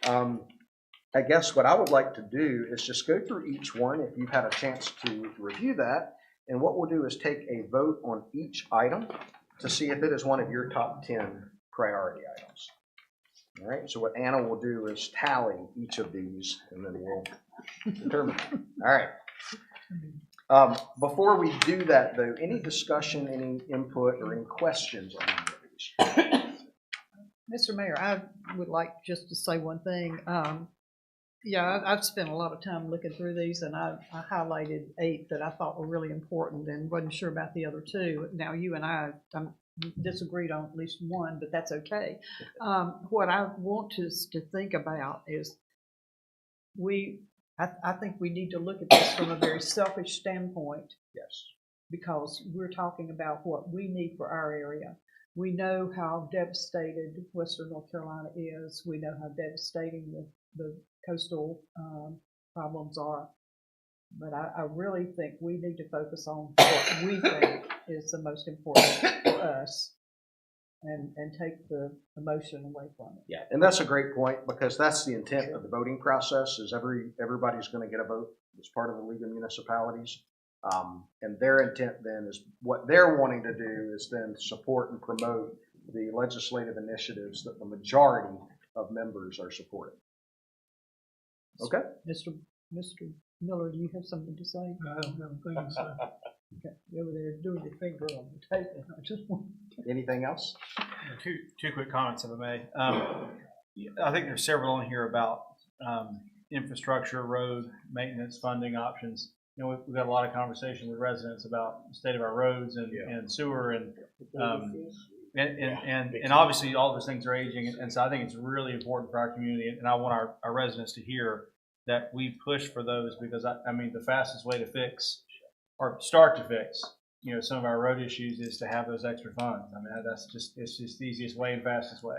I guess what I would like to do is just go through each one if you've had a chance to review that. And what we'll do is take a vote on each item to see if it is one of your top 10 priority items. All right, so what Anna will do is tally each of these and then we'll determine. All right. Before we do that, though, any discussion, any input, or any questions on any of these? Mr. Mayor, I would like just to say one thing. I've spent a lot of time looking through these, and I highlighted 8 that I thought were really important and wasn't sure about the other 2. Now, you and I disagreed on at least one, but that's okay. What I want us to think about is I think we need to look at this from a very selfish standpoint. Yes. Because we're talking about what we need for our area. We know how devastated Western North Carolina is. We know how devastating the the coastal, problems are. But I really think we need to focus on what we think is the most important for us and take the emotion away from it. Yeah, and that's a great point, because that's the intent of the voting process, is everybody's going to get a vote as part of the League of Municipalities. And their intent then is, what they're wanting to do is then support and promote the legislative initiatives that the majority of members are supporting. Okay? Mr. Miller, do you have something to say? I don't have a thing, so. Okay, you over there doing your finger on the table. I just want. Anything else? Two quick comments, if I may. I think there's several on here about infrastructure, road maintenance, funding options. You know, we've got a lot of conversation with residents about the state of our roads and sewer and obviously all those things are aging, and so I think it's really important for our community, and I want our residents to hear that we push for those, because I mean the fastest way to fix or start to fix, you know, some of our road issues is to have those extra funds. I mean, it's just the easiest way and fastest way.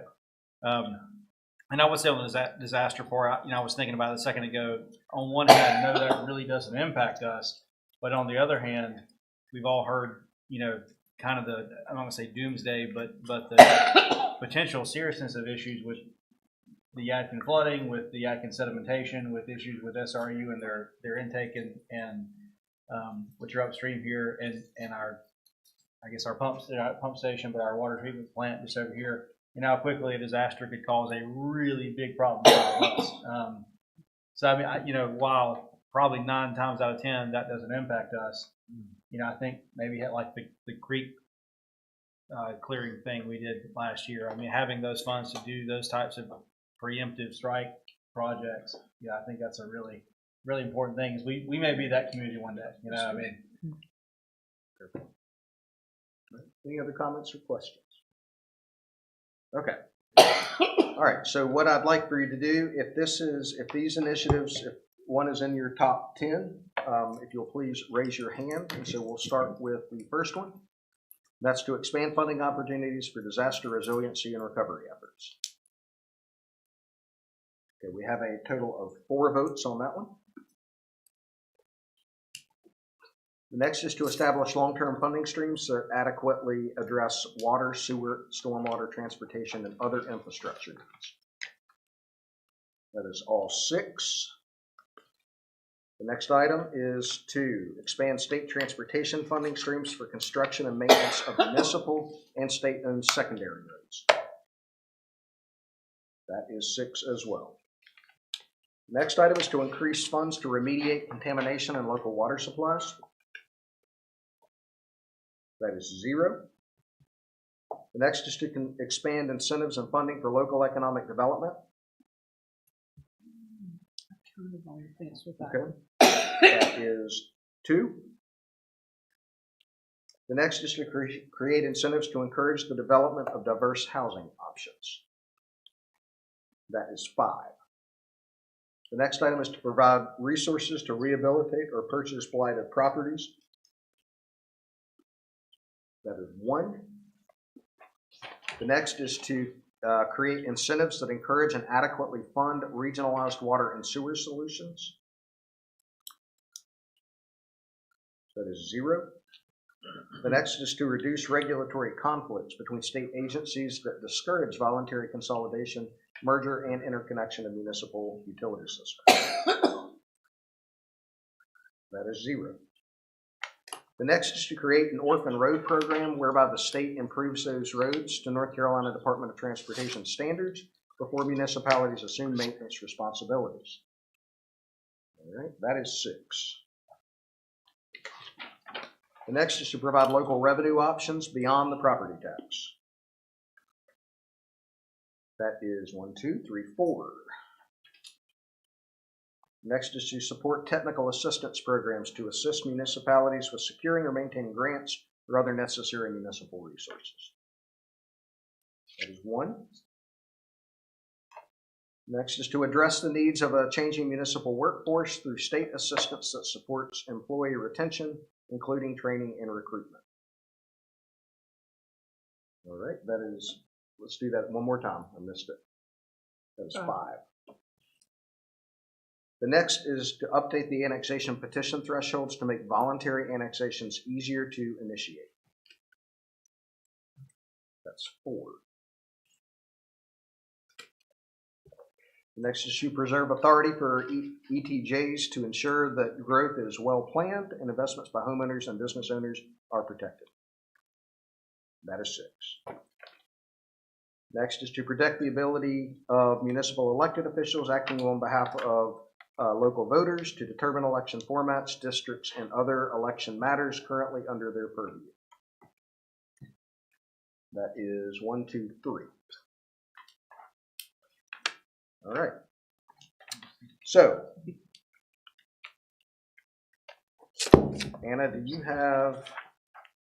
And I would say on the disaster part, you know, I was thinking about it a second ago. On one hand, no, that really doesn't impact us, but on the other hand, we've all heard, you know, kind of the, I'm not gonna say doomsday, but the potential seriousness of issues with the Yadkin flooding, with the Yadkin sedimentation, with issues with SRU and their intake and which are upstream here, and our, I guess our pump station, but our water treatment plant just over here, and how quickly a disaster could cause a really big problem for all of us. So I mean, you know, while probably 9 times out of 10 that doesn't impact us, you know, I think maybe like the creek clearing thing we did last year. I mean, having those funds to do those types of preemptive strike projects, yeah, I think that's a really important thing. Is we may be that community one day, you know what I mean? Any other comments or questions? Okay. All right, so what I'd like for you to do, if these initiatives, if one is in your top 10, if you'll please raise your hand. And so we'll start with the first one. That's to expand funding opportunities for disaster resiliency and recovery efforts. Okay, we have a total of 4 votes on that one. The next is to establish long-term funding streams that adequately address water, sewer, stormwater, transportation, and other infrastructure needs. That is all 6. The next item is to expand state transportation funding streams for construction and maintenance of municipal and state-owned secondary roads. That is 6 as well. Next item is to increase funds to remediate contamination in local water supplies. That is 0. The next is to expand incentives and funding for local economic development. I'm kind of on the fence with that. Okay. That is 2. The next is to create incentives to encourage the development of diverse housing options. That is 5. The next item is to provide resources to rehabilitate or purchase blighted properties. That is 1. The next is to create incentives that encourage and adequately fund regionalized water and sewer solutions. That is 0. The next is to reduce regulatory conflicts between state agencies that discourage voluntary consolidation, merger, and interconnection of municipal utility systems. That is 0. The next is to create an orphan road program whereby the state improves those roads to North Carolina Department of Transportation standards before municipalities assume maintenance responsibilities. All right, that is 6. The next is to provide local revenue options beyond the property tax. That is 1, 2, 3, 4. Next is to support technical assistance programs to assist municipalities with securing or maintaining grants or other necessary municipal resources. That is 1. Next is to address the needs of a changing municipal workforce through state assistance that supports employee retention, including training and recruitment. All right, that is, let's do that one more time. I missed it. That is 5. The next is to update the annexation petition thresholds to make voluntary annexations easier to initiate. That's 4. The next is to preserve authority for ETJs to ensure that growth is well planned and investments by homeowners and business owners are protected. That is 6. Next is to protect the ability of municipal elected officials acting on behalf of local voters to determine election formats, districts, and other election matters currently under their purview. That is 1, 2, 3. All right. So, Anna, do you have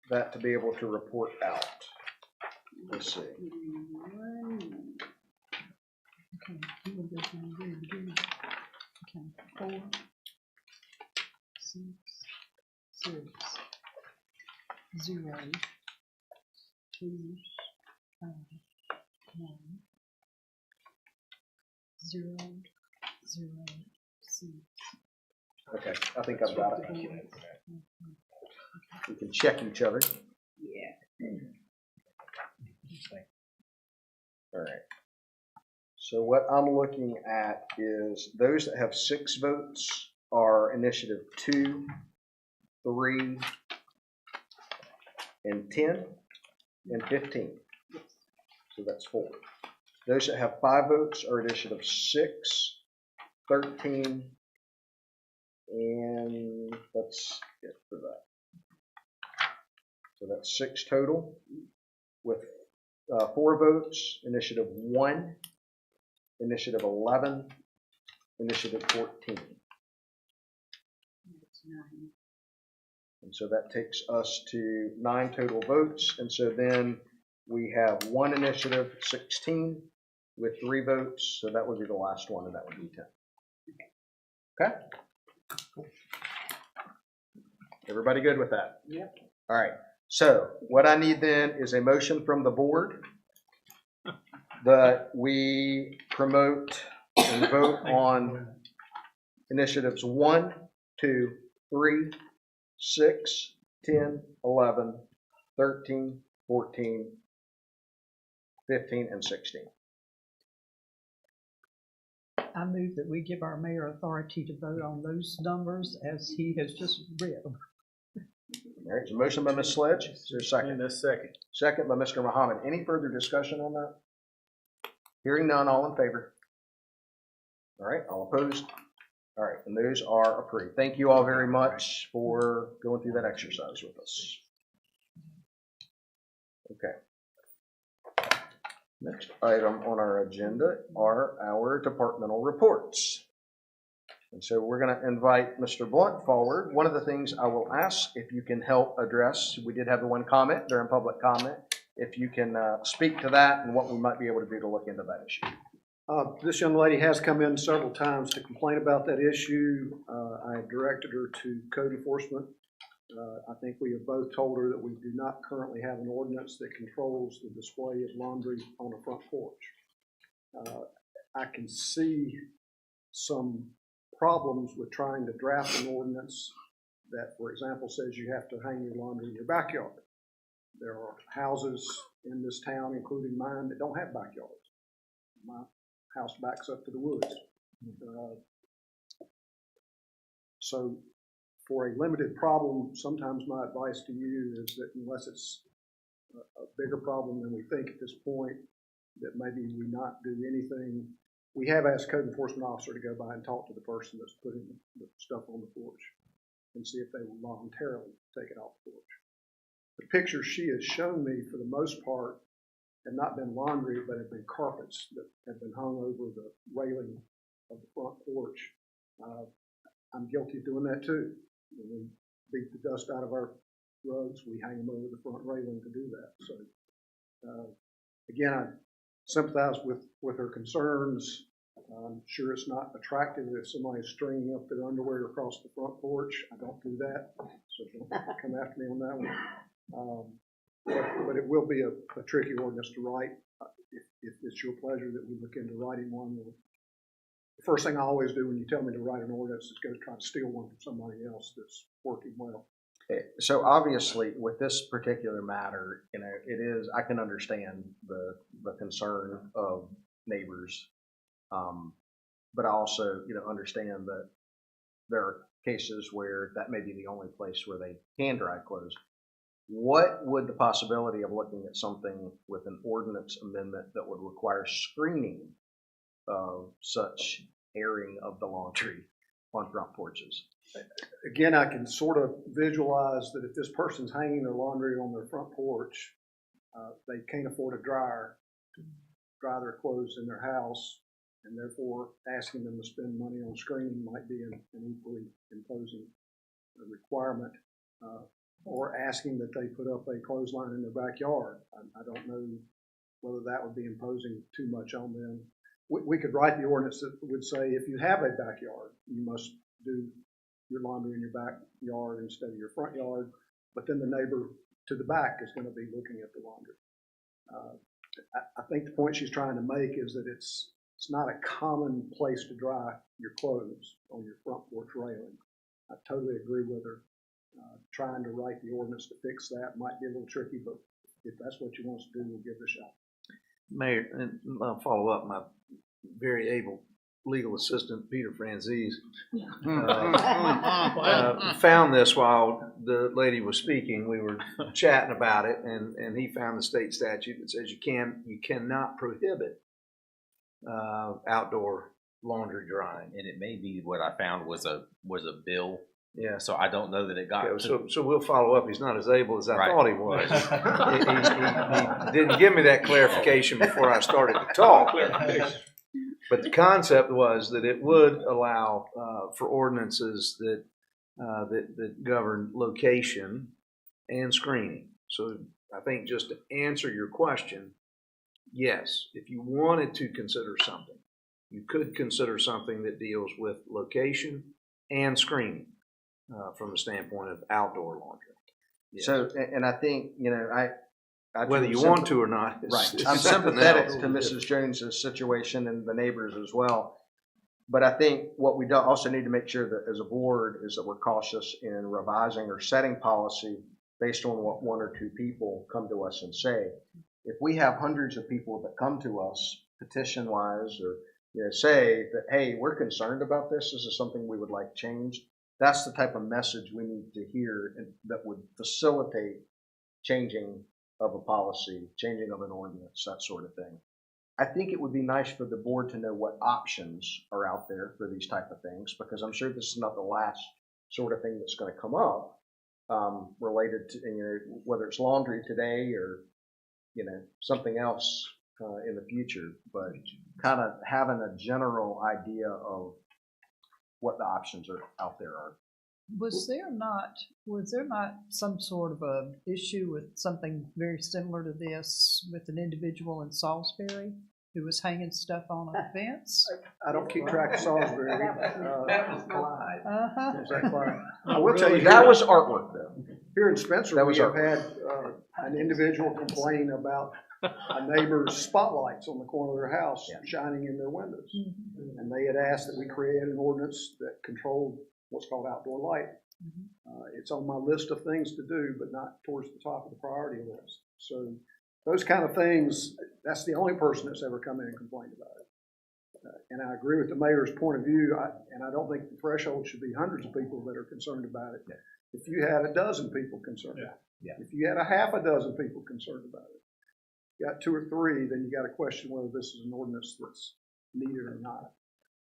that to be able to report out? Let's see. Okay, you will go from the very beginning. Okay, 4, 6, 6, 0, 2, 5, 1, 0, 0, 6. Okay, I think I've got it. We can check each other. Yeah. All right. So what I'm looking at is those that have 6 votes are initiative 2, 3, and 10, and 15. So that's 4. Those that have 5 votes are initiative 6, 13, and that's it for that. So that's 6 total with 4 votes, initiative 1, initiative 11, initiative 14. And so that takes us to 9 total votes. And so then we have 1 initiative, 16, with 3 votes. So that would be the last one, and that would be 10. Okay? Cool. Everybody good with that? Yep. All right. So what I need then is a motion from the board that we promote and vote on initiatives 1, 2, 3, 6, 10, 11, 13, 14, 15, and 16. I move that we give our mayor authority to vote on those numbers as he has just read. All right, there's a motion by Ms. Sledge. Is there a second? And a second. Second by Mr. Muhammad. Any further discussion on that? Hearing none, all in favor? All right, all opposed? All right, and those are approved. Thank you all very much for going through that exercise with us. Okay. Next item on our agenda are our departmental reports. And so we're going to invite Mr. Blunt forward. One of the things I will ask if you can help address, we did have the one comment during public comment, if you can speak to that and what we might be able to do to look into that issue. This young lady has come in several times to complain about that issue. I have directed her to code enforcement. I think we have both told her that we do not currently have an ordinance that controls the display of laundry on a front porch. I can see some problems with trying to draft an ordinance that, for example, says you have to hang your laundry in your backyard. There are houses in this town, including mine, that don't have backyards. My house backs up to the woods. So for a limited problem, sometimes my advice to you is that unless it's a bigger problem than we think at this point, that maybe we not do anything. We have asked code enforcement officer to go by and talk to the person that's putting the stuff on the porch and see if they will voluntarily take it off the porch. The pictures she has shown me, for the most part, have not been laundry, but have been carpets that have been hung over the railing of the front porch. I'm guilty of doing that too. When we beat the dust out of our rugs, we hang them over the front railing to do that. So, again, I sympathize with her concerns. I'm sure it's not attractive if somebody's stringing up their underwear across the front porch. I don't do that, so don't come after me on that one. But it will be a tricky ordinance to write. If it's your pleasure that we look into writing one, the first thing I always do when you tell me to write an ordinance is go try to steal one from somebody else that's working well. So obviously, with this particular matter, it is, I can understand the concern of neighbors. But I also, understand that there are cases where that may be the only place where they can dry clothes. What would the possibility of looking at something with an ordinance amendment that would require screening of such airing of the laundry on front porches? Again, I can sort of visualize that if this person's hanging their laundry on their front porch, they can't afford a dryer to dry their clothes in their house, and therefore asking them to spend money on screening might be an equally imposing requirement, or asking that they put up a clothesline in their backyard. I don't know whether that would be imposing too much on them. We could write the ordinance that would say if you have a backyard, you must do your laundry in your backyard instead of your front yard, but then the neighbor to the back is going to be looking at the laundry. I think the point she's trying to make is that it's not a common place to dry your clothes on your front porch railing. I totally agree with her. Trying to write the ordinance to fix that might be a little tricky, but if that's what you want us to do, we'll give it a shot. Mayor, and I'll follow up, my very able legal assistant, Peter Franzese, found this while the lady was speaking. We were chatting about it, and he found the state statute that says you cannot prohibit outdoor laundry drying. And it may be what I found was a bill. Yeah. So I don't know that it got. Okay, so we'll follow up. He's not as able as I Right. thought he was. he didn't give me that clarification before I started to talk. But the concept was that it would allow for ordinances that govern location and screening. So I think just to answer your question, yes, if you wanted to consider something, you could consider something that deals with location and screening from the standpoint of outdoor laundry. Yes. So, and I think, I whether you want to or not. Right. I'm sympathetic to Mrs. Jones's situation and the neighbors as well. But I think what we also need to make sure that as a board is that we're cautious in revising or setting policy based on what one or two people come to us and say. If we have hundreds of people that come to us petition-wise or say that, hey, we're concerned about this, this is something we would like changed, that's the type of message we need to hear and that would facilitate changing of a policy, changing of an ordinance, that sort of thing. I think it would be nice for the board to know what options are out there for these type of things, because I'm sure this is not the last sort of thing that's going to come up related to whether it's laundry today or something else in the future. But kind of having a general idea of what the options are out there are. Was there not some sort of a issue with something very similar to this with an individual in Salisbury who was hanging stuff on a fence? I don't keep track of Salisbury. That was Clyde. Was that Clyde? I will tell you, that was artwork though. Here in Spencer, That we was have had an individual complain about a neighbor's spotlights on the corner of their house shining in their windows. Mm-hmm. And they had asked that we create an ordinance that controlled what's called outdoor lighting. Mm-hmm. It's on my list of things to do, but not towards the top of the priority list. So those kind of things, that's the only person that's ever come in and complained about it. And I agree with the mayor's point of view, and I don't think the threshold should be hundreds of people that are concerned about it. If you had a dozen people concerned about it, if you had a half a dozen people concerned about it, got two or three, then you got to question whether this is an ordinance that's needed or not.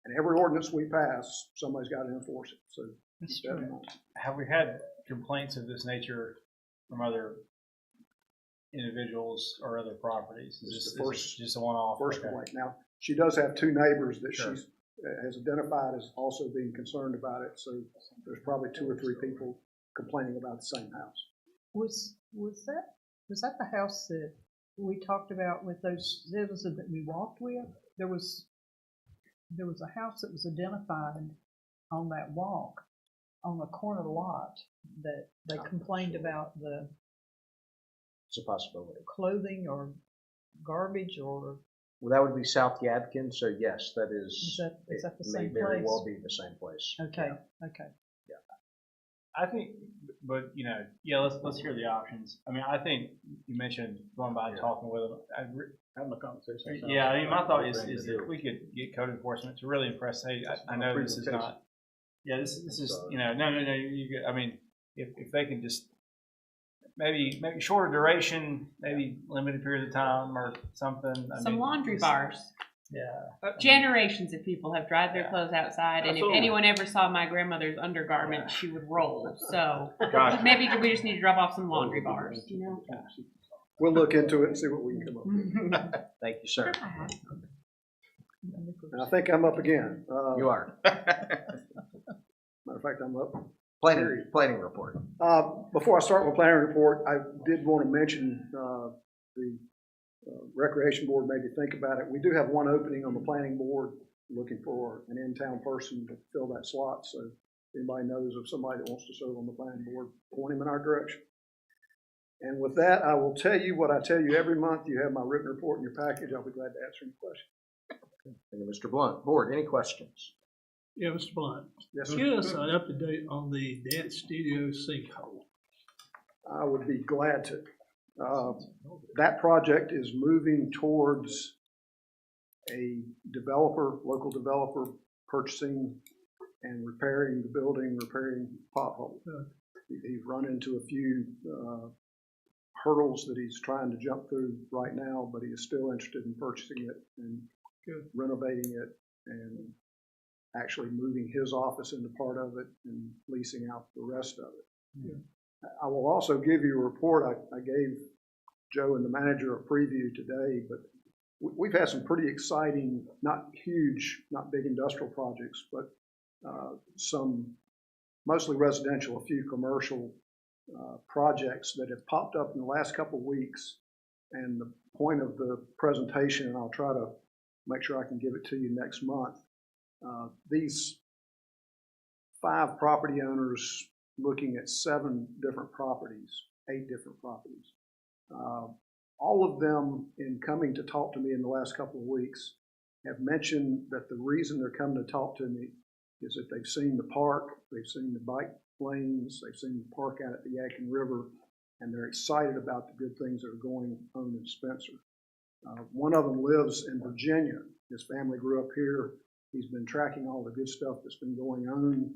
And every ordinance we pass, somebody's got to enforce it. So that's keep that true. in mind. Have we had complaints of this nature from other individuals or other properties? Is this just a one-off? First complaint. Now, she does have two neighbors that she has identified as also being concerned about it. So there's probably two or three people complaining about the same house. Was that the house that we talked about with those citizens that we walked with? There was a house that was identified on that walk on the corner lot that they complained about It's a possibility. clothing or garbage or Well, that would be South Yadkin, so yes, that is. Is that the it may same very place? well be the same place. Okay, Yeah. okay. I think, but yeah, let's hear the options. I mean, I think you mentioned going by and talking with them. Having a conversation. Yeah, I mean, my thought is that we could get code enforcement to really impress. Hey, I know this is not. Yeah, this is no. You get. I mean, if they can just maybe shorter duration, maybe limited period of time or something. Some laundry bars. Yeah. Generations of people have dried their clothes outside, and Absolutely. if anyone ever saw my grandmother's undergarment, she would roll. So Gotcha. maybe we just need to drop off some laundry bars, you know? We'll look into it and see what we can come up with. Thank you, sir. And I think I'm up again. You are. Matter of fact, I'm up. Planning report. Before I start my planning report, I did want to mention the Recreation Board maybe think about it. We do have one opening on the planning board, looking for an in-town person to fill that slot. So if anybody knows of somebody that wants to serve on the planning board, point him in our direction. And with that, I will tell you what I tell you every month. You have my written report in your package. I'll be glad to answer any questions. Thank you, Mr. Blunt. Board, any questions? Yeah, Mr. Blunt. Yes, Get us an up-to-date on the dance studio sinkhole. I would be glad to. That project is moving towards a local developer purchasing and repairing the building, repairing potholes. He's run into a few hurdles that he's trying to jump through right now, but he is still interested in purchasing it and renovating it and actually moving his office into part of it and leasing out the rest of it. Yeah. I will also give you a report. I gave Joe and the manager a preview today, but we've had some pretty exciting, not huge, not big industrial projects, but some mostly residential, a few commercial projects that have popped up in the last couple of weeks. And the point of the presentation, and I'll try to make sure I can give it to you next month, these 5 property owners looking at 7 different properties, 8 different properties. All of them, in coming to talk to me in the last couple of weeks, have mentioned that the reason they're coming to talk to me is that they've seen the park, they've seen the bike lanes, they've seen the park out at the Yadkin River, and they're excited about the good things that are going on in Spencer. One of them lives in Virginia. His family grew up here. He's been tracking all the good stuff that's been going on.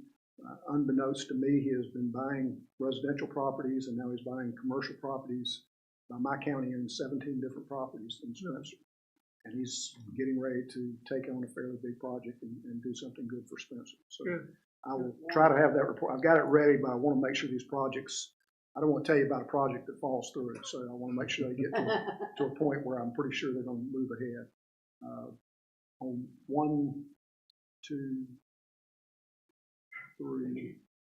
Unbeknownst to me, he has been buying residential properties, and now he's buying commercial properties. My county owns 17 different properties in Spencer, and he's getting ready to take on a fairly big project and do something good for Spencer. So I will try to have that report. I've got it ready, but I want to make sure these projects, I don't want to tell you about a project that falls through, so I want to make sure they get to a point where I'm pretty sure they're going to move ahead. On 1, 2,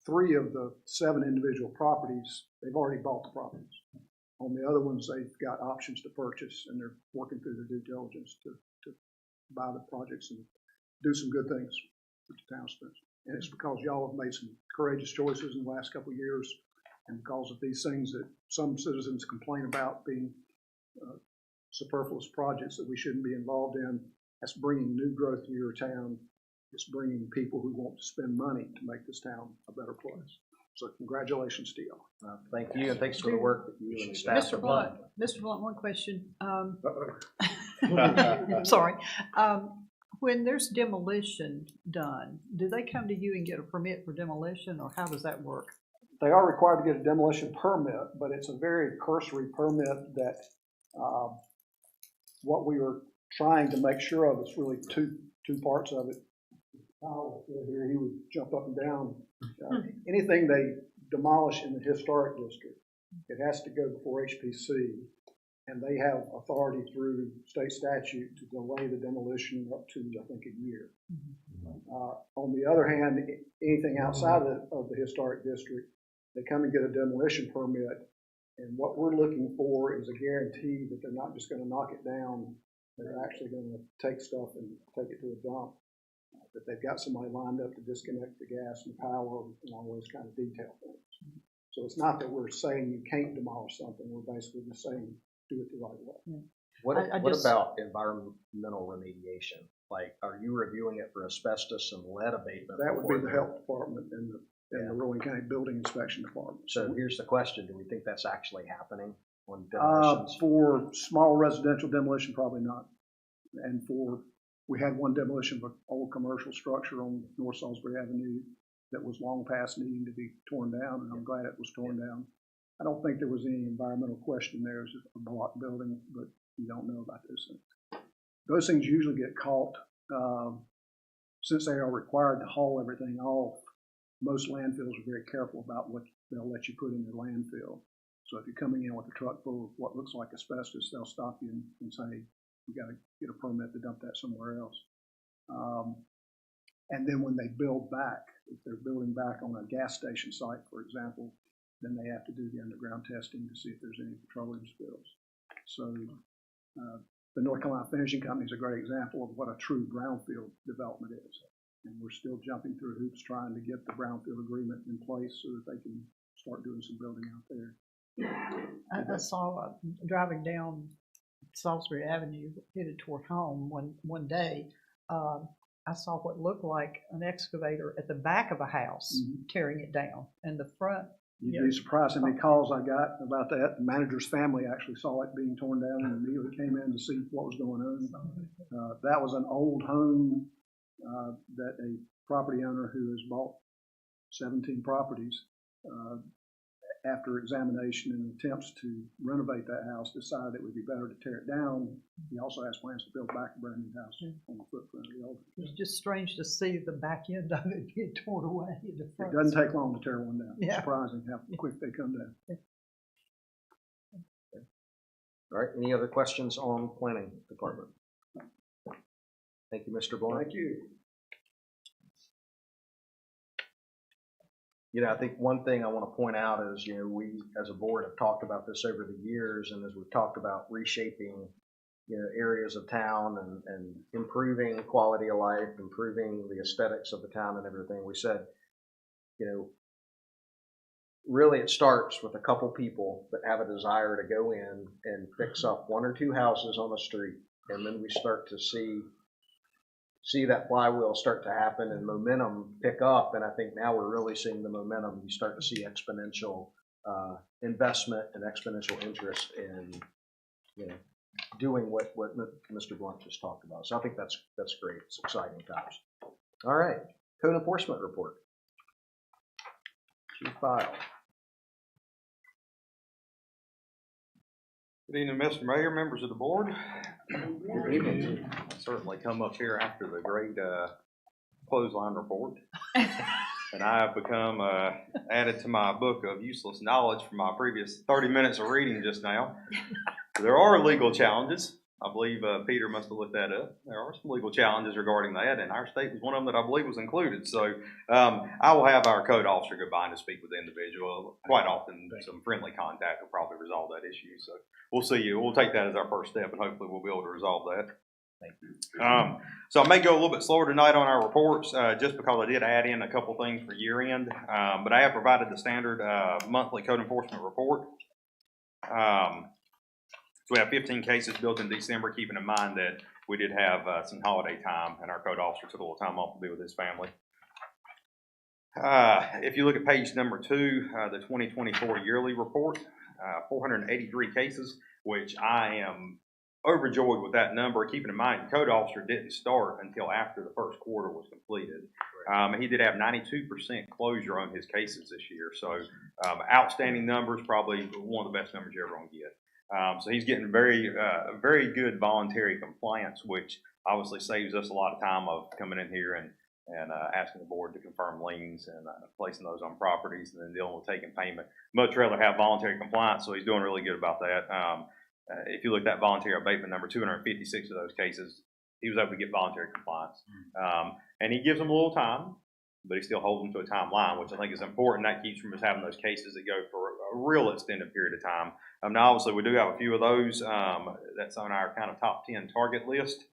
3 of the 7 individual properties, they've already bought the properties. On the other ones, they've got options to purchase, and they're working through their due diligence to buy the projects and do some good things for the town of Spencer. And it's because y'all have made some courageous choices in the last couple of years, and because of these things that some citizens complain about being superfluous projects that we shouldn't be involved in. That's bringing new growth to your town. It's bringing people who want to spend money to make this town a better place. So congratulations to y'all. Thank you, and thanks for the work that you and the staff have done. Mr. Blunt, one question. Sorry. When there's demolition done, do they come to you and get a permit for demolition, or how does that work? They are required to get a demolition permit, but it's a very cursory permit that what we were trying to make sure of is really two parts of it. Kyle here, he would jump up and down. Anything they demolish in the historic district, it has to go before HPC, and they have authority through state statute to delay the demolition up to, I think, a year. On the other hand, anything outside of the historic district, they come and get a demolition permit, and what we're looking for is a guarantee that they're not just going to knock it down, they're actually going to take stuff and take it to a dump, that they've got somebody lined up to disconnect the gas and power and all those kind of detail things. So it's not that we're saying you can't demolish something, we're basically just saying do it the right way. What, I what just- about environmental remediation? Like, are you reviewing it for asbestos and lead abatement? That would be the before- health department and the Rowan County Building Inspection Department. So here's the question, do we think that's actually happening on Uh, demolitions? for small residential demolition, probably not. And we had one demolition of an old commercial structure on North Salisbury Avenue that was long past needing to be torn down, and I'm glad it was torn down. I don't think there was any environmental question there. It's a block building, but you don't know about those things. Those things usually get caught, since they are required to haul everything off. Most landfills are very careful about what they'll let you put in their landfill. So if you're coming in with a truck full of what looks like asbestos, they'll stop you and say, you got to get a permit to dump that somewhere else. And then when they build back, if they're building back on a gas station site, for example, then they have to do the underground testing to see if there's any petroleum spills. So the North Carolina Finishing Company is a great example of what a true brownfield development is. And we're still jumping through hoops trying to get the brownfield agreement in place so that they can start doing some building out there. I saw driving down Salisbury Avenue headed toward home one day. I saw what looked like an excavator at the back of a house tearing it down, and the front. You'd be surprised how many calls I got about that. The manager's family actually saw it being torn down and immediately came in to see what was going on. That was an old home that a property owner who has bought 17 properties, after examination and attempts to renovate that house, decided it would be better to tear it down. He also has plans to build back a brand new house on the footprint of the old. It's just strange to see the back end of it get torn away. It doesn't take long to tear one down. Yeah. It's surprising how quick they come down. All right, any other questions on planning department? Thank you, Mr. Blunt. Thank you. You know, I think one thing I want to point out is, you know, we as a board have talked about this over the years, and as we've talked about reshaping, you know, areas of town and improving quality of life, improving the aesthetics of the town and everything, we said, you know, really it starts with a couple people that have a desire to go in and fix up one or two houses on the street, and then we start to see that flywheel start to happen and momentum pick up. And I think now we're really seeing the momentum. You start to see exponential investment and exponential interest in, you know, doing what Mr. Blunt just talked about. So I think that's great. It's exciting times. All right, code enforcement report. Chief File. Good evening, Mr. Mayor, members of the board. Good evening. I certainly come up here after the great clothesline report. And I have become added to my book of useless knowledge from my previous 30 minutes of reading just now. There are legal challenges. I believe Peter must have looked that up. There are some legal challenges regarding that, and our state was one of them that I believe was included. So I will have our code officer go by and speak with the individual. Quite often, some friendly contact will probably resolve that issue. So we'll see you. We'll take that as our first step, and hopefully we'll be able to resolve that. Thank you. So I may go a little bit slower tonight on our reports, just because I did add in a couple things for year end. But I have provided the standard monthly code enforcement report. So we have 15 cases built in December, keeping in mind that we did have some holiday time, and our code officer took a little time off to be with his family. If you look at page number 2, the 2024 yearly report, 483 cases, which I am overjoyed with that number. Keeping in mind, the code officer didn't start until after the first quarter was completed. He did have 92% closure on his cases this year. So outstanding numbers, probably one of the best numbers you're ever going to get. So he's getting very good voluntary compliance, which obviously saves us a lot of time of coming in here and asking the board to confirm liens and placing those on properties and then dealing with taking payment. Much rather have voluntary compliance, so he's doing really good about that. If you look at that voluntary abatement number, 256 of those cases, he was able to get voluntary compliance. And he gives them a little time, but he still holds them to a timeline, which I think is important. That keeps from us having those cases that go for a real extended period of time. Now, obviously, we do have a few of those. That's on our kind of top 10 target list.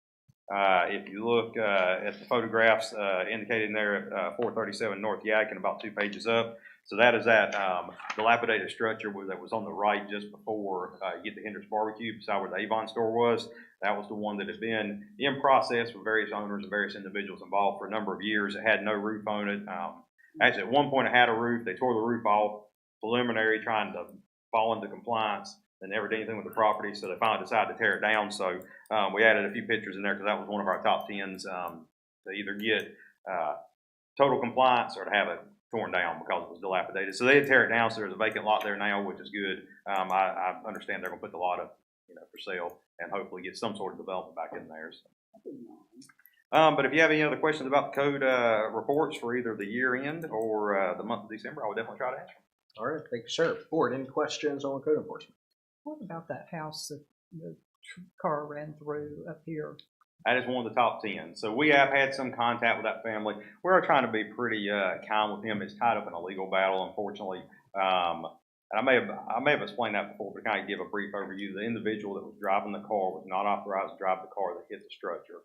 If you look at the photographs indicated in there at 437 North Yak and about 2 pages up, So that is that dilapidated structure that was on the right just before you get to Hendricks Barbecue, beside where the Avon store was. That was the one that had been in process with various owners and various individuals involved for a number of years. It had no roof on it. Actually, at one point it had a roof. They tore the roof off, preliminary, trying to fall into compliance. They never did anything with the property, so they finally decided to tear it down. So we added a few pictures in there because that was one of our top 10s to either get total compliance or to have it torn down because it was dilapidated. So they did tear it down, so there's a vacant lot there now, which is good. I understand they're going to put the lot up, for sale and hopefully get some sort of development back in there. So. But if you have any other questions about the code reports for either the year end or the month of December, I would definitely try to answer. All right, thank you, sir. Board, any questions on code enforcement? What about that house that the car ran through up here? That is one of the top 10. So we have had some contact with that family. We're trying to be pretty kind with them. It's tied up in a legal battle, unfortunately. And I may have explained that before, but to kind of give a brief overview. The individual that was driving the car was not authorized to drive the car that hit the structure.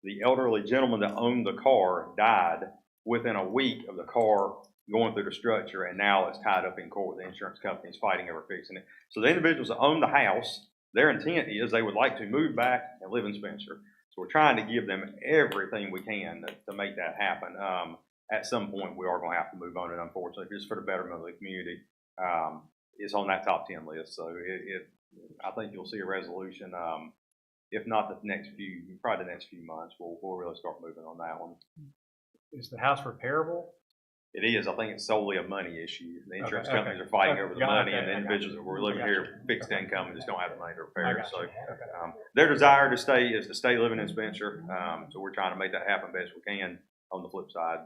The elderly gentleman that owned the car died within a week of the car going through the structure, and now it's tied up in court with the insurance companies fighting over fixing it. So the individuals that own the house, their intent is they would like to move back and live in Spencer. So we're trying to give them everything we can to make that happen. At some point, we are going to have to move on it, unfortunately, just for the betterment of the community. It's on that top 10 list, so I think you'll see a resolution. If not probably the next few months, we'll really start moving on that one. Is the house repairable? It is. I think it's solely a money issue. The insurance companies are fighting over the money, and the individuals that were living here fixed income and just don't have the money to repair it. So their desire to stay is to stay living in Spencer. So we're trying to make that happen best we can. On the flip side,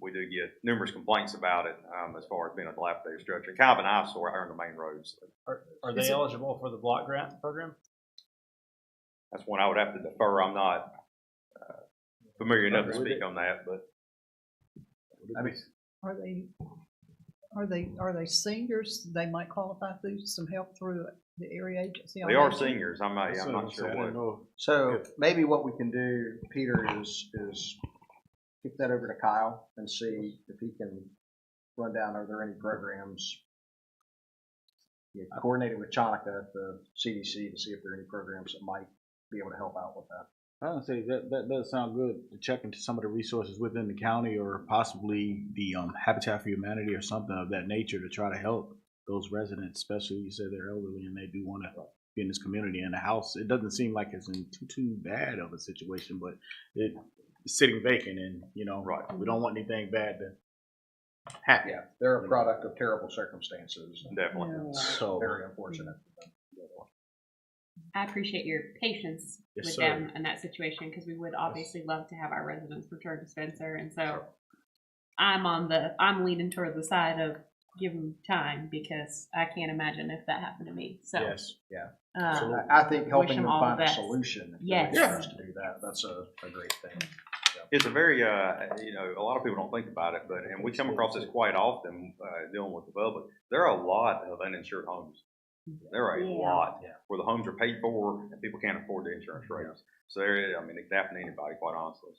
we do get numerous complaints about it as far as being a dilapidated structure. Kind of an eyesore out on the main roads. Are they eligible for the block grant program? That's one I would have to defer. I'm not familiar enough to speak on that, but. I mean, are they seniors? They might qualify for some help through the area agency. They are seniors. I'm not sure what. So maybe what we can do, Peter, is kick that over to Kyle and see if he can run down. Are there any programs? Coordinated with Chanukah at the CDC to see if there are any programs that might be able to help out with that. I would say that does sound good to check into some of the resources within the county or possibly the Habitat for Humanity or something of that nature to try to help those residents, especially you say they're elderly and they do want to be in this community. And the house, it doesn't seem like it's in too bad of a situation, but it's sitting vacant and, we don't want anything bad to happen. Yeah, they're a product of terrible circumstances. Definitely. So very unfortunate. I appreciate your patience with them in that situation because we would obviously love to have our residents return to Spencer, and so I'm leaning toward the side of give them time because I can't imagine if that happened to me. So yes, so I think helping them find a best. Solution. Yes, to do that. That's a great thing. It's a very, a lot of people don't think about it, and we come across this quite often dealing with development. There are a lot of uninsured homes. There are a lot where the homes are paid for and people can't afford the insurance rates. So it can happen to anybody, quite honestly.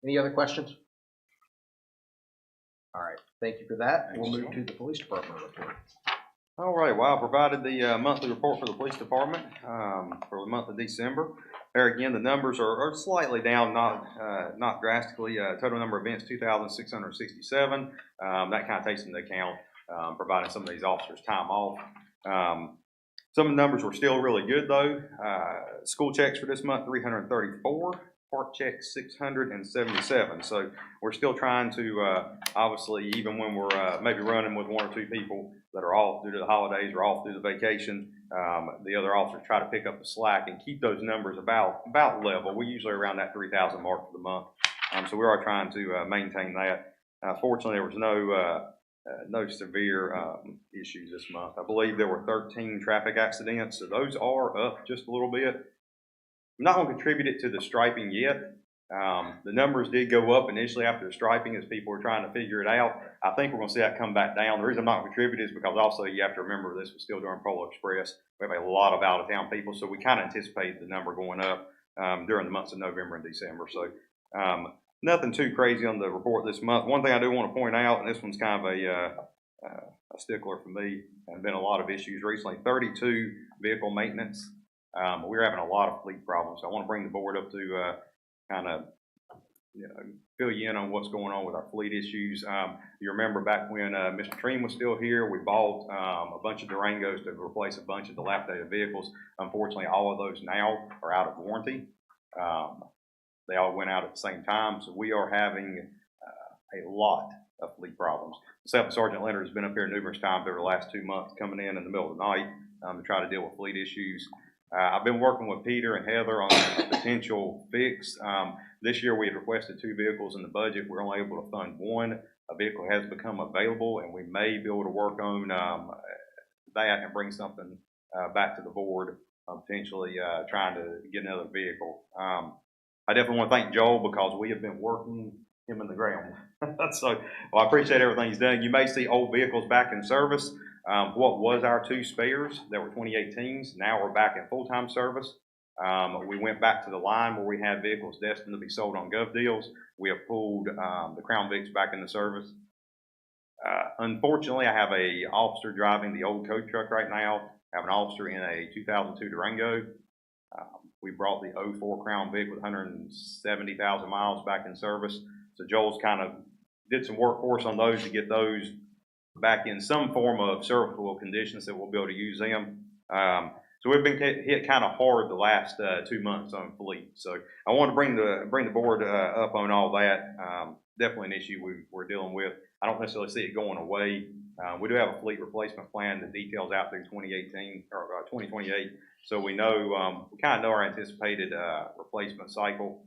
Any other questions? All right, thank you for that. We'll move to the police department report. All right, well, I provided the monthly report for the police department for the month of December. There again, the numbers are slightly down, not drastically. Total number of events, 2,667. That kind of takes into account providing some of these officers time off. Some of the numbers were still really good though. School checks for this month, 334. Park checks, 677. So we're still trying to, obviously, even when we're maybe running with one or two people that are off due to the holidays or off due to vacation, the other officers try to pick up the slack and keep those numbers about level. We're usually around that 3,000 mark for the month. So we are trying to maintain that. Fortunately, there was no severe issues this month. I believe there were 13 traffic accidents, so those are up just a little bit. I'm not going to contribute it to the striping yet. The numbers did go up initially after the striping as people were trying to figure it out. I think we're going to see that come back down. The reason I'm not going to contribute is because also you have to remember this was still during Polo Express. We have a lot of out-of-town people, so we kind of anticipate the number going up during the months of November and December. So Nothing too crazy on the report this month. One thing I do want to point out, and this one's kind of a stickler for me, and been a lot of issues recently. 32 vehicle maintenance. We're having a lot of fleet problems. So I want to bring the board up to kind of fill you in on what's going on with our fleet issues. You remember back when Mr. Treem was still here, we bought a bunch of Durangos to replace a bunch of dilapidated vehicles. Unfortunately, all of those now are out of warranty. They all went out at the same time, so we are having a lot of fleet problems. Second Sergeant Leonard has been up here numerous times over the last 2 months, coming in the middle of the night to try to deal with fleet issues. I've been working with Peter and Heather on a potential fix. This year we had requested 2 vehicles in the budget. We're only able to fund 1. A vehicle has become available, and we may be able to work on that and bring something back to the board, potentially trying to get another vehicle. I definitely want to thank Joel because we have been working him in the ground. So I appreciate everything he's done. You may see old vehicles back in service. What was our 2 spares that were 2018s, now we're back in full-time service. We went back to the line where we had vehicles destined to be sold on gov deals. We have pulled the Crown Vics back into service. Unfortunately, I have an officer driving the old code truck right now. I have an officer in a 2002 Durango. We brought the 04 Crown Vic with 170,000 miles back in service. So Joel's kind of did some work for us on those to get those back in some form of serviceable conditions that we'll be able to use them. So we've been hit kind of hard the last 2 months on fleet. So I want to bring the board up on all that. Definitely an issue we're dealing with. I don't necessarily see it going away. We do have a fleet replacement plan that details out through 2018 or 2028. So we know, we kind of know our anticipated replacement cycle.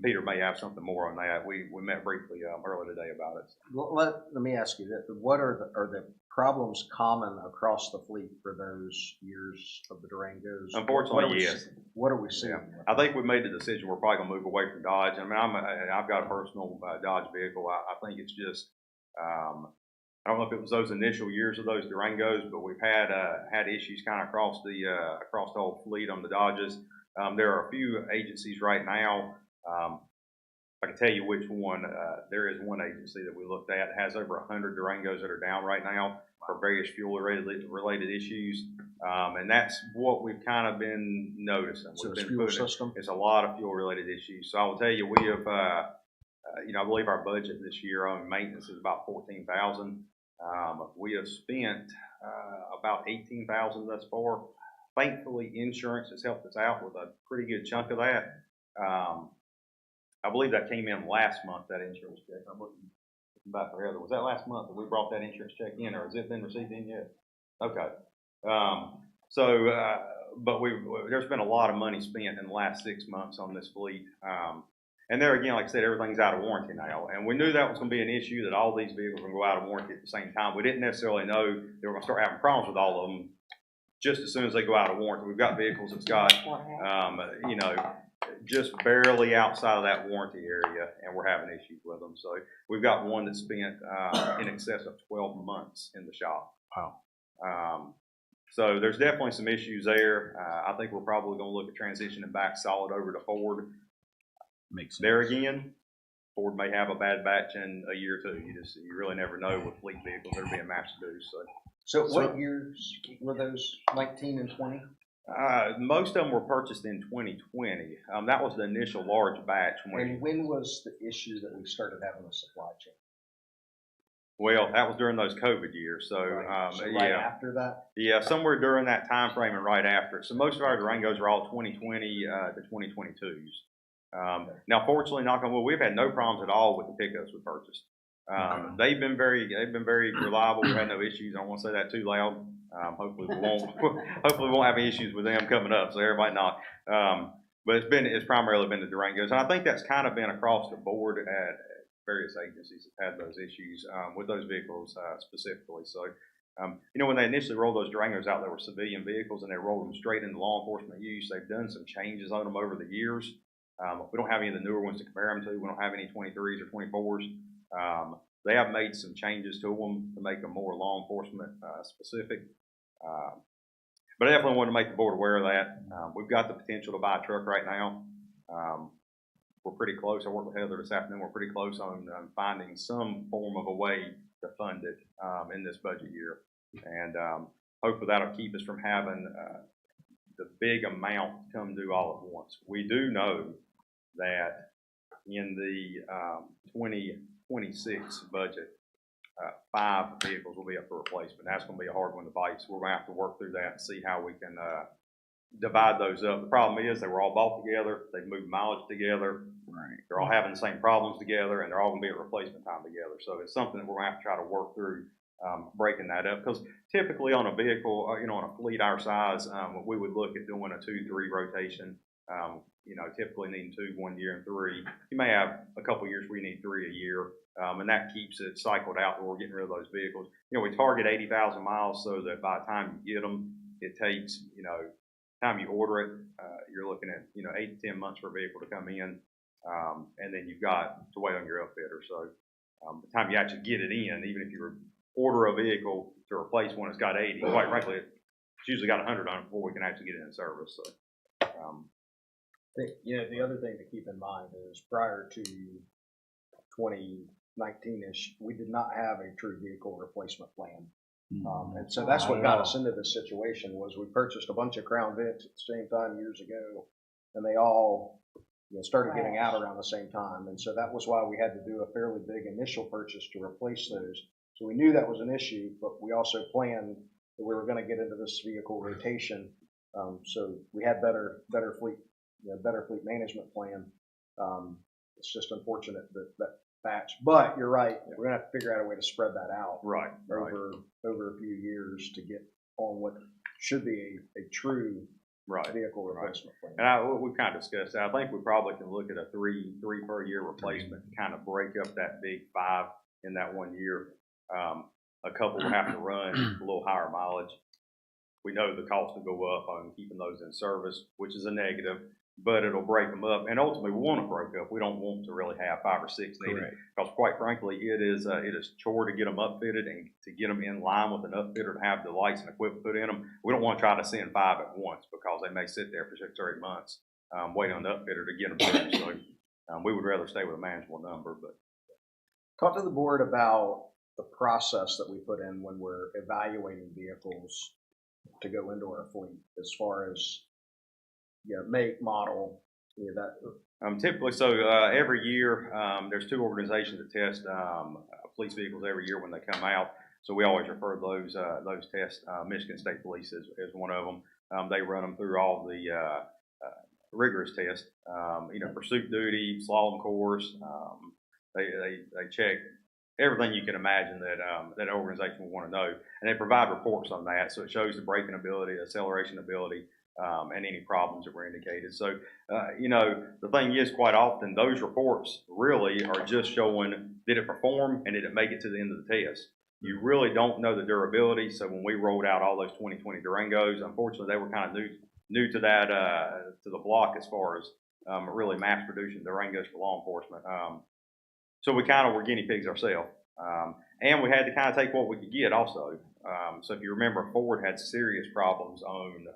Peter may have something more on that. We met briefly earlier today about it. Well, let me ask you that. What are the problems common across the fleet for those years of the Durangos? Unfortunately, yes. What are we seeing? Yeah. I think we've made the decision we're probably going to move away from Dodge. I mean, I've got a personal Dodge vehicle. I think it's just, I don't know if it was those initial years of those Durangos, but we've had issues kind of across the whole fleet on the Dodges. There are a few agencies right now. I can tell you which one. There is one agency that we looked at. It has over 100 Durangos that are down right now for various fuel-related issues, and that's what we've kind of been noticing. So it's fuel system? It's a lot of fuel-related issues. So I will tell you, we have, I believe our budget this year on maintenance is about $14,000. We have spent about $18,000 thus far. Thankfully, insurance has helped us out with a pretty good chunk of that. I believe that came in last month, that insurance check. I'm looking back for Heather. Was that last month that we brought that insurance check in, or has it been received in yet? Okay. But there's been a lot of money spent in the last 6 months on this fleet. And there again, like I said, everything's out of warranty now. And we knew that was going to be an issue, that all these vehicles were going to go out of warranty at the same time. We didn't necessarily know they were going to start having problems with all of them just as soon as they go out of warranty. We've got vehicles that's got, just barely outside of that warranty area, and we're having issues with them. So we've got one that spent in excess of 12 months in the shop. Wow. So there's definitely some issues there. I think we're probably going to look at transitioning back solid over to Ford. Makes sense. There again, Ford may have a bad batch in a year or two. You really never know with fleet vehicles. They're being mass produced. So what years were those, 19 and 20? Most of them were purchased in 2020. That was the initial large batch. And when was the issue that we started having a supply chain? Well, that was during those COVID years. So, right after that? Yeah, somewhere during that time frame and right after. So most of our Durangos are all 2020 to 2022s. Now, fortunately, knock on wood, we've had no problems at all with the pickups we purchased. They've been very reliable. We've had no issues. I don't want to say that too loud. Hopefully we won't. Hopefully we won't have any issues with them coming up. So everybody not. But it's primarily been the Durangos, and I think that's kind of been across the board at various agencies that had those issues with those vehicles specifically. So when they initially rolled those Durangos out, they were civilian vehicles, and they rolled them straight into law enforcement use. They've done some changes on them over the years. We don't have any of the newer ones to compare them to. We don't have any 23s or 24s. They have made some changes to them to make them more law enforcement specific. But I definitely want to make the board aware of that. We've got the potential to buy a truck right now. we're pretty close. I worked with Heather this afternoon. We're pretty close on finding some form of a way to fund it in this budget year. And hopefully that'll keep us from having the big amount come due all at once. We do know that in the 2026 budget, 5 vehicles will be up for replacement. That's going to be a hard one to bite. So we're going to have to work through that and see how we can divide those up. The problem is they were all bought together. They've moved mileage together. Right. They're all having the same problems together, and they're all going to be at replacement time together. So it's something that we're going to have to try to work through, breaking that up. Because typically on a vehicle, on a fleet our size, we would look at doing a 2-3 rotation. Typically needing 2 1 year and 3. You may have a couple years where you need 3 a year, and that keeps it cycled out where we're getting rid of those vehicles. We target 80,000 miles so that by the time you get them, it takes, time you order it, you're looking at, 8 to 10 months for a vehicle to come in, and then you've got to wait on your upfitter. So the time you actually get it in, even if you order a vehicle to replace one that's got 80, quite frankly, it's usually got 100 on it before we can actually get it in service. So. The other thing to keep in mind is prior to 2019-ish, we did not have a true vehicle replacement plan. And so that's what got us into this situation was we purchased a bunch of Crown Vics at the same time years ago, and they all started getting out around the same time. And so that was why we had to do a fairly big initial purchase to replace those. So we knew that was an issue, but we also planned that we were going to get into this vehicle rotation. So we had better fleet management plan. It's just unfortunate that batch, but you're right. We're gonna have to figure out a way to spread that out over a few years to get on what should be a true vehicle replacement plan. And we've kind of discussed that. I think we probably can look at a three per year replacement, and kind of break up that big 5 in that 1 year. A couple will have to run a little higher mileage. We know the cost will go up on keeping those in service, which is a negative, but it'll break them up. And ultimately, we want to break up. We don't want to really have 5 or 6 needed, because quite frankly, it is a chore to get them upfitted and to get them in line with an upfitter to have the lights and equipment put in them. We don't want to try to send 5 at once because they may sit there for 6 or 8 months waiting on the upfitter to get them done. So we would rather stay with a manageable number. But talk to the board about the process that we put in when we're evaluating vehicles to go into our fleet, as far as make, model, that. Typically, so every year there's 2 organizations that test police vehicles every year when they come out. So we always refer those tests. Michigan State Police is one of them. They run them through all the rigorous tests. Pursuit duty, slalom course. They check everything you can imagine that organization will want to know, and they provide reports on that. So it shows the braking ability, acceleration ability, and any problems that were indicated. So, the thing is, quite often those reports really are just showing, did it perform and did it make it to the end of the test? You really don't know the durability. So when we rolled out all those 2020 Durangos, unfortunately, they were kind of new to that, to the block as far as really mass producing Durangos for law enforcement. So we kind of were guinea pigs ourselves. And we had to kind of take what we could get also. So if you remember, Ford had serious problems on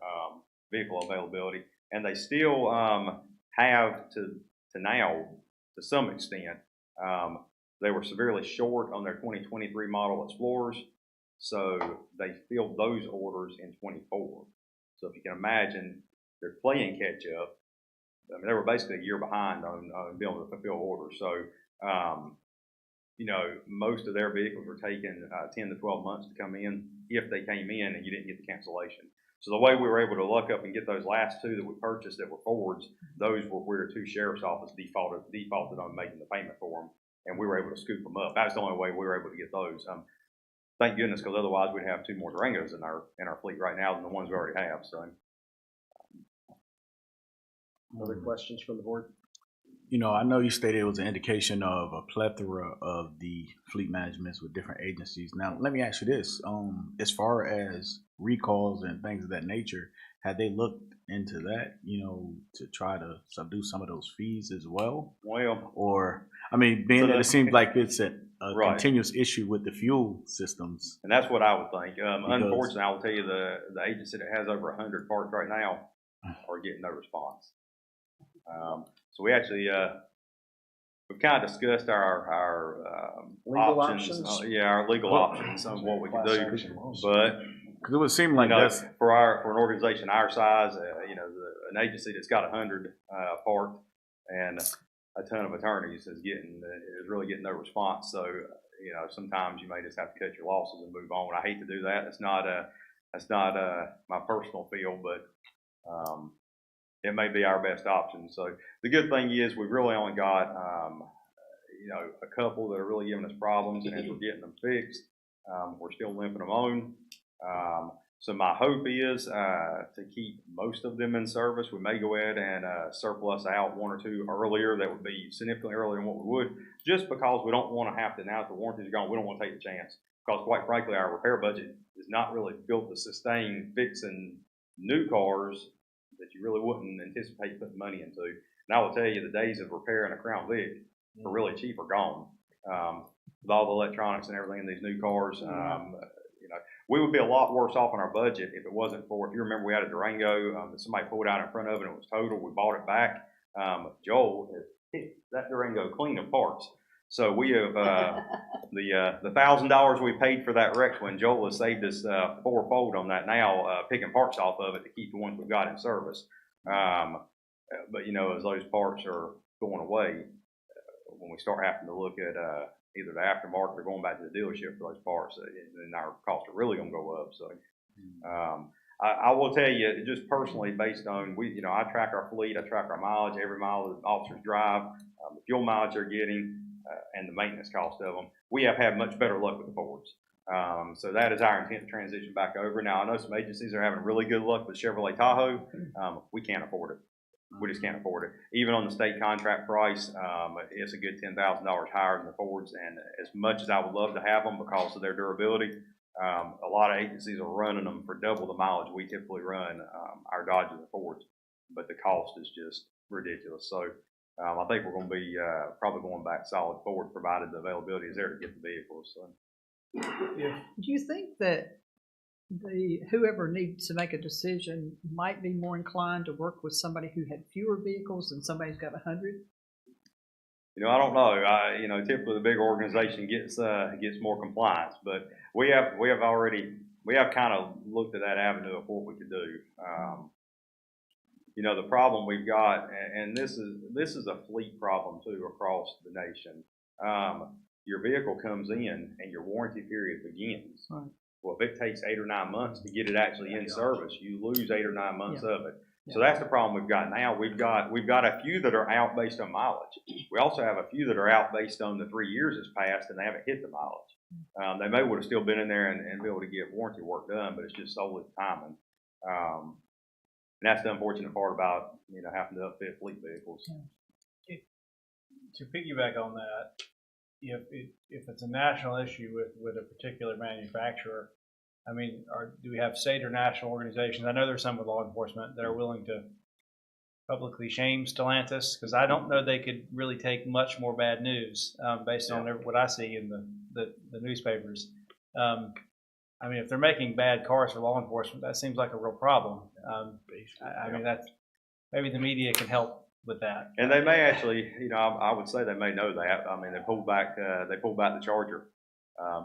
vehicle availability, and they still have to now, to some extent. They were severely short on their 2023 model Explorers, so they filled those orders in 24. So if you can imagine, they're playing catch up. I mean, they were basically a year behind on being able to fulfill orders. So, most of their vehicles were taking 10 to 12 months to come in if they came in and you didn't get the cancellation. So the way we were able to luck up and get those last 2 that we purchased that were Fords, those were where 2 sheriff's office defaulted on making the payment for them, and we were able to scoop them up. That's the only way we were able to get those. Thank goodness, because otherwise we'd have 2 more Durangos in our fleet right now than the ones we already have. So, other questions from the board? I know you stated it was an indication of a plethora of the fleet managements with different agencies. Now, let me ask you this. As far as recalls and things of that nature, had they looked into that, to try to subdue some of those fees as well? Well, or, being that it seems like it's a continuous issue with the fuel systems. And that's what I would think. Unfortunately, I will tell you the agency that has over 100 parts right now are getting no response. So we actually we've kind of discussed our Legal options. options? Yeah, our legal options on what we could do. But Because it would seem like that's for an organization our size, an agency that's got 100 parked and a ton of attorneys is really getting no response. So sometimes you may just have to cut your losses and move on. I hate to do that. That's not my personal feel, but it may be our best option. So the good thing is we've really only got a couple that are really giving us problems, and as we're getting them fixed, we're still limping them on. So my hope is to keep most of them in service. We may go ahead and surplus out one or two earlier. That would be significantly earlier than what we would, just because we don't want to have to, now that the warranties are gone, we don't want to take the chance. Because quite frankly, our repair budget is not really built to sustain fixing new cars that you really wouldn't anticipate putting money into. And I will tell you, the days of repairing a Crown Vic for really cheap are gone. With all the electronics and everything in these new cars, we would be a lot worse off in our budget if it wasn't for, if you remember, we had a Durango that somebody pulled out in front of it and it was total. We bought it back. Joel has picked that Durango clean of parts. So we have the $1,000 we paid for that wrecked one. Joel has saved us fourfold on that now, picking parts off of it to keep the ones we've got in service. But as those parts are going away, when we start having to look at either the aftermarket or going back to the dealership for those parts, then our costs are really going to go up. So I will tell you, just personally, based on I track our fleet, I track our mileage, every mile the officers drive, the fuel mileage they're getting, and the maintenance cost of them. We have had much better luck with the Fords. So that is our intent to transition back over. Now I know some agencies are having really good luck with Chevrolet Tahoe. We can't afford it. We just can't afford it. Even on the state contract price, it's a good $10,000 higher than the Fords. And as much as I would love to have them because of their durability, a lot of agencies are running them for double the mileage we typically run our Dodges and Fords. But the cost is just ridiculous. So I think we're going to be probably going back solid Ford, provided the availability is there to get the vehicles. So. Do you think that whoever needs to make a decision might be more inclined to work with somebody who had fewer vehicles than somebody who's got 100? I don't know. Typically the big organization gets more compliance, but we have kind of looked at that avenue of what we could do. The problem we've got, and this is a fleet problem too across the nation. Your vehicle comes in and your warranty period begins. Right. Well, if it takes 8 or 9 months to get it actually in service, you lose 8 or 9 months of it. Yeah. So that's the problem we've got now. We've got a few that are out based on mileage. We also have a few that are out based on the 3 years has passed and they haven't hit the mileage. They may would have still been in there and be able to get warranty work done, but it's just solely timing. And that's the unfortunate part about having to upfit fleet vehicles. To piggyback on that, if it's a national issue with a particular manufacturer, do we have state or national organizations? I know there's some with law enforcement that are willing to publicly shame Stellantis, because I don't know they could really take much more bad news based on what I see in the newspapers. If they're making bad cars for law enforcement, that seems like a real problem. That's maybe the media can help with that. And they may actually, I would say they may know that. They pulled back the Charger.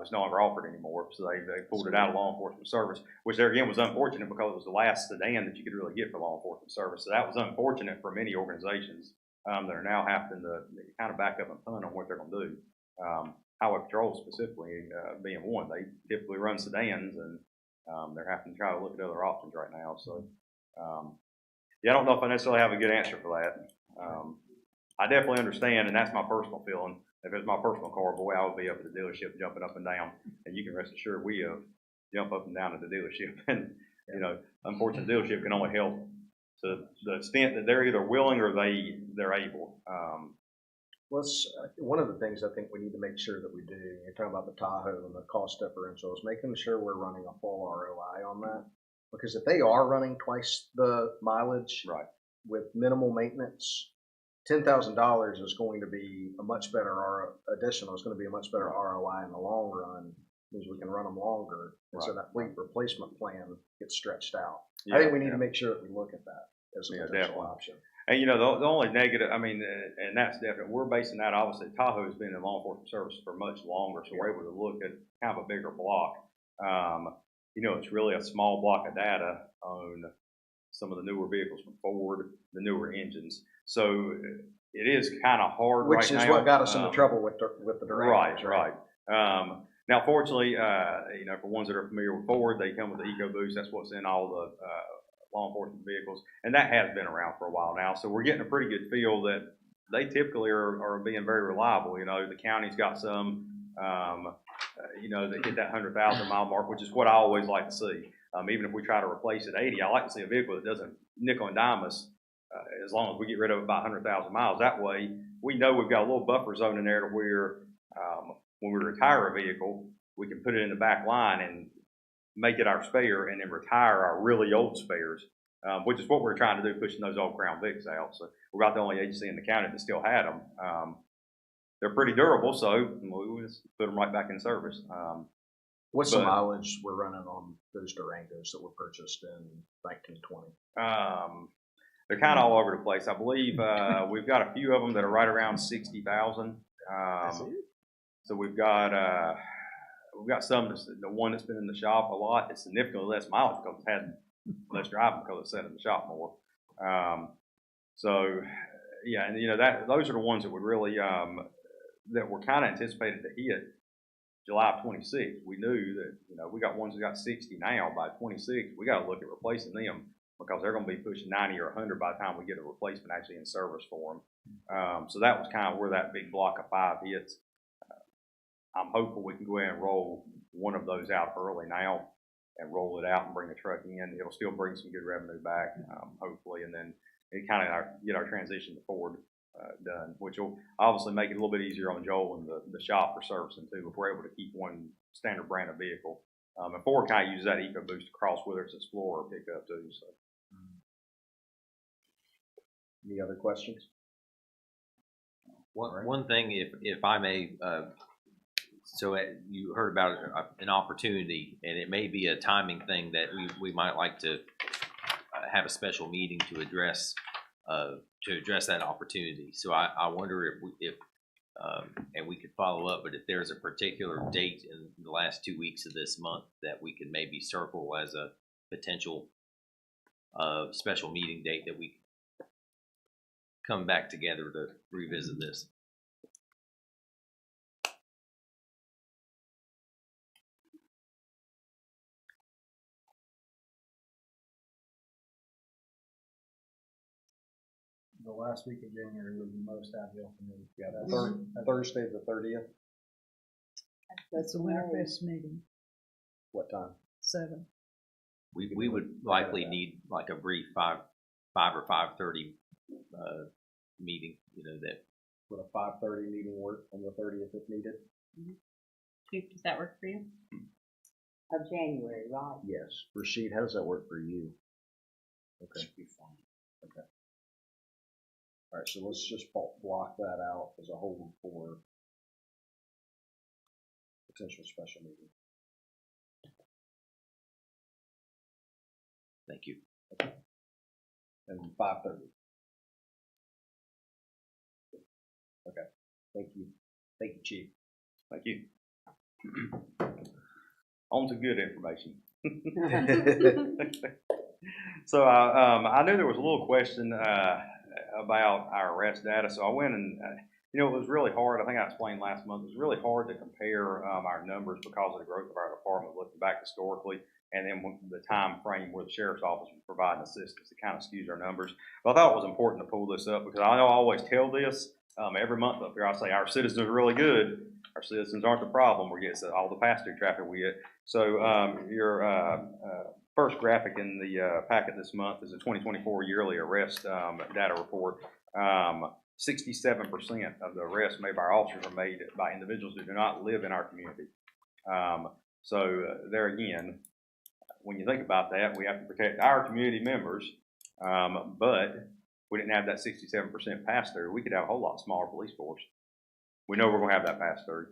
It's no longer offered anymore, so they pulled it out of law enforcement service, which there again was unfortunate because it was the last sedan that you could really get for law enforcement service. So that was unfortunate for many organizations that are now having to kind of back up and punt on what they're going to do. Highway Patrol specifically being one, they typically run sedans, and they're having to try to look at other options right now. So. I don't know if I necessarily have a good answer for that. I definitely understand, and that's my personal feeling. If it was my personal car, boy, I would be up at the dealership jumping up and down. And you can rest assured we jump up and down at the dealership. And, unfortunately, the dealership can only help to the extent that they're either willing or they're able. One of the things I think we need to make sure that we do, you're talking about the Tahoe and the cost differential, is making sure we're running a full ROI on that. Because if they are running twice the mileage with minimal maintenance, $10,000 is going to be a much better additional. It's going to be a much better ROI in the long run, means we can run them longer, and so that fleet replacement plan gets stretched out. I think we need to make sure that we look at that as a potential option. And the only negative, I mean, and that's definite. We're basing that obviously. Tahoe has been in law enforcement service for much longer, so we're able to look at kind of a bigger block. It's really a small block of data on some of the newer vehicles from Ford, the newer engines. So it is kind of hard Which right now. is what got us into trouble with the Durangos. Right. Now, fortunately, for ones that are familiar with Ford, they come with the EcoBoost. That's what's in all the law enforcement vehicles, and that has been around for a while now. So we're getting a pretty good feel that they typically are being very reliable. The county's got some, that hit that 100,000 mile mark, which is what I always like to see. Even if we try to replace at 80, I like to see a vehicle that doesn't nickel and dime us as long as we get rid of it about 100,000 miles. That way, we know we've got a little buffer zone in there to where when we retire a vehicle, we can put it in the back line and make it our spare and then retire our really old spares, which is what we're trying to do, pushing those old Crown Vics out. So we're about the only agency in the county that still had them. They're pretty durable, so we just put them right back in service. What's the mileage we're running on those Durangos that were purchased in 1920? They're kind of all over the place. I believe we've got a few of them that are right around 60,000. So we've got some, the one that's been in the shop a lot, it's significantly less mileage because it's had less driving because it's sat in the shop more. Those are the ones that would really, that were kind of anticipated to hit July of 26. We knew that, we got ones that got 60 now. By 26, we got to look at replacing them because they're going to be pushing 90 or 100 by the time we get a replacement actually in service for them. So that was kind of where that big block of 5 hits. I'm hopeful we can go ahead and roll one of those out early now and roll it out and bring the truck in. It'll still bring some good revenue back, hopefully, and then it kind of get our transition to Ford done, which will obviously make it a little bit easier on Joel and the shop for servicing too, if we're able to keep one standard brand of vehicle. And Ford kind of uses that EcoBoost across, whether it's Explorer or pickup too. So, any other questions? One thing, if I may. So you heard about an opportunity, and it may be a timing thing that we might like to have a special meeting to address that opportunity. So I wonder if and we could follow up, but if there's a particular date in the last 2 weeks of this month that we could maybe circle as a potential special meeting date that we come back together to revisit this. The last week of January would be most ideal for me. Yeah, Thursday the 30th. That's the Winterfest meeting. What time? 7. We would likely need like a brief 5 or 5:30 meeting. That. Would a 5:30 meeting work on the 30th if needed? Chief, does that work for you? Of January, right? Yes. Rashid, how does that work for you? Okay. Should be fine. Okay. All right, so let's just block that out as a hold for potential special meeting. Thank you. Okay. And 5:30. Okay. Thank you. Thank you, Chief. Thank you. On to good information. So I knew there was a little question about our arrest data. So I went and, it was really hard. I think I explained last month, it was really hard to compare our numbers because of the growth of our department, looking back historically, and then the time frame where the sheriff's office was providing assistance. It kind of skews our numbers. But I thought it was important to pull this up because I know I always tell this every month up here. I say our citizens are really good. Our citizens aren't the problem. We're getting all the pass-through traffic we get. So your first graphic in the packet this month is a 2024 yearly arrest data report. 67% of the arrests made by our officers are made by individuals who do not live in our community. So there again, when you think about that, we have to protect our community members, but we didn't have that 67% pass-through. We could have a whole lot smaller police force. We know we're going to have that pass-through.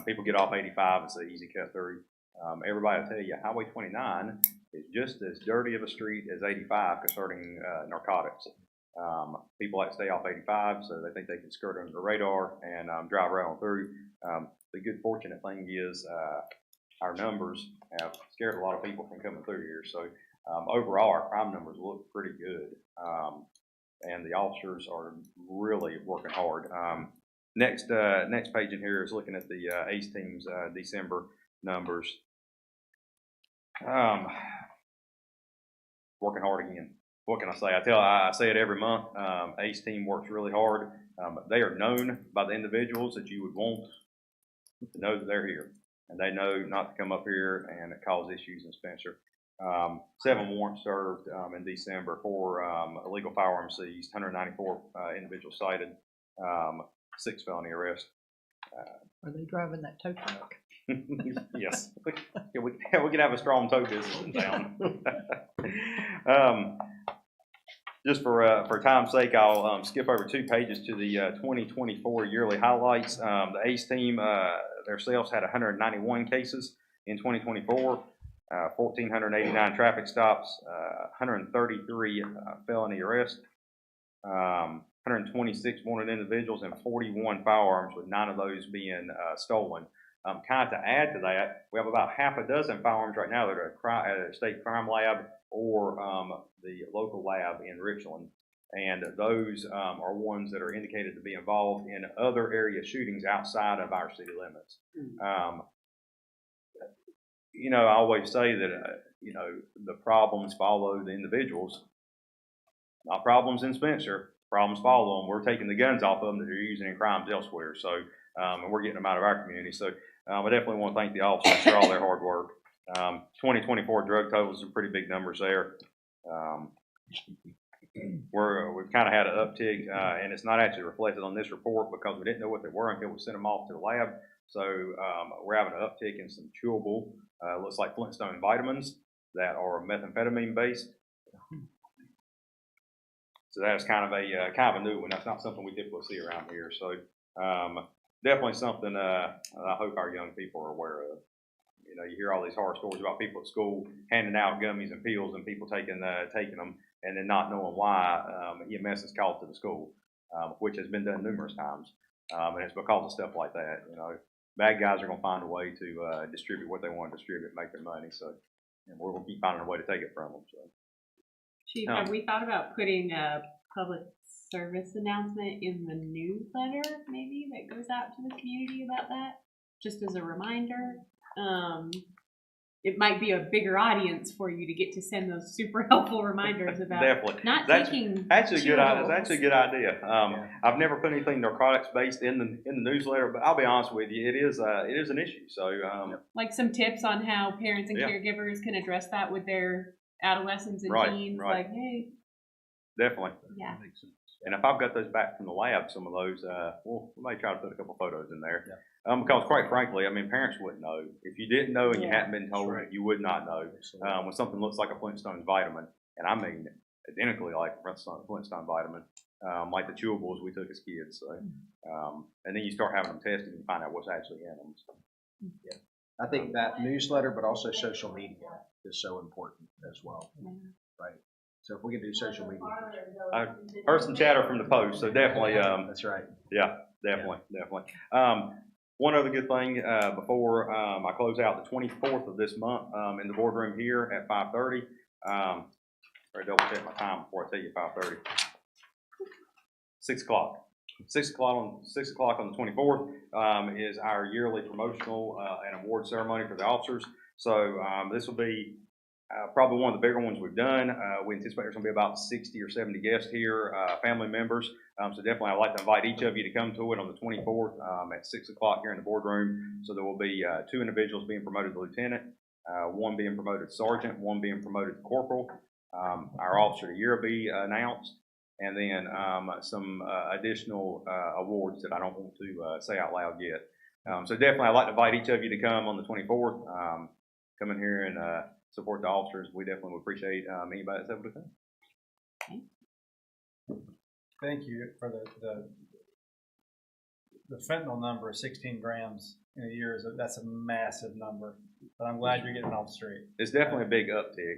People get off 85, it's an easy cut through. Everybody will tell you Highway 29 is just as dirty of a street as 85 concerning narcotics. People like to stay off 85, so they think they can skirt under the radar and drive right on through. The good fortunate thing is our numbers have scared a lot of people from coming through here. So overall, our crime numbers look pretty good, and the officers are really working hard. Next page in here is looking at the ACE team's December numbers. Working hard again. What can I say? I say it every month. ACE team works really hard. They are known by the individuals that you would want to know that they're here, and they know not to come up here and cause issues in Spencer. 7 warrants served in December, 4 illegal firearms seized, 194 individuals cited, 6 felony arrests. Are they driving that tow truck? Yes, we can have a strong tow business in town. Just for time's sake, I'll skip over 2 pages to the 2024 yearly highlights. The ACE team themselves had 191 cases in 2024, 1,489 traffic stops, 133 felony arrests, 126 wanted individuals, and 41 firearms, with 9 of those being stolen. Kind of to add to that, we have about half a dozen firearms right now that are at a state crime lab or the local lab in Richland. And those are ones that are indicated to be involved in other area shootings outside of our city limits. You know, I always say that, you know, the problems follow the individuals. Not problems in Spencer, problems follow them. We're taking the guns off of them that they're using in crimes elsewhere. So, and we're getting them out of our community. So I definitely want to thank the officers for all their hard work. 2024 drug totals are pretty big numbers there. We've kind of had an uptick, and it's not actually reflected on this report because we didn't know what they were until we sent them off to the lab. So we're having an uptick in some chewable, looks like Flintstone vitamins that are methamphetamine based. So that's kind of a new one. That's not something we typically see around here. So definitely something I hope our young people are aware of. You know, you hear all these horror stories about people at school handing out gummies and pills and people taking them and then not knowing why. EMS is called to the school, which has been done numerous times. And it's because of stuff like that. You know, bad guys are going to find a way to distribute what they want to distribute, make their money. So, and we'll keep finding a way to take it from them. So, Chief, have we thought about putting a public service announcement in the newsletter, maybe, that goes out to the community about that, just as a reminder? It might be a bigger audience for you to get to send those super helpful reminders about taking actually a good idea. That's actually a good idea. I've never put anything narcotics based in the newsletter, but I'll be honest with you, it is an issue. So like some tips on how parents and caregivers can address that with their adolescents and teens. Like, hey, definitely. Yeah. And if I've got those back from the lab, some of those, we may try to put a couple photos in there. Because quite frankly, I mean, parents wouldn't know. If you didn't know and you hadn't been told, you would not know. When something looks like a Flintstone vitamin, and I mean identically like Flintstone vitamin, like the chewables we took as kids. So, and then you start having them tested and you find out what's actually in them. So. Yeah. I think that newsletter, but also social media is so important as well. Right. So if we can do social media. I heard some chatter from the post, so definitely. That's right. Yeah, definitely. One other good thing before I close out, the 24th of this month in the boardroom here at 5:30. Or double check my time before I tell you 5:30. 6 o'clock. 6 o'clock on the 24th is our yearly promotional and award ceremony for the officers. So this will be probably one of the bigger ones we've done. We anticipate there's going to be about 60 or 70 guests here, family members. So definitely I'd like to invite each of you to come to it on the 24th at 6 o'clock here in the boardroom. So there will be 2 individuals being promoted to lieutenant, 1 being promoted to sergeant, 1 being promoted to corporal. Our officer of the year will be announced, and then some additional awards that I don't want to say out loud yet. So definitely I'd like to invite each of you to come on the 24th. Come in here and support the officers. We definitely would appreciate anybody that's able to come. Thank you for the fentanyl number of 16 grams in a year that's a massive number. But I'm glad you're getting off the street. It's definitely a big uptick.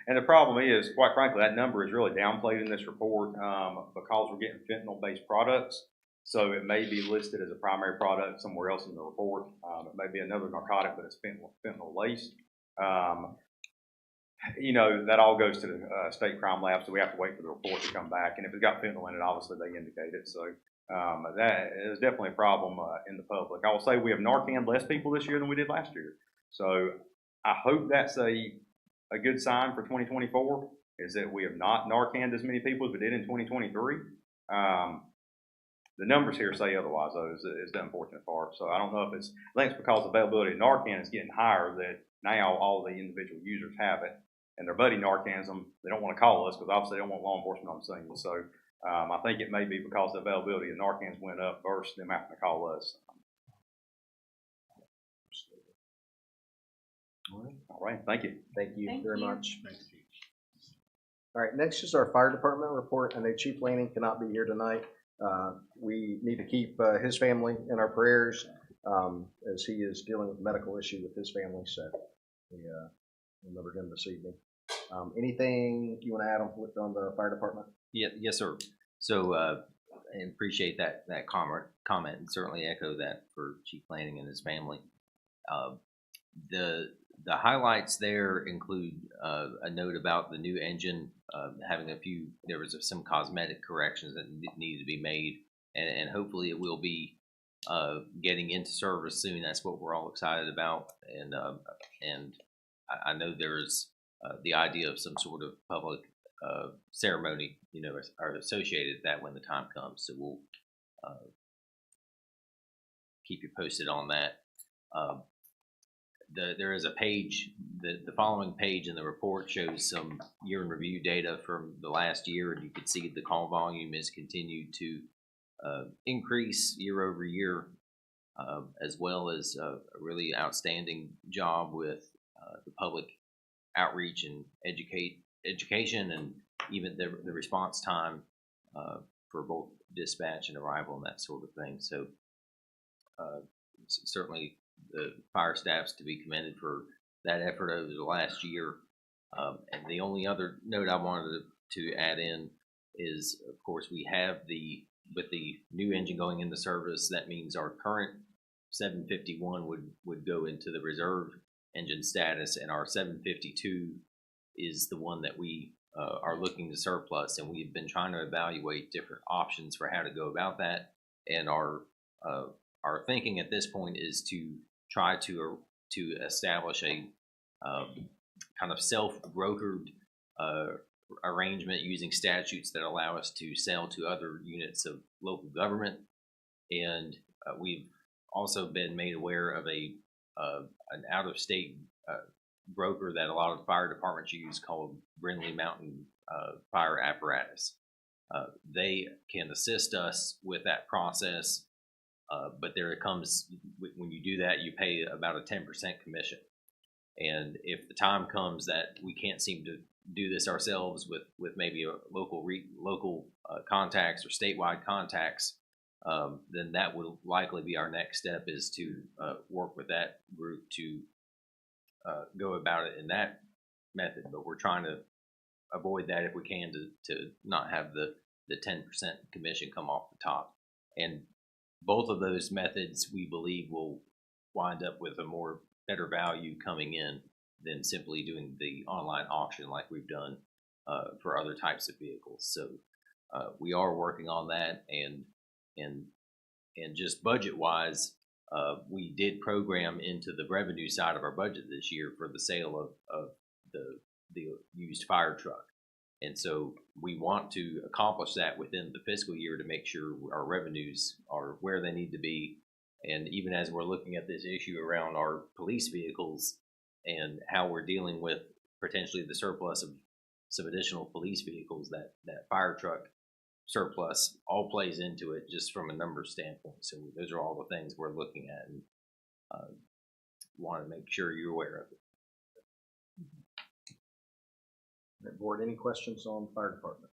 And the problem is, quite frankly, that number is really downplayed in this report because we're getting fentanyl-based products. So it may be listed as a primary product somewhere else in the report. It may be another narcotic, but it's fentanyl-laced. That all goes to the state crime lab, so we have to wait for the report to come back. And if it's got fentanyl in it, obviously they indicate it. So that is definitely a problem in the public. I will say we have Narcan less people this year than we did last year. So I hope that's a good sign for 2024, is that we have not Narcaned as many people as we did in 2023. The numbers here say otherwise, though, is the unfortunate part. So I don't know if I think it's because the availability of Narcan is getting higher that now all the individual users have it, and their buddy Narcans them. They don't want to call us because obviously they don't want law enforcement on the scene. So I think it may be because the availability of Narcans went up versus them having to call us. All right. Thank you. Thank you very much. Thank you. All right, next is our fire department report. I know Chief Lanning cannot be here tonight. We need to keep his family in our prayers as he is dealing with a medical issue with his family. So we'll remember him this evening. Anything you want to add on the fire department? Yeah, yes, sir. So, and appreciate that comment, and certainly echo that for Chief Lanning and his family. The highlights there include a note about the new engine having there was some cosmetic corrections that needed to be made, and hopefully it will be getting into service soon. That's what we're all excited about, and I know there's the idea of some sort of public ceremony, are associated with that when the time comes. So we'll keep you posted on that. There is a page, the following page in the report shows some year in review data from the last year, and you can see the call volume has continued to increase year over year, as well as a really outstanding job with the public outreach and education, and even the response time for both dispatch and arrival and that sort of thing. So certainly the fire staff's to be commended for that effort over the last year. And the only other note I wanted to add in is, of course, we have with the new engine going into service, that means our current 751 would go into the reserve engine status, and our 752 is the one that we are looking to surplus, and we've been trying to evaluate different options for how to go about that. And our thinking at this point is to try to establish a kind of self-brokered arrangement using statutes that allow us to sell to other units of local government. And we've also been made aware of an out-of-state broker that a lot of fire departments use called Brindley Mountain Fire Apparatus. They can assist us with that process, but there it comes, when you do that, you pay about a 10% commission. And if the time comes that we can't seem to do this ourselves with maybe a local contacts or statewide contacts, then that will likely be our next step, is to work with that group to go about it in that method. But we're trying to avoid that if we can, to not have the 10% commission come off the top. And both of those methods, we believe, will wind up with a better value coming in than simply doing the online auction like we've done for other types of vehicles. So we are working on that, and just budget wise, we did program into the revenue side of our budget this year for the sale of the used fire truck. And so we want to accomplish that within the fiscal year to make sure our revenues are where they need to be. And even as we're looking at this issue around our police vehicles and how we're dealing with potentially the surplus of some additional police vehicles, that fire truck surplus all plays into it just from a numbers standpoint. So those are all the things we're looking at, and want to make sure you're aware of it. Board, any questions on the fire department?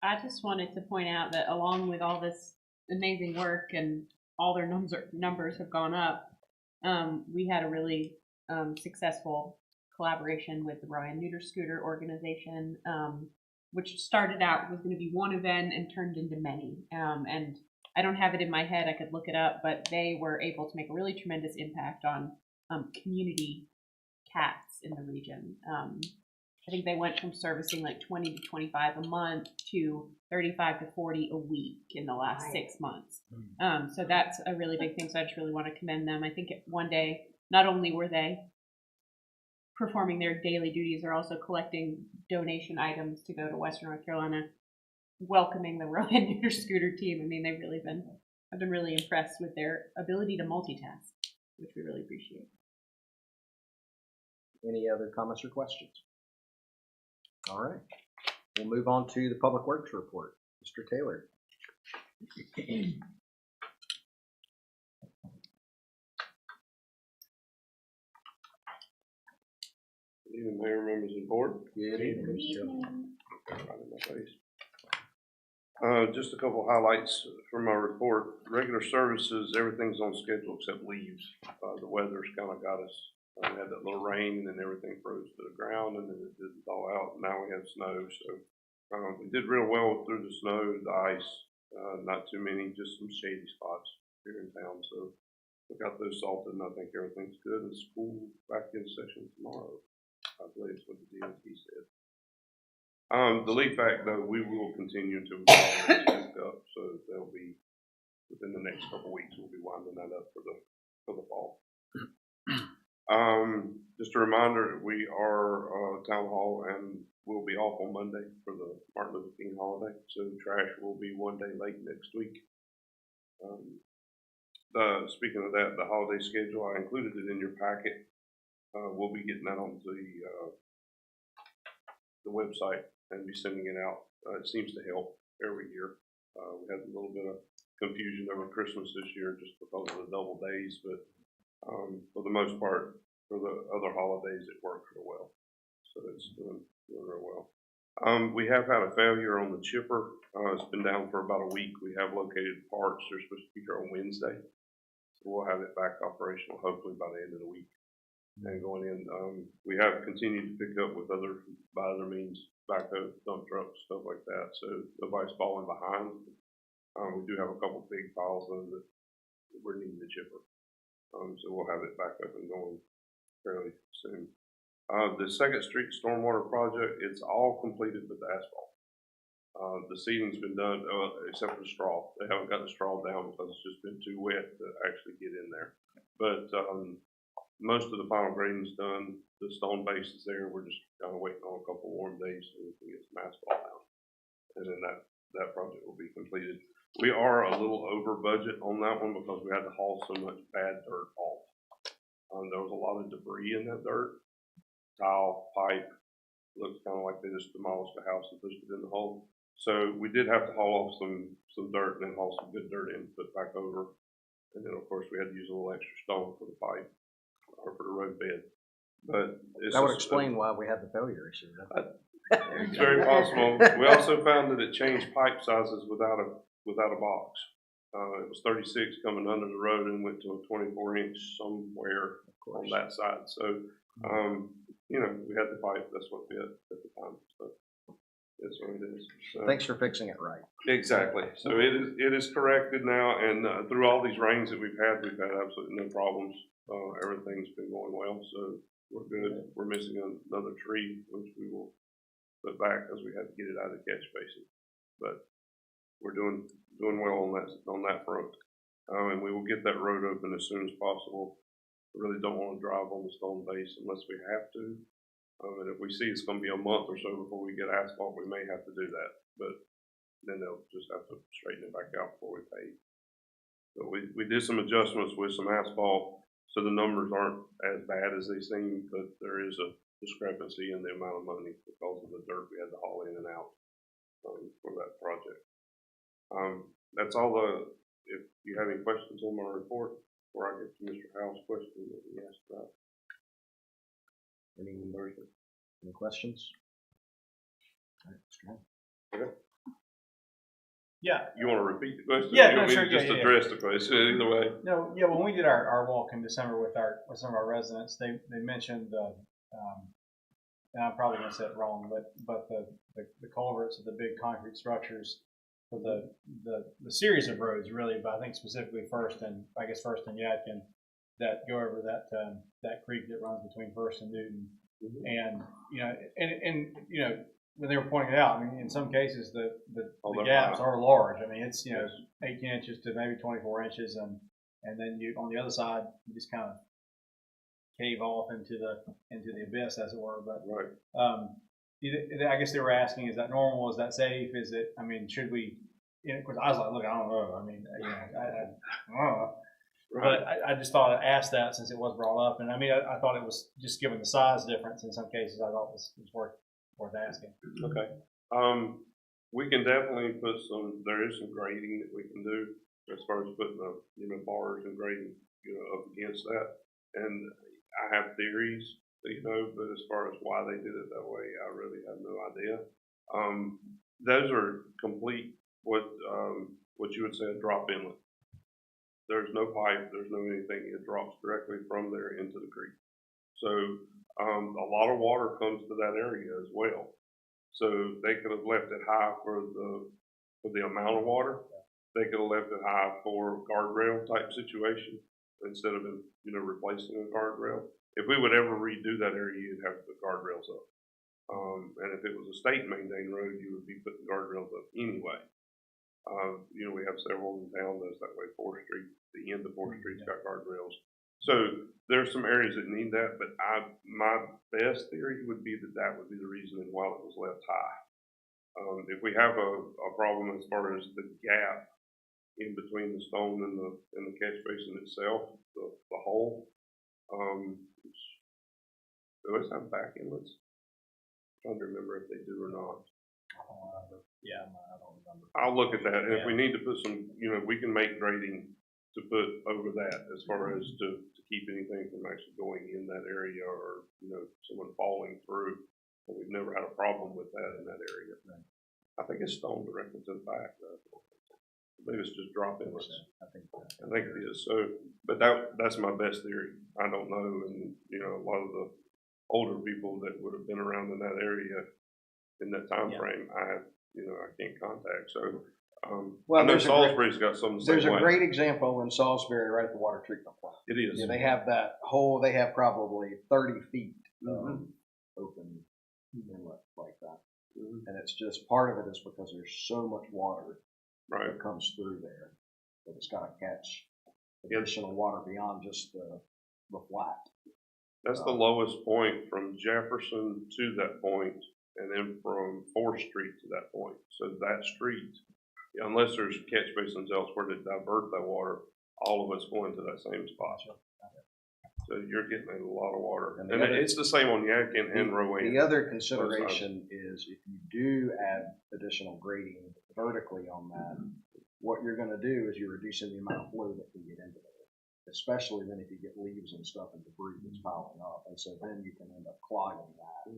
I just wanted to point out that along with all this amazing work and all their numbers have gone up. We had a really successful collaboration with the Ryan Neuter Scooter organization, which started out was going to be one event and turned into many. And I don't have it in my head, I could look it up, but they were able to make a really tremendous impact on community cats in the region. I think they went from servicing like 20 to 25 a month to 35 to 40 a week in the last 6 months. So that's a really big thing. So I just really want to commend them. I think one day, not only were they performing their daily duties, they're also collecting donation items to go to Western North Carolina, welcoming the Rowan Neuter Scooter team. I mean, I've been really impressed with their ability to multitask, which we really appreciate. Any other comments or questions? All right. We'll move on to the Public Works report. Mr. Taylor. Good evening, Mayor, members of the board. Good evening. Just a couple highlights from my report. Regular services, everything's on schedule except leaves. The weather's kind of got us. We had that little rain and everything froze to the ground, and then it didn't thaw out. Now we have snow, so we did real well through the snow, the ice. Not too many, just some shady spots here in town. So we got those salted, and I think everything's good. And school back in session tomorrow, I believe is what the DOT said. The leaf act, though, we will continue until we get it up. So they'll be within the next couple of weeks. We'll be winding that up for the fall. Just a reminder, we are town hall and we'll be off on Monday for the Martin Luther King holiday. So trash will be one day late next week. Speaking of that, the holiday schedule, I included it in your packet. We'll be getting that on the website and be sending it out. It seems to help every year. We had a little bit of confusion over Christmas this year just because of the double days, but for the most part, for the other holidays, it worked real well. So it's doing real well. We have had a failure on the chipper. It's been down for about a week. We have located parts. They're supposed to be here on Wednesday. So we'll have it back operational hopefully by the end of the week. And going in, we have continued to pick up with by other means, backhoe, dump trucks, stuff like that. So nobody's falling behind. We do have a couple big piles though that we're needing the chipper. So we'll have it back up and going fairly soon. The 2nd Street Stormwater Project, it's all completed with the asphalt. The seeding's been done, except for the straw. They haven't got the straw down because it's just been too wet to actually get in there. But most of the final grading's done. The stone base is there. We're just kind of waiting on a couple warm days so we can get some asphalt down. And then that project will be completed. We are a little over budget on that one because we had to haul so much bad dirt off. There was a lot of debris in that dirt, tile, pipe. Looks kind of like they just demolished the house and pushed it in the hole. So we did have to haul off some dirt and then haul some good dirt in, put back over. And then of course we had to use a little extra stone for the pipe or for the road bed. But that would explain why we had the failure issue. It's very possible. We also found that it changed pipe sizes without a box. It was 36 coming under the road and went to a 24-inch somewhere on that side. So, we had the pipe. That's what we had at the time. So that's what it is. So, thanks for fixing it right. Exactly. So it is corrected now, and through all these rains that we've had absolutely no problems. Everything's been going well, so we're good. We're missing another tree, which we will put back because we had to get it out of the catch basin. But we're doing well on that front, and we will get that road open as soon as possible. We really don't want to drive on the stone base unless we have to. And if we see it's going to be a month or so before we get asphalt, we may have to do that. But then they'll just have to straighten it back out before we pave. So we did some adjustments with some asphalt, so the numbers aren't as bad as they seem, but there is a discrepancy in the amount of money because of the dirt we had to haul in and out for that project. That's all if you have any questions on my report, before I get to Mr. Howe's question that he asked about. Any questions? All right, Mr. Howe. Okay. Yeah. You want to repeat the question? Yeah, You no, want me to sure, just yeah. address the question either way? No, yeah, when we did our walk in December with some of our residents, they mentioned, and I'm probably gonna say it wrong, but the culverts of the big concrete structures for the series of roads really, but I think specifically First and Yadkin that go over that creek that runs between First and Newton. And, you know, and, you know, when they were pointing it out, I mean, in some cases, the gaps are large. I mean, it's, 18 inches to maybe 24 inches. And then you, on the other side, you just kind of cave off into the abyss, as it were. But, I guess they were asking, is that normal? Is that safe? Is it, I mean, should we, of course, I was like, look, I don't know. I mean, I don't know. Right. But I just thought I'd ask that since it was brought up. And I mean, I thought it was just given the size difference in some cases, I thought it was worth asking. Okay. We can definitely put there is some grading that we can do as far as putting the, bars and grading, up against that. And I have theories, but as far as why they did it that way, I really have no idea. Those are complete, what you would say a drop inlet. There's no pipe, there's no anything, it drops directly from there into the creek. So a lot of water comes to that area as well. So they could have left it high for the amount of water. They could have left it high for guardrail type situation instead of replacing a guardrail. If we would ever redo that area, you'd have to put guardrails up. And if it was a state maintained road, you would be putting guardrails up anyway. We have several in town that's that way. 4th Street, the end of 4th Street's got guardrails. So there's some areas that need that, but my best theory would be that would be the reason why it was left high. If we have a problem as far as the gap in between the stone and the catch basin itself, the hole, do those have back inlets? I'm trying to remember if they do or not. Yeah, I don't remember. I'll look at that, and if we need to put some, we can make grading to put over that as far as to keep anything from actually going in that area or, someone falling through. But we've never had a problem with that in that area. I think it's stone directly to the back, though. Maybe it's just drop inlets. I think it is. So, but that's my best theory. I don't know, and a lot of the older people that would have been around in that area in that time frame, I can't contact. So, I know Salisbury's got some. There's a great example in Salisbury right at the water treatment plant. It is. They have that hole. They have probably 30 feet open inlet like that, and it's just part of it is because there's so much water that comes through there that it's got to catch additional water beyond just the flat. That's the lowest point from Jefferson to that point, and then from 4th Street to that point. So that street, unless there's catch basins elsewhere to divert that water, all of us going to that same spot. So you're getting a lot of water. And it's the same on Yadkin and Rowan. The other consideration is if you do add additional grading vertically on that, what you're going to do is you're reducing the amount of flow that can get into there, especially then if you get leaves and stuff and debris that's piling up. And so then you can end up clogging that.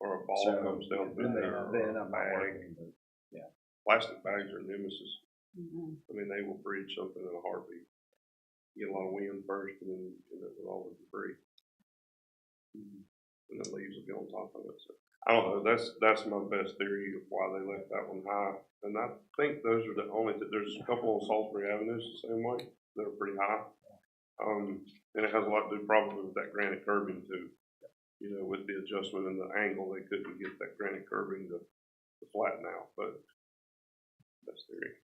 Or a ball comes down through there. Then I'm not working, but yeah. Plastic bags are nemesis. I mean, they will breach something in a heartbeat. You get a lot of wind first, and then you end up with all the debris, and the leaves will get on top of it. So I don't know. That's my best theory of why they left that one high. And I think those are the only. There's a couple on Salisbury Avenues the same way. They're pretty high, and it has a lot to do probably with that granite curbing too. With the adjustment and the angle, they couldn't get that granite curbing to flatten out. But that's theory.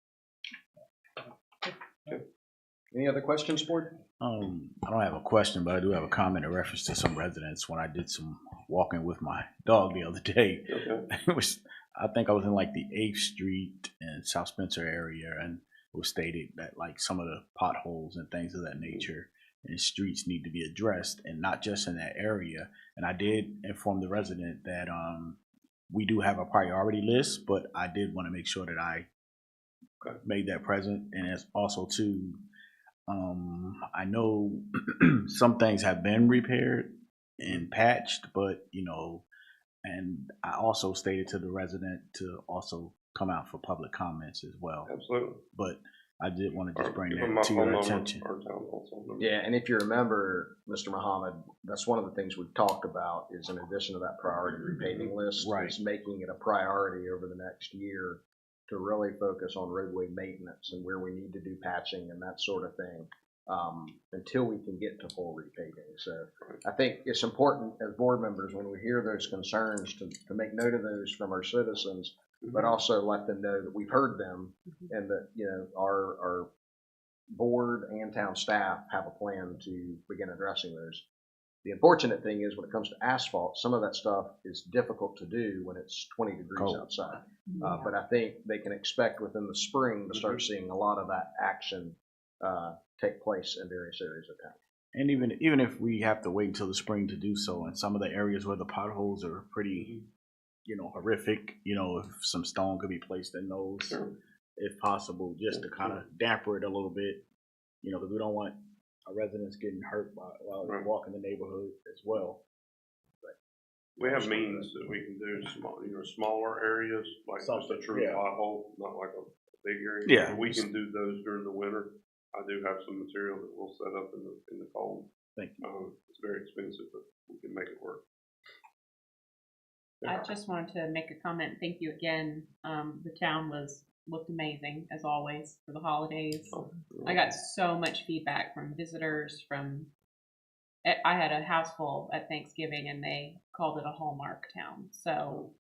Okay. Any other questions, board? I don't have a question, but I do have a comment in reference to some residents. When I did some walking with my dog the other day, I think I was in like the 8th Street and South Spencer area, and it was stated that like some of the potholes and things of that nature and streets need to be addressed, and not just in that area. And I did inform the resident that we do have a priority list, but I did want to make sure that I made that present. And it's also too, I know some things have been repaired and patched, but and I also stated to the resident to also come out for public comments as well. Absolutely. But I did want to just bring Give them that to my your phone attention. number, our town hall phone number. Yeah, and if you remember, Mr. Muhammad, that's one of the things we've talked about is in addition to that priority repaving list, Right. is making it a priority over the next year to really focus on roadway maintenance and where we need to do patching and that sort of thing until we can get to full repaving. So I think it's important as board members when we hear those concerns to make note of those from our citizens, but also let them know that we've heard them and that, you know, our board and town staff have a plan to begin addressing those. The unfortunate thing is when it comes to asphalt, some of that stuff is difficult to do when it's 20 degrees Cold. outside. But I think they can expect within the spring to start seeing a lot of that action take place in various areas of town. And even if we have to wait until the spring to do so, in some of the areas where the potholes are pretty, you know, horrific, you know, if some stone could be placed in those, if possible, just to kind of damper it a little bit, you know, because we don't want our residents getting hurt while they walk in the neighborhood as well. But we have means that we can do smaller areas, like just a true pothole, not like a big area. Yeah. We can do those during the winter. I do have some material that we'll set up in the cold. Thank you. It's very expensive, but we can make it work. I just wanted to make a comment. Thank you again. The town looked amazing as always for the holidays. I got so much feedback from visitors. I had a house full at Thanksgiving, and they called it a Hallmark town. So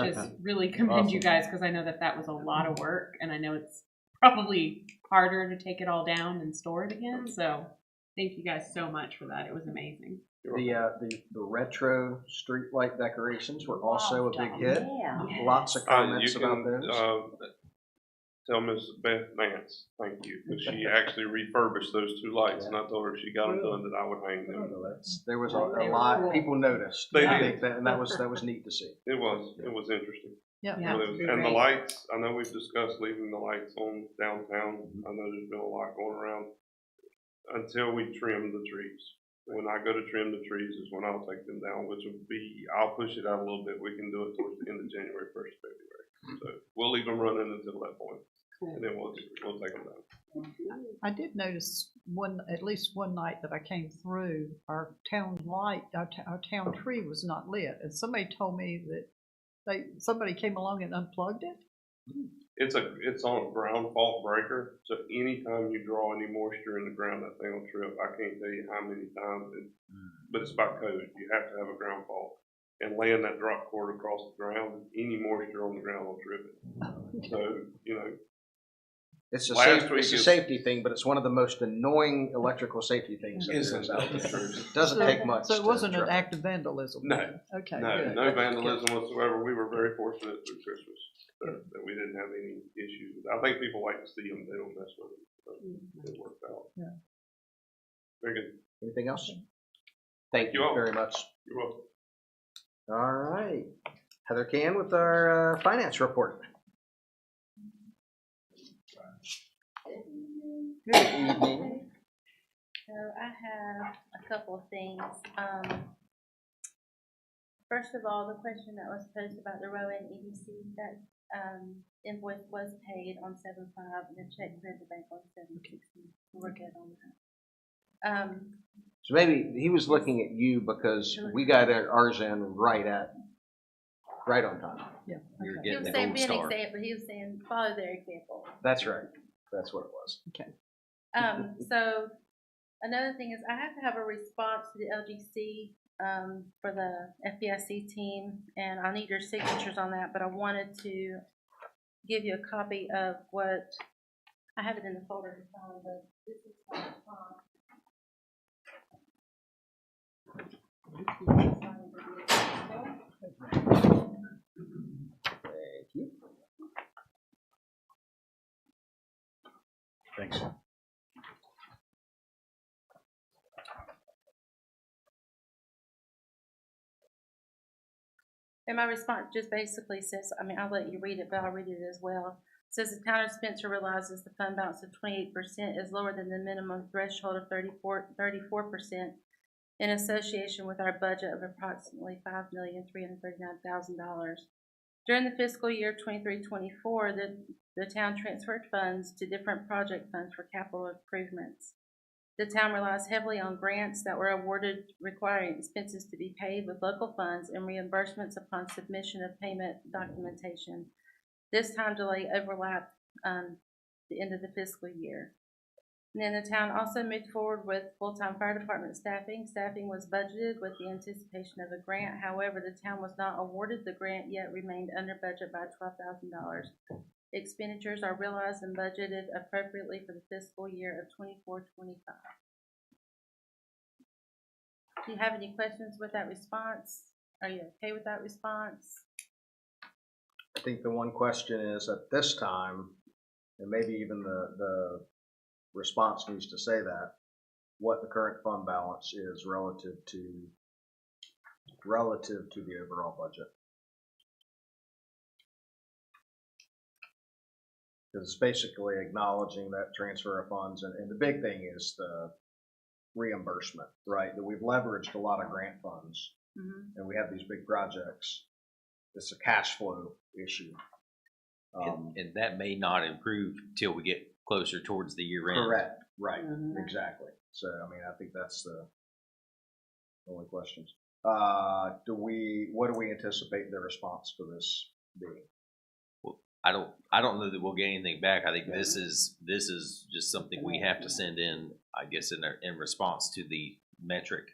just really commend you guys because I know that was a lot of work, and I know it's probably harder to take it all down and store it again. So thank you guys so much for that. It was amazing. The retro street light decorations were also a big hit. Yeah. Lots of comments you about can, those. Tell Ms. Beth Nance, thank you, because she actually refurbished those two lights, and I told her if she got them done that I would hang them. There was a lot, people noticed. They I did. think that was neat to see. It was interesting. Yeah. And the lights, I know we've discussed leaving the lights on downtown. I know there's been a lot going around until we trim the trees. When I go to trim the trees is when I'll take them down, which will be, I'll push it out a little bit. We can do it towards the end of January, 1st of February. So we'll leave them running until that point. And then we'll take them down. I did notice at least one night that I came through, our town light, our town tree was not lit, and somebody told me that somebody came along and unplugged it. It's on a ground fault breaker, so anytime you draw any moisture in the ground, that thing will trip. I can't tell you how many times, but it's by code. You have to have a ground fault. And laying that drop cord across the ground, any moisture on the ground will trip it. So, you know. It's a safety thing, but it's one of the most annoying electrical safety things that there is out there. It doesn't take much. So it wasn't an act of vandalism? No. Okay. No, good. no vandalism whatsoever. We were very fortunate through Christmas that we didn't have any issues. I think people like to see them. They don't mess with them. So it worked out. Yeah. Very good. Anything else? Thank you all very much. You're welcome. All right. Heather Can with our finance report. Good evening. So I have a couple of things. First of all, the question that was posed about the Rowan EDC, that invoice was paid on 7/5 and the check cleared the bank on 7/16. We're good on that. So maybe he was looking at you because we got ours in right on time. Yeah. You're He getting was the saying, gold be an star. example, he was saying, follow their example. That's right. That's what it was. Okay. So another thing is I have to have a response to the LGC for the FDIC team, and I'll need your signatures on that, but I wanted to give you a copy of what, I have it in the folder to sign, but this is my response. Thank you. Thanks. And my response just basically says, I mean, I'll let you read it, but I'll read it as well. It says the town of Spencer realizes the fund balance of 28% is lower than the minimum threshold of 34% in association with our budget of approximately $5,339,000. During the fiscal year 23-24, the town transferred funds to different project funds for capital improvements. The town relies heavily on grants that were awarded requiring expenses to be paid with local funds and reimbursements upon submission of payment documentation. This time delay overlapped the end of the fiscal year. And then the town also moved forward with full-time fire department staffing. Staffing was budgeted with the anticipation of a grant. However, the town was not awarded the grant yet remained under budget by $12,000. Expenditures are realized and budgeted appropriately for the fiscal year of 24-25. Do you have any questions with that response? Are you okay with that response? I think the one question is at this time, and maybe even the response needs to say that, what the current fund balance is relative to the overall budget. Because it's basically acknowledging that transfer of funds, and the big thing is the reimbursement, right? That we've leveraged a lot of grant funds, and we have these big projects. It's a cash flow issue. And that may not improve till we get closer towards the year end. Correct, right, exactly. So, I mean, I think that's the only questions. What do we anticipate the response to this being? I don't know that we'll get anything back. I think this is just something we have to send in, I guess, in response to the metric,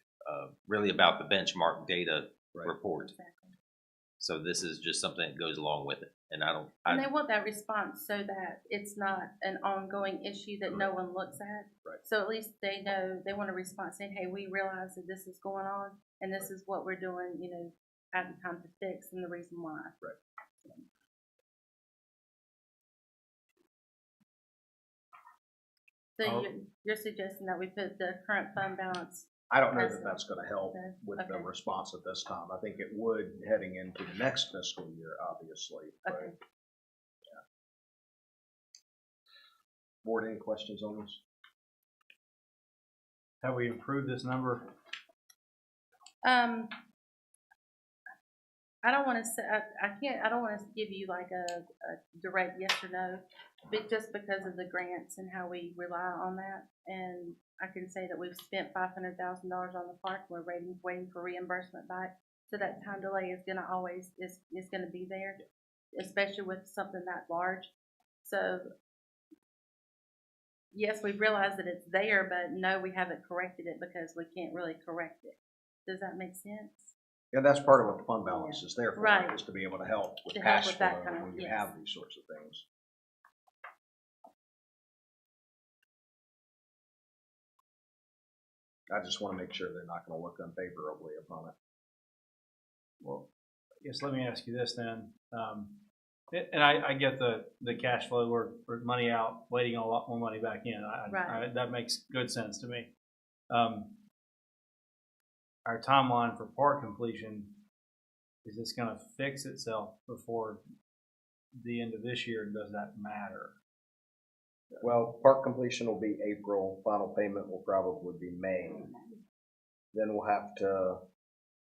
really about the benchmark data report. Exactly. So this is just something that goes along with it, and And they want that response so that it's not an ongoing issue that no one looks at. Right. So at least they know they want a response saying, "Hey, we realize that this is going on, and this is what we're doing. You know, have the time to fix and the reason why." Right. So you're suggesting that we put the current fund balance? I don't know that that's going to help with the response at this time. I think it would heading into the next fiscal year, obviously. But, okay. Yeah. Board, any questions on this? Have we improved this number? I don't want to say, I don't want to give you like a direct yes or no, but just because of the grants and how we rely on that. And I can say that we've spent $500,000 on the park. We're waiting for reimbursement back. So that time delay is going to always, is going to be there, especially with something that large. So yes, we've realized that it's there, but no, we haven't corrected it because we can't really correct it. Does that make sense? Yeah, that's part of what the fund balance is there for, right, is to be able to help with to cash help with flow that kind of, when you have these sorts of things. I just want to make sure they're not going to look unfavorably upon it. Well, I guess let me ask you this then. And I get the cash flow, we're money out, waiting on a lot more money back in. That makes good sense to me. Our timeline for park completion, is this going to fix itself before the end of this year? Does that matter? Well, park completion will be April. Final payment will probably be May. Then we'll have to.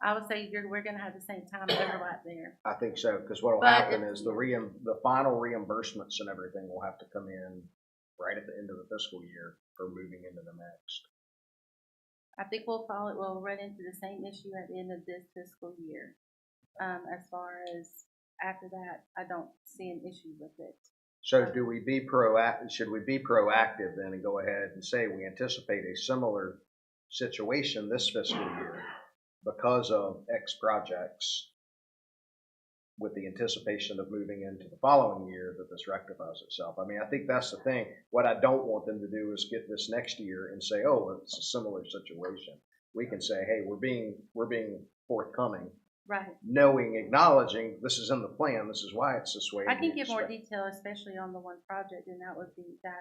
I would say we're going to have the same time overlap there. I think so, because what will happen is the final reimbursements and everything will have to come in right at the end of the fiscal year or moving into the next. I think we'll run into the same issue at the end of this fiscal year. As far as after that, I don't see an issue with it. So do we be proactive? Should we be proactive then and go ahead and say we anticipate a similar situation this fiscal year because of X projects, with the anticipation of moving into the following year that this rectifies itself? I mean, I think that's the thing. What I don't want them to do is get this next year and say, oh, it's a similar situation. We can say, hey, we're being forthcoming. Right. Knowing, acknowledging this is in the plan, this is why it's this way. I can give more detail, especially on the one project, and I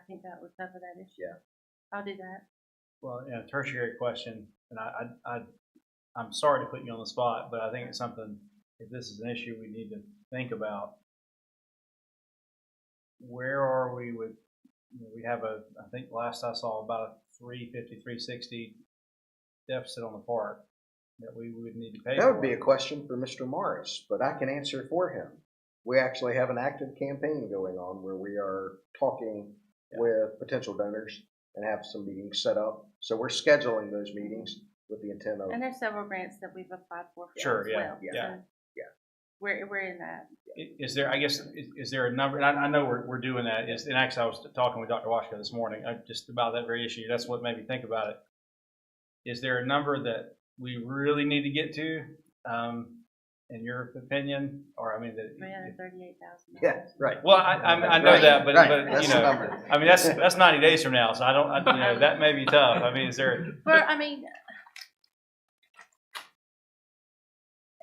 think that would cover that issue. Yeah. I'll do that. Well, tertiary question, and I'm sorry to put you on the spot, but I think it's something, if this is an issue we need to think about. Where are we with, we have I think last I saw about a 350, 360 deficit on the park that we would need to pay for. That would be a question for Mr. Morris, but I can answer for him. We actually have an active campaign going on where we are talking with potential donors and have some meetings set up. So we're scheduling those meetings with the intent of. And there's several grants that we've applied for Sure, as yeah, well. yeah. So we're in that. Is there, I guess, is there a number, and I know we're doing that, and actually I was talking with Dr. Washko this morning, just about that very issue. That's what made me think about it. Is there a number that we really need to get to, in your opinion, or I mean, $338,000. Yeah, right. Well, I know that, but That's you the know, number. I mean, that's 90 days from now, so I don't, you know, that may be tough. I mean, is there?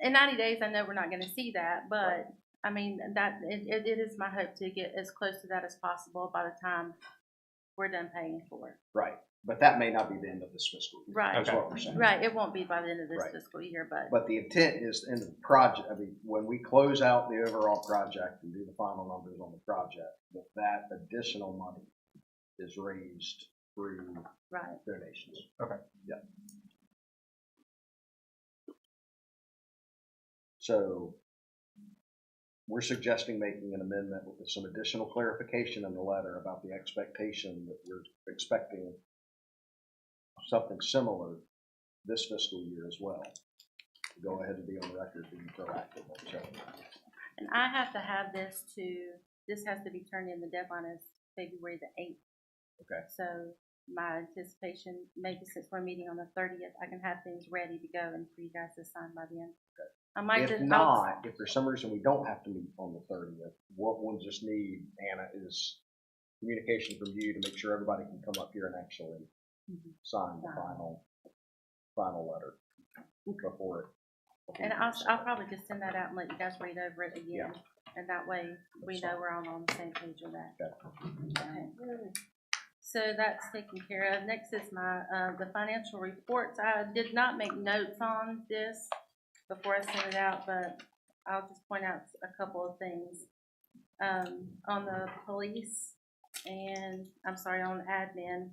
In 90 days, I know we're not going to see that, but I mean, it is my hope to get as close to that as possible by the time we're done paying for it. Right. But that may not be the end of this fiscal year. Right. That's what we're saying. Right. It won't be by the end of this Right. fiscal year, but. But the intent is in the project, I mean, when we close out the overall project and do the final numbers on the project, that additional money is raised through donations. Okay. Yeah. So we're suggesting making an amendment with some additional clarification in the letter about the expectation that we're expecting something similar this fiscal year as well. Go ahead and be on record being proactive. So. And I have to have this has to be turned in, the deadline is February the 8th. Okay. So my anticipation, maybe since we're meeting on the 30th, I can have things ready to go and for you guys to sign by then. Okay. If for some reason we don't have to meet on the 30th, what we'll just need, Anna, is communication from you to make sure everybody can come up here and actually sign the final letter before it. And I'll probably just send that out and let you guys read over it again, and that way we know we're all on the same page with that. Okay. So that's taken care of. Next is my the financial reports. I did not make notes on this before I sent it out, but I'll just point out a couple of things. On the police and, I'm sorry, on admin,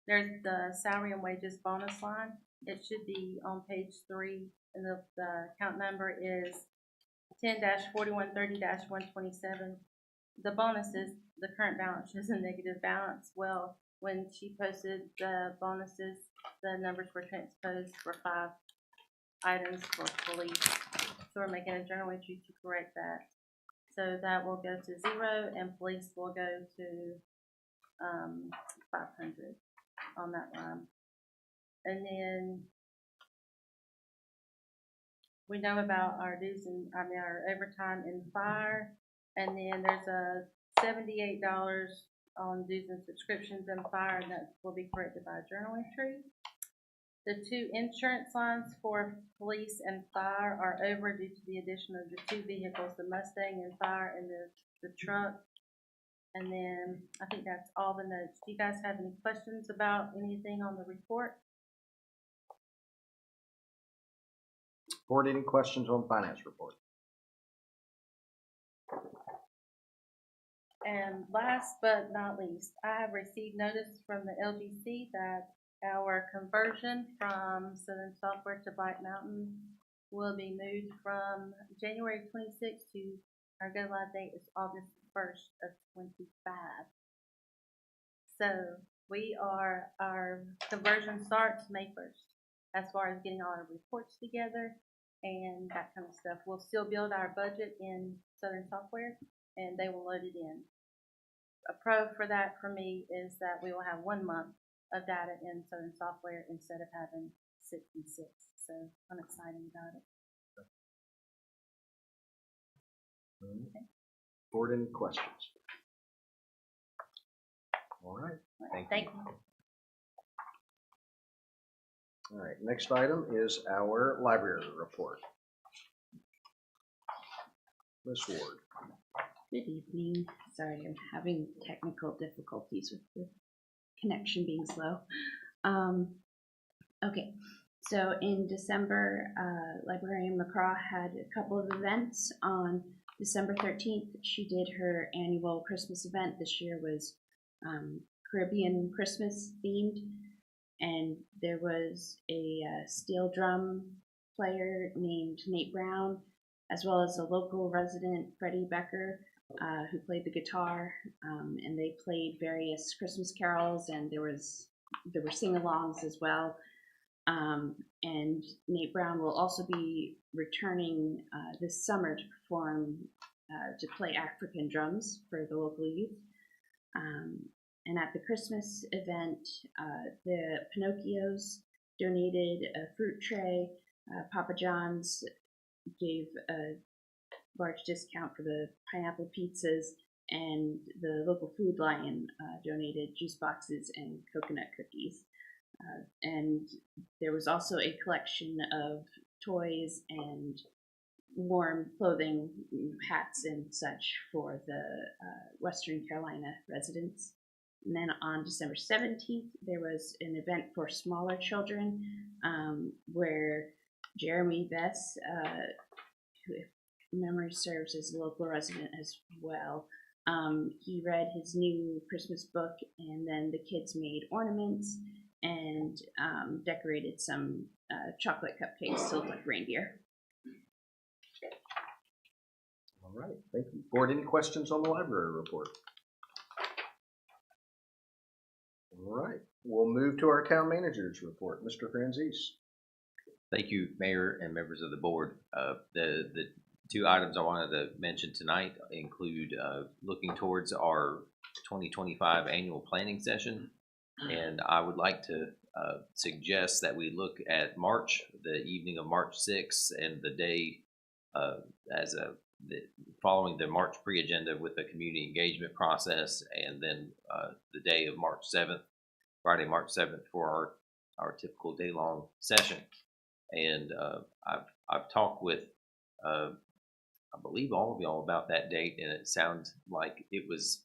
there's the salary and wages bonus line. It should be on page 3, and the account number is 10-4130-127. The bonuses, the current balance is a negative balance. Well, when she posted the bonuses, the numbers were transposed for 5 items for police. So we're making a journal entry to correct that. So that will go to 0, and police will go to 500 on that line. And then we know about our dues and our overtime in fire, and then there's a $78 on dues and subscriptions in fire, and that will be corrected by a journal entry. The 2 insurance lines for police and fire are over due to the addition of the 2 vehicles, the Mustang and fire, and the truck. And then I think that's all the notes. Do you guys have any questions about anything on the report? Board, any questions on finance report? And last but not least, I have received notice from the LGC that our conversion from Southern Software to Black Mountain will be moved from January 26th to our go live date is August 1st of 25. So our conversion starts May 1st as far as getting all our reports together and that kind of stuff. We'll still build our budget in Southern Software and they will load it in. A pro for that for me is that we will have 1 month of data in Southern Software instead of having 6 and 6. So I'm excited about it. Okay. Board, any questions? All right. Thank you. All right. Next item is our library report. Ms. Ward. Good evening. Sorry, I'm having technical difficulties with the connection being slow. Okay, so in December, Librarian McCraw had a couple of events. On December 13th, she did her annual Christmas event. This year was Caribbean Christmas themed, and there was a steel drum player named Nate Brown as well as a local resident, Freddie Becker, who played the guitar, and they played various Christmas carols, and there were sing-alongs as well. And Nate Brown will also be returning this summer to perform, to play African drums for the local youth. And at the Christmas event, the Pinocchios donated a fruit tray. Papa John's gave a large discount for the pineapple pizzas, and the local Food Lion donated juice boxes and coconut cookies. And there was also a collection of toys and warm clothing, hats and such for the Western Carolina residents. And then on December 17th, there was an event for smaller children where Jeremy Bess, who, if memory serves, is a local resident as well, he read his new Christmas book, and then the kids made ornaments and decorated some chocolate cupcakes to look like reindeer. All right, thank you. Board, any questions on the library report? All right, we'll move to our town manager's report. Mr. Franzese. Thank you, Mayor and members of the board. The two items I wanted to mention tonight include looking towards our 2025 annual planning session. And I would like to suggest that we look at March, the evening of March 6th, and the day following the March pre-agenda with the community engagement process, and then the day of March 7th, Friday, March 7th, for our typical day-long session. And I've talked with I believe all of y'all about that date, and it sounds like it was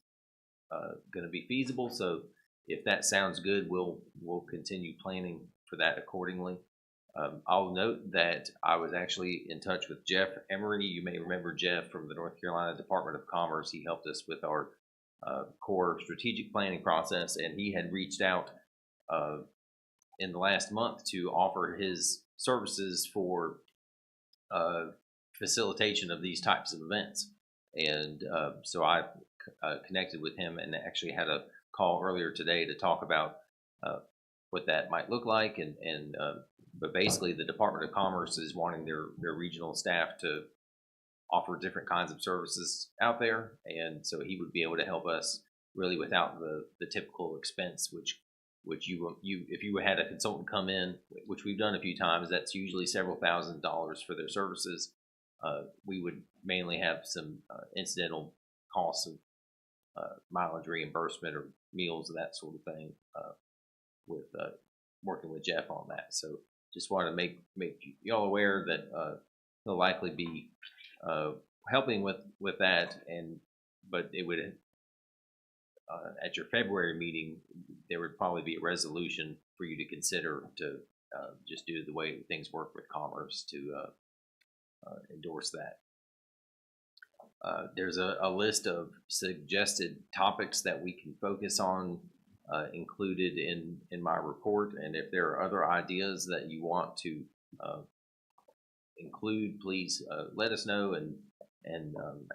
going to be feasible. So if that sounds good, we'll continue planning for that accordingly. I'll note that I was actually in touch with Jeff Emery. You may remember Jeff from the North Carolina Department of Commerce. He helped us with our core strategic planning process, and he had reached out in the last month to offer his services for facilitation of these types of events. And so I connected with him and actually had a call earlier today to talk about what that might look like. But basically, the Department of Commerce is wanting their regional staff to offer different kinds of services out there, and so he would be able to help us really without the typical expense, which if you had a consultant come in, which we've done a few times, that's usually several $1,000s for their services. We would mainly have some incidental costs of mileage reimbursement or meals, that sort of thing, with working with Jeff on that. So just want to make y'all aware that he'll likely be helping with that, but it would at your February meeting there would probably be a resolution for you to consider to just due to the way things work with Commerce to endorse that. There's a list of suggested topics that we can focus on included in my report, and if there are other ideas that you want to include, please let us know, and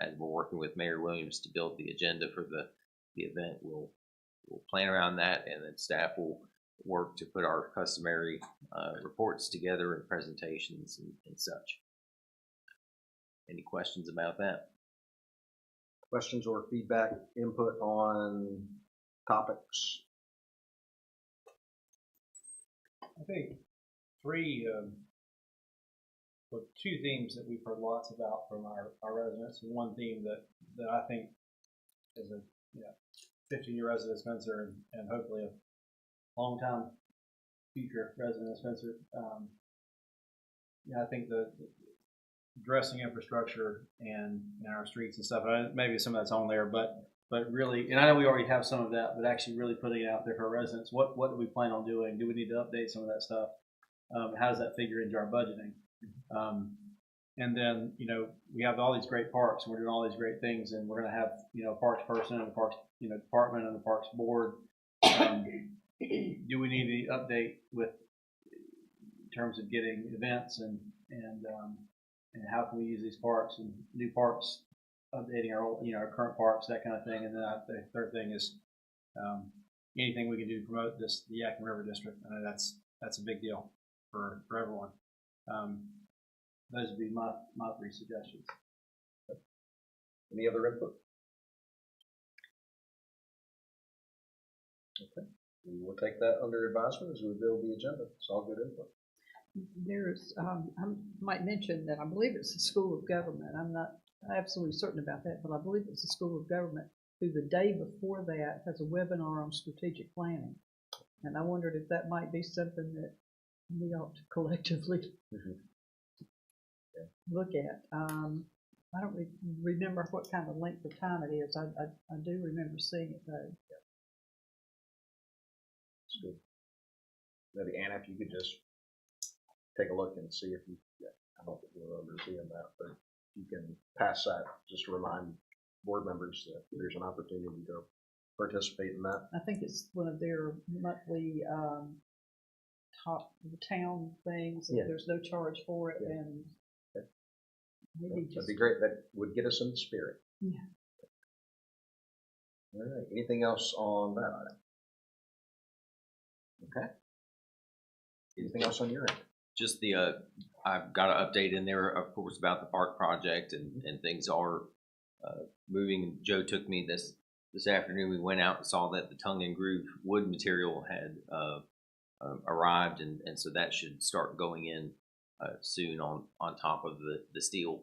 as we're working with Mayor Williams to build the agenda for the event, we'll plan around that, and then staff will work to put our customary reports together and presentations and such. Any questions about that? Questions or feedback, input on topics? I think two themes that we've heard lots about from our residents, and one theme that I think is a 15-year resident of Spencer and hopefully a long-time future resident of Spencer. I think the addressing infrastructure and our streets and stuff. Maybe some of that's on there, but really, and I know we already have some of that, but actually really putting it out there for our residents. What do we plan on doing? Do we need to update some of that stuff? How does that figure into our budgeting? And then, we have all these great parks, and we're doing all these great things, and we're going to have, a parks person and the parks, department and the parks board. Do we need to update with in terms of getting events and and how can we use these parks and new parks, updating our old, our current parks, that kind of thing. And then the third thing is anything we can do to promote the Yakima River District. I know that's a big deal for everyone. Those would be my 3 suggestions. Any other input? Okay, we will take that under advisement as we build the agenda. It's all good input. There's, I might mention that I believe it's the School of Government. I'm not absolutely certain about that, but I believe it's the School of Government who the day before that has a webinar on strategic planning. And I wondered if that might be something that we ought to collectively look at. I don't remember what kind of length of time it is. I do remember seeing it though. That's good. Maybe Anna, if you could just take a look and see if you, I don't think we'll ever see that, but you can pass that just to remind board members that there's an opportunity to participate in that. I think it's one of their monthly top town things. Yeah. There's no charge for it, and maybe That'd be great. That would get us in the spirit. Yeah. All right. Anything else on that item? Okay. Anything else on your end? Just I've got an update in there, of course, about the park project, and things are moving. Joe took me this afternoon. We went out and saw that the tongue and groove wood material had arrived, and so that should start going in soon on top of the steel.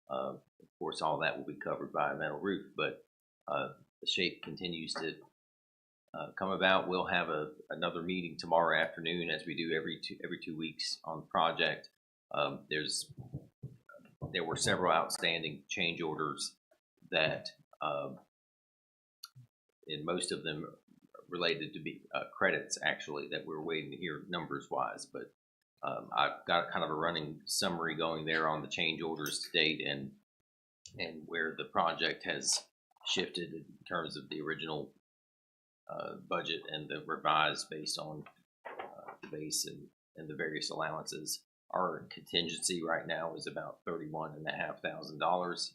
Of course, all that will be covered by a metal roof, but the shape continues to come about. We'll have another meeting tomorrow afternoon, as we do every 2 weeks on the project. There were several outstanding change orders that, and most of them related to be credits actually that we're waiting to hear numbers wise. But I've got kind of a running summary going there on the change orders to date and where the project has shifted in terms of the original budget and the revised based on the base and the various allowances. Our contingency right now is about $31,500.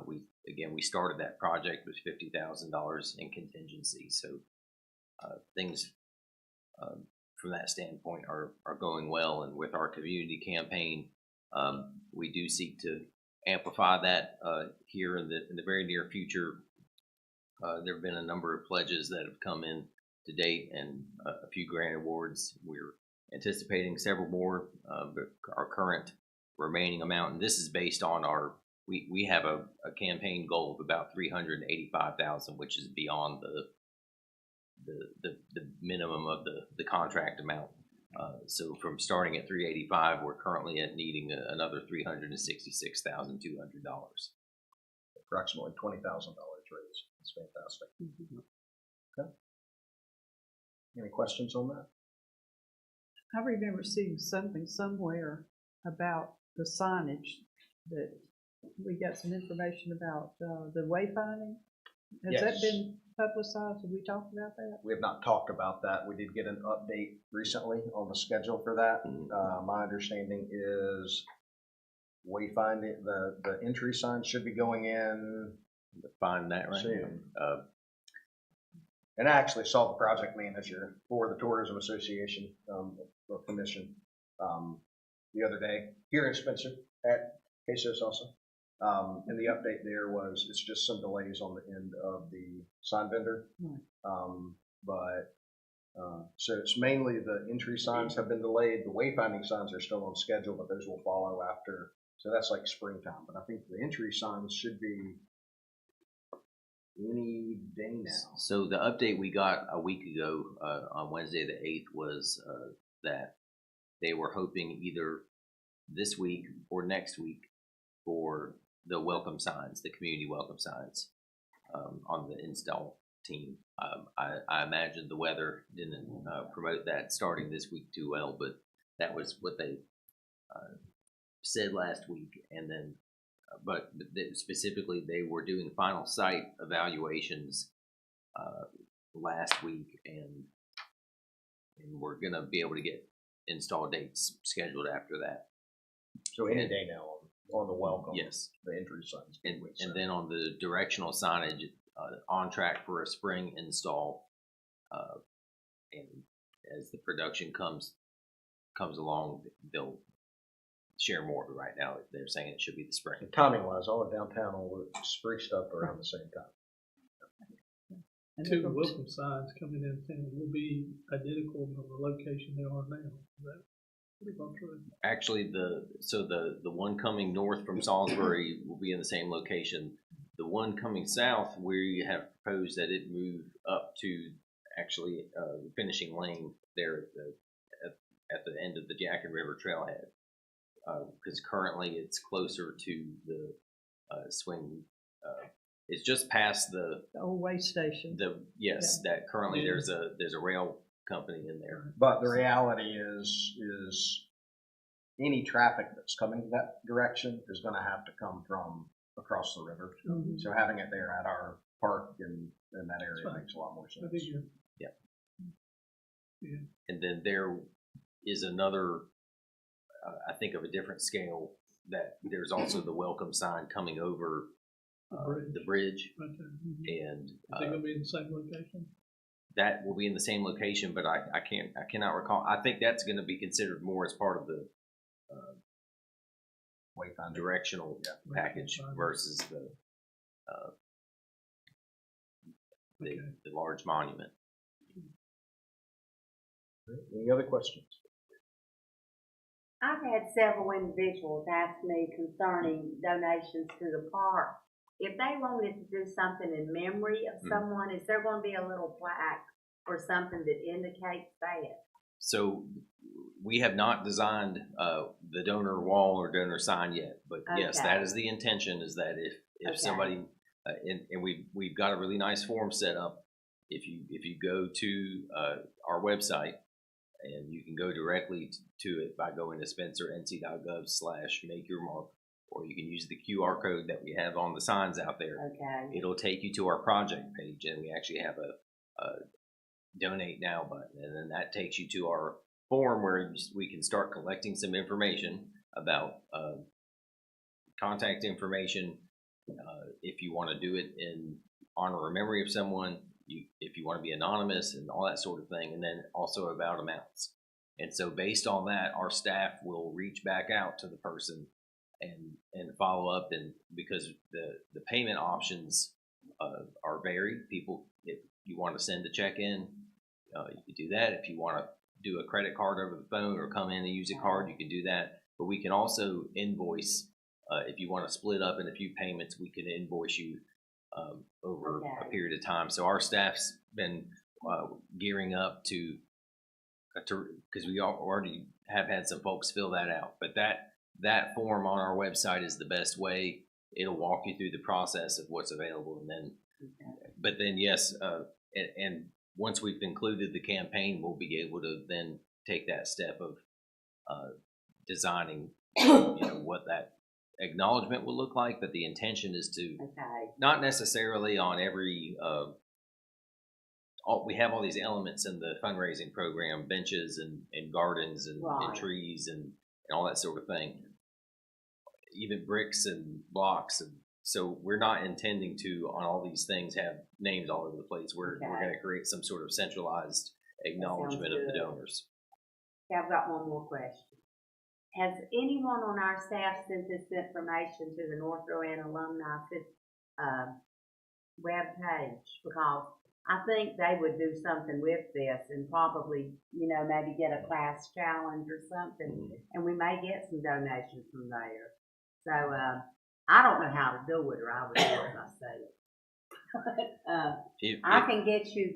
We started that project with $50,000 in contingency, so things from that standpoint are going well. And with our community campaign, we do seek to amplify that here in the very near future. There have been a number of pledges that have come in to date and a few grant awards. We're anticipating several more, but our current remaining amount, and this is based on we have a campaign goal of about $385,000, which is beyond the minimum of the contract amount. So from starting at 385, we're currently at needing another $366,200. Approximately $20,000 raise. That's fantastic. Okay. Any questions on that? I remember seeing something somewhere about the signage that we got some information about the wayfinding. Has that been publicized? Have we talked about that? We have not talked about that. We did get an update recently on the schedule for that. My understanding is wayfinding, the entry sign should be going in. Find that right soon. And I actually saw the project manager for the Tourism Association or Commission the other day here in Spencer at KSOS also. And the update there was it's just some delays on the end of the sign vendor. So it's mainly the entry signs have been delayed. The wayfinding signs are still on schedule, but those will follow after. So that's like springtime. But I think the entry signs should be any day now. So the update we got a week ago on Wednesday the 8th was that they were hoping either this week or next week for the welcome signs, the community welcome signs on the install team. I imagine the weather didn't promote that starting this week too well, but that was what they said last week. And then but specifically they were doing final site evaluations last week, and we're going to be able to get install dates scheduled after that. So any day now On the welcome. Yes. The entry signs. And then on the directional signage, on track for a spring install. And as the production comes along, they'll share more. But right now, they're saying it should be the spring. Timing wise, all of downtown will look spruced up around the same time. Two welcome signs coming in town will be identical to the location they are now. Is that pretty much true? Actually, the one coming north from Salisbury will be in the same location. The one coming south, we have proposed that it move up to actually the finishing lane there at the end of the Jacket River Trailhead, because currently it's closer to the swing. It's just past the old way station. That currently there's a rail company in there. But the reality is any traffic that's coming that direction is going to have to come from across the river. Mm-hmm. So having it there at our park in that area makes a lot more sense. Yeah. And then there is another, I think of a different scale, that there's also the welcome sign coming over the bridge. Right there. Mm-hmm. And Is it going to be in the same location? That will be in the same location, but I cannot recall. I think that's going to be considered more as part of the directional package versus the large monument. Any other questions? I've had several individuals ask me concerning donations to the park. If they wanted to do something in memory of someone, is there going to be a little plaque or something that indicates that? So we have not designed the donor wall or donor sign yet, but yes, that is the intention. Is that if somebody and we've got a really nice form set up. If you go to our website, and you can go directly to it by going to spencer.nc.gov/make-your-mark, or you can use the QR code that we have on the signs out there. Okay. It'll take you to our project page, and we actually have a donate now button, and then that takes you to our form where we can start collecting some information about contact information. If you want to do it in honor or memory of someone, if you want to be anonymous and all that sort of thing, and then also about amounts. And so based on that, our staff will reach back out to the person and follow up, and because the payment options are varied. People, if you want to send a check in, you can do that. If you want to do a credit card over the phone or come in and use a card, you can do that. But we can also invoice. If you want to split up in a few payments, we can invoice you over a period of time. So our staff's been gearing up to because we already have had some folks fill that out. But that form on our website is the best way. It'll walk you through the process of what's available, and then, but then yes, and once we've concluded the campaign, we'll be able to then take that step of designing, what that acknowledgement will look like. But the intention is to not necessarily on every. We have all these elements in the fundraising program: benches and gardens and trees and all that sort of thing. Even bricks and blocks, and so we're not intending to on all these things have names all over the place. We're going to create some sort of centralized acknowledgement of the donors. Okay, I've got one more question. Has anyone on our staff sent this information to the North Rowan Alumni web page? Because I think they would do something with this and probably, maybe get a class challenge or something, and we may get some donations from there. So I don't know how to do it, or I would do it myself. I can get you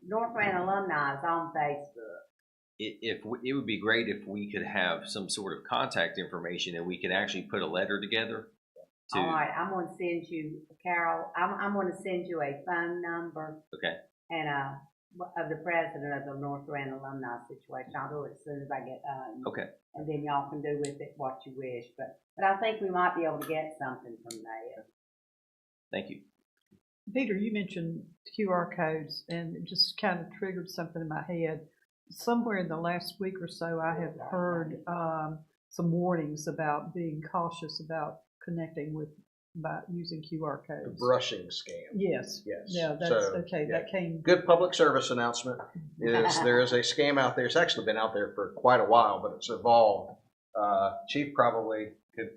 North Rand Alumni is on Facebook. It would be great if we could have some sort of contact information and we could actually put a letter together. All right, I'm going to send you, Carol. I'm going to send you a phone number. Okay. And of the president of the North Rand Alumni situation. I'll do it as soon as I get home. Okay. And then y'all can do with it what you wish. But I think we might be able to get something from there. Thank you. Peter, you mentioned QR codes, and it just kind of triggered something in my head. Somewhere in the last week or so, I have heard some warnings about being cautious about connecting with, by using QR codes. The brushing scam. Yes. Yes. Yeah, that's, So, okay, yeah. that came. Good public service announcement is there is a scam out there. It's actually been out there for quite a while, but it's evolved. Chief probably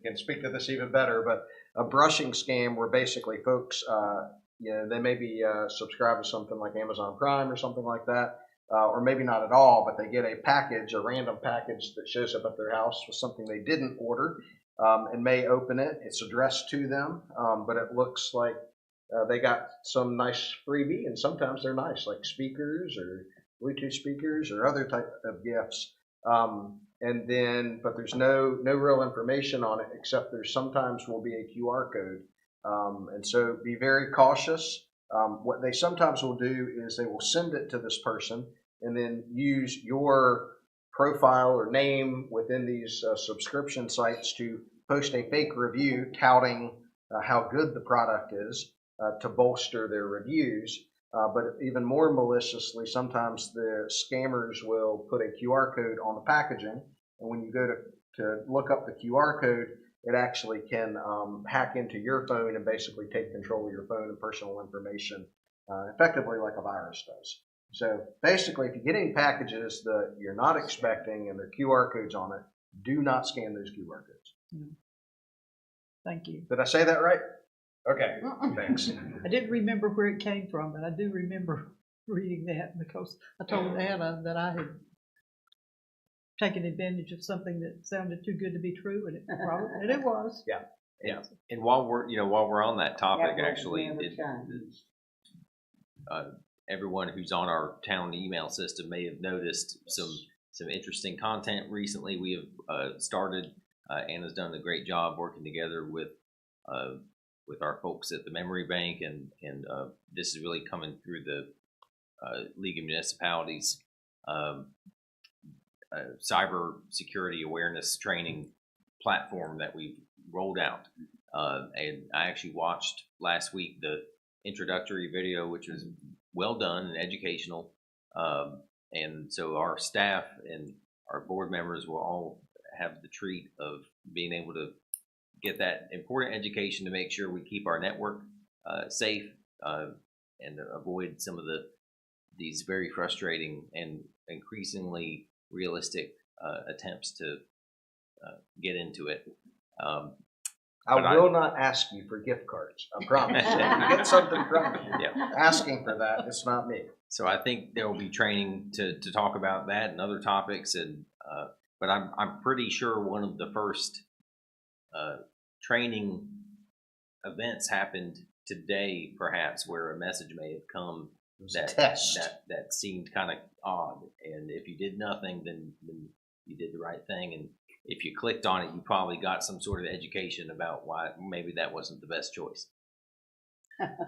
can speak to this even better, but a brushing scam where basically folks, they may be subscribed to something like Amazon Prime or something like that, or maybe not at all, but they get a package, a random package that shows up at their house with something they didn't order, and may open it. It's addressed to them, but it looks like they got some nice freebie, and sometimes they're nice, like speakers or Bluetooth speakers or other type of gifts. And then, but there's no real information on it, except there sometimes will be a QR code. And so be very cautious. What they sometimes will do is they will send it to this person and then use your profile or name within these subscription sites to post a fake review touting how good the product is to bolster their reviews. But even more maliciously, sometimes the scammers will put a QR code on the packaging, and when you go to look up the QR code, it actually can hack into your phone and basically take control of your phone and personal information, effectively like a virus does. So basically, if you get any packages that you're not expecting and there are QR codes on it, do not scan those QR codes. Thank you. Did I say that right? Okay, thanks. I didn't remember where it came from, but I do remember reading that because I told Anna that I had taken advantage of something that sounded too good to be true, and it was. Yeah. Yeah. And while we're on that topic, actually, everyone who's on our town email system may have noticed some interesting content recently. We have started. Anna's done a great job working together with our folks at the Memory Bank, and this is really coming through the League of Municipalities cyber security awareness training platform that we've rolled out. And I actually watched last week the introductory video, which was well done and educational. And so our staff and our board members will all have the treat of being able to get that important education to make sure we keep our network safe and avoid some of these very frustrating and increasingly realistic attempts to get into it. I will not ask you for gift cards. I promise. If you get something from me, asking for that, it's not me. So I think there will be training to talk about that and other topics, and but I'm pretty sure one of the first training events happened today, perhaps, where a message may have come that seemed kind of odd, and if you did nothing, then you did the right thing, and if you clicked on it, you probably got some sort of education about why maybe that wasn't the best choice.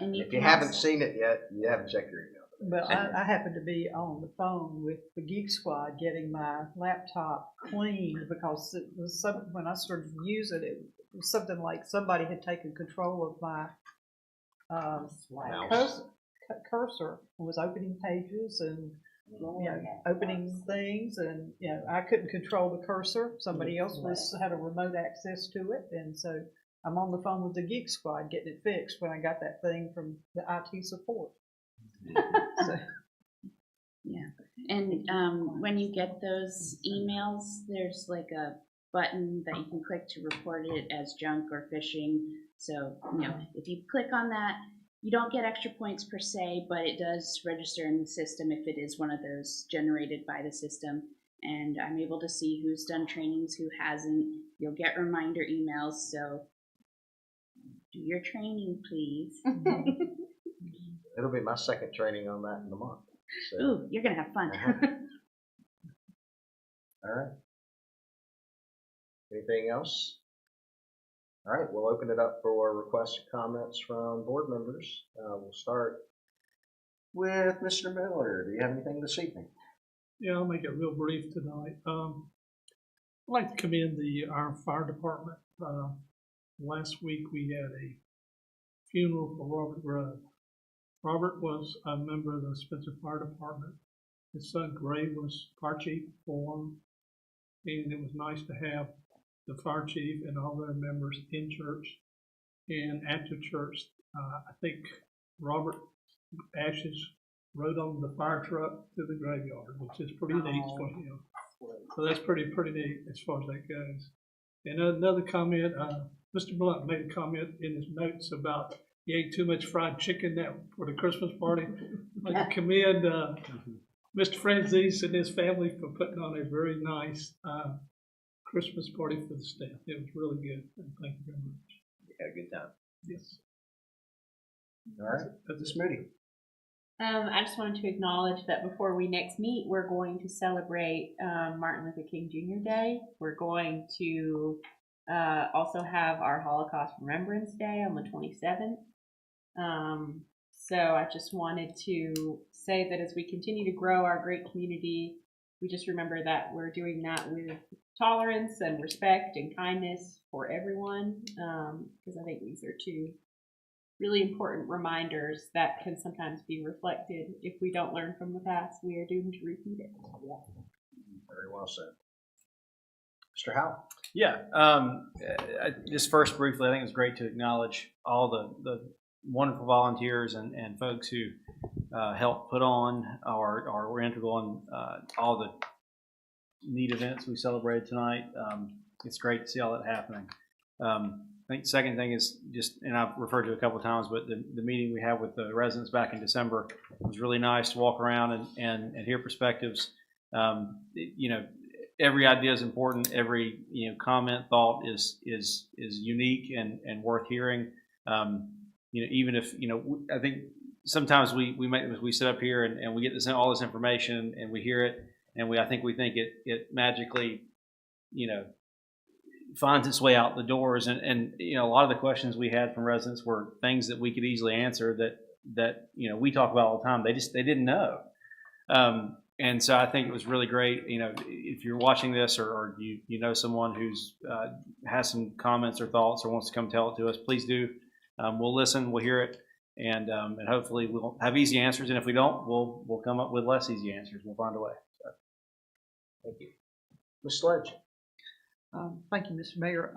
If you haven't seen it yet, you haven't checked your email. Well, I happened to be on the phone with the Geek Squad getting my laptop cleaned because it was when I started to use it, it was something like somebody had taken control of my cursor and was opening pages and opening things, and I couldn't control the cursor. Somebody else had a remote access to it, and so I'm on the phone with the Geek Squad getting it fixed when I got that thing from the IT support. Yeah, and when you get those emails, there's like a button that you can click to report it as junk or phishing. So if you click on that, you don't get extra points per se, but it does register in the system if it is one of those generated by the system. And I'm able to see who's done trainings, who hasn't. You'll get reminder emails, so do your training, please. It'll be my second training on that in a month. So. Ooh, you're going to have fun. All right. Anything else? All right, we'll open it up for requests and comments from board members. We'll start with Mr. Miller. Do you have anything this evening? Yeah, I'll make it real brief tonight. I'd like to commend our fire department. Last week we had a funeral for Robert Grove. Robert was a member of the Spencer Fire Department. His son Gray was fire chief for him, and it was nice to have the fire chief and all their members in church and after church. I think Robert Ashes rode on the fire truck to the graveyard, which is pretty neat for him. So that's pretty neat as far as that goes. And another comment, Mr. Blunt made a comment in his notes about he ate too much fried chicken for the Christmas party. I'd like to commend Mr. Franzese and his family for putting on a very nice Christmas party for the staff. It was really good. And thank you very much. We had a good time. Yes. All right, Ms. Moody. I just wanted to acknowledge that before we next meet, we're going to celebrate Martin Luther King Jr. Day. We're going to also have our Holocaust Remembrance Day on the 27th. So I just wanted to say that as we continue to grow our great community, we just remember that we're doing that with tolerance and respect and kindness for everyone, because I think these are two really important reminders that can sometimes be reflected. If we don't learn from the past, we are doomed to repeat it. Very well said. Mr. Howell? Yeah, just first briefly, I think it's great to acknowledge all the wonderful volunteers and folks who help put on or were integral in all the neat events we celebrated tonight. It's great to see all that happening. I think the second thing is just, and I've referred to it a couple of times, but the meeting we had with the residents back in December was really nice to walk around and hear perspectives. You know, every idea is important. Every comment, thought is unique and worth hearing. You know, even if I think sometimes we sit up here and we get all this information and we hear it and I think it magically finds its way out the doors, and a lot of the questions we had from residents were things that we could easily answer that we talk about all the time. They didn't know, and so I think it was really great. If you're watching this or you know someone who's has some comments or thoughts or wants to come tell it to us, please do. We'll listen, we'll hear it, and hopefully we'll have easy answers. And if we don't, we'll come up with less easy answers. We'll find a way. So, thank you, Ms. Sledge. Thank you, Mr. Mayor.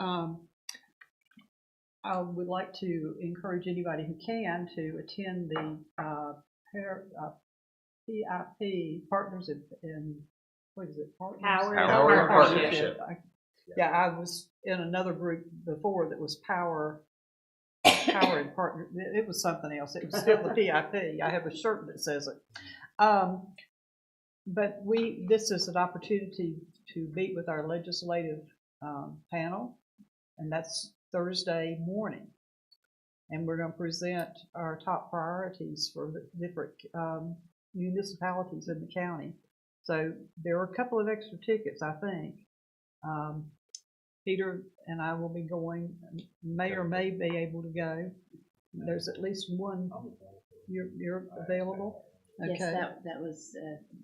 I would like to encourage anybody who can to attend the PIP Partners in what is it? Partners? Power Partnership. Yeah, I was in another group before that was Power and Partner. It was something else. It was still the PIP. I have a shirt that says it. But this is an opportunity to meet with our legislative panel, and that's Thursday morning. And we're going to present our top priorities for the different municipalities in the county. So there are a couple of extra tickets, I think. Peter and I will be going. Mayor may be able to go. There's at least one. You're available? Okay. Yes, that was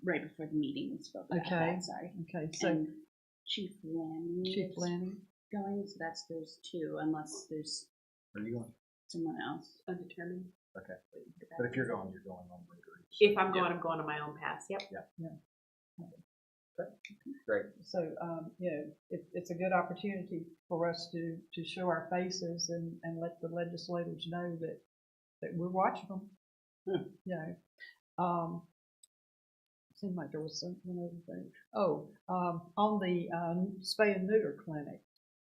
right before the meeting we spoke about that, sorry. Okay, so and Chief Lanning going, so that's those two, unless there's Where are you going? someone else undetermined. Okay. But if you're going on Gregory. If I'm going, I'm going on my own pass. Yep. Yeah. Okay. Great. So, it's a good opportunity for us to show our faces and let the legislators know that we're watching them. Seemed like there was one other thing. On the spay and neuter clinic,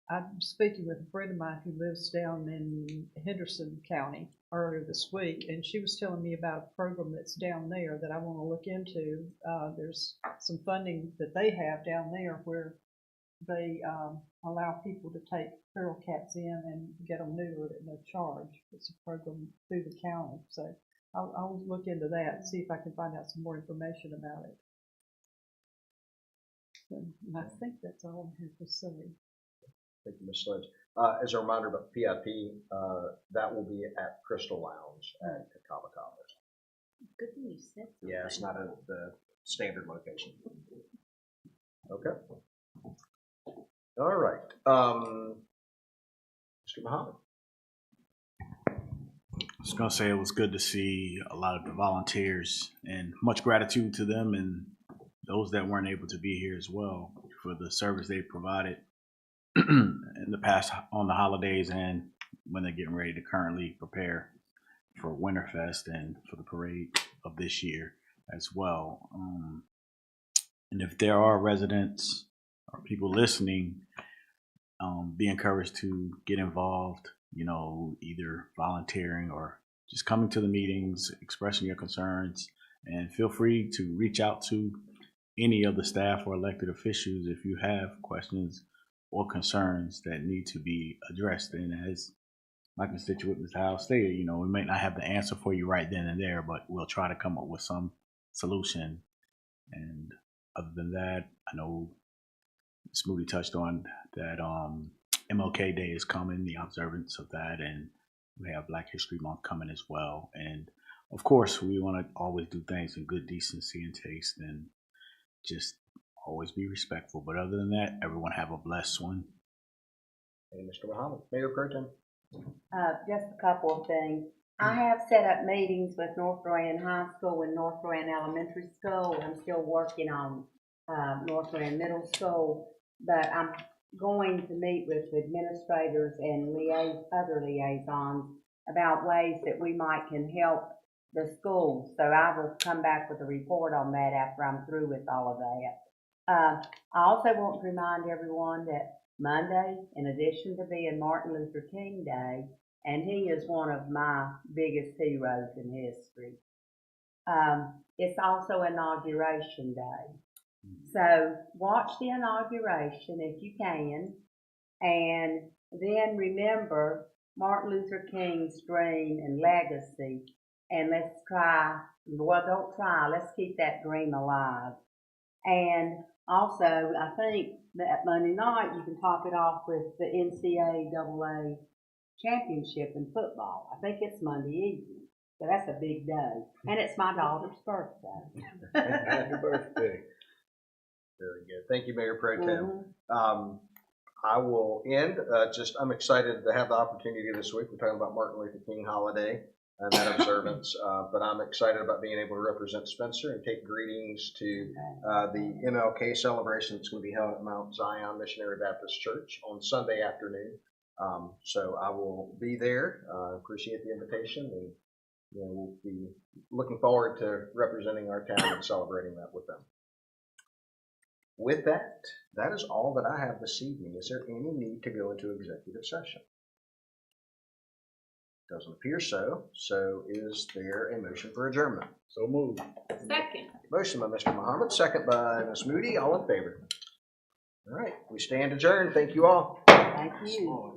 I'm speaking with a friend of mine who lives down in Henderson County earlier this week, and she was telling me about a program that's down there that I want to look into. There's some funding that they have down there where they allow people to take feral cats in and get them neutered at no charge. It's a program through the county, so I'll look into that and see if I can find out some more information about it. So, and I think that's all I have to say. Thank you, Ms. Sledge. As a reminder about PIP, that will be at Crystal Lounge at Catawba College. Good thing you said something. Yeah, it's not at the standard location. Okay. All right. Mr. Muhammad. I was going to say it was good to see a lot of the volunteers, and much gratitude to them and those that weren't able to be here as well for the service they provided. in the past on the holidays and when they're getting ready to currently prepare for Winterfest and for the parade of this year as well. And if there are residents or people listening, be encouraged to get involved, you know, either volunteering or just coming to the meetings, expressing your concerns, and feel free to reach out to any of the staff or elected officials if you have questions or concerns that need to be addressed. And as my constituent Ms. Howe stated, you know, we may not have the answer for you right then and there, but we'll try to come up with some solution. And other than that, I know Ms. Moody touched on that MLK Day is coming, the observance of that, and we have Black History Month coming as well. And of course, we want to always do things in good decency and taste and just always be respectful. But other than that, everyone have a blessed one. And Mr. Muhammad, Mayor Pro Tem. Just a couple of things. I have set up meetings with North Rowan High School and North Rowan Elementary School. I'm still working on North Rowan Middle School, but I'm going to meet with administrators and other liaisons about ways that we might can help the schools. So I will come back with a report on that after I'm through with all of that. I also want to remind everyone that Monday, in addition to being Martin Luther King Day, and he is one of my biggest heroes in history, it's also Inauguration Day. So watch the inauguration if you can, and then remember Martin Luther King's dream and legacy, and let's keep that dream alive. And also, I think that Monday night you can top it off with the NCAA championship in football. I think it's Monday evening, so that's a big day, and it's my daughter's birthday. Happy birthday. Very good. Thank you, Mayor Pro Tem. I will end. I'm excited to have the opportunity this week. We're talking about Martin Luther King holiday and that observance, but I'm excited about being able to represent Spencer and take greetings to the MLK celebration that's going to be held at Mount Zion Missionary Baptist Church on Sunday afternoon. So I will be there. Appreciate the invitation, and we'll be looking forward to representing our town and celebrating that with them. With that, that is all that I have this evening. Is there any need to go into executive session? Doesn't appear so. So is there a motion for adjournment? So moved. Second. Motion by Mr. Muhammad, second by Ms. Moody. All in favor? All right, we stand adjourned. Thank you all. Thank you.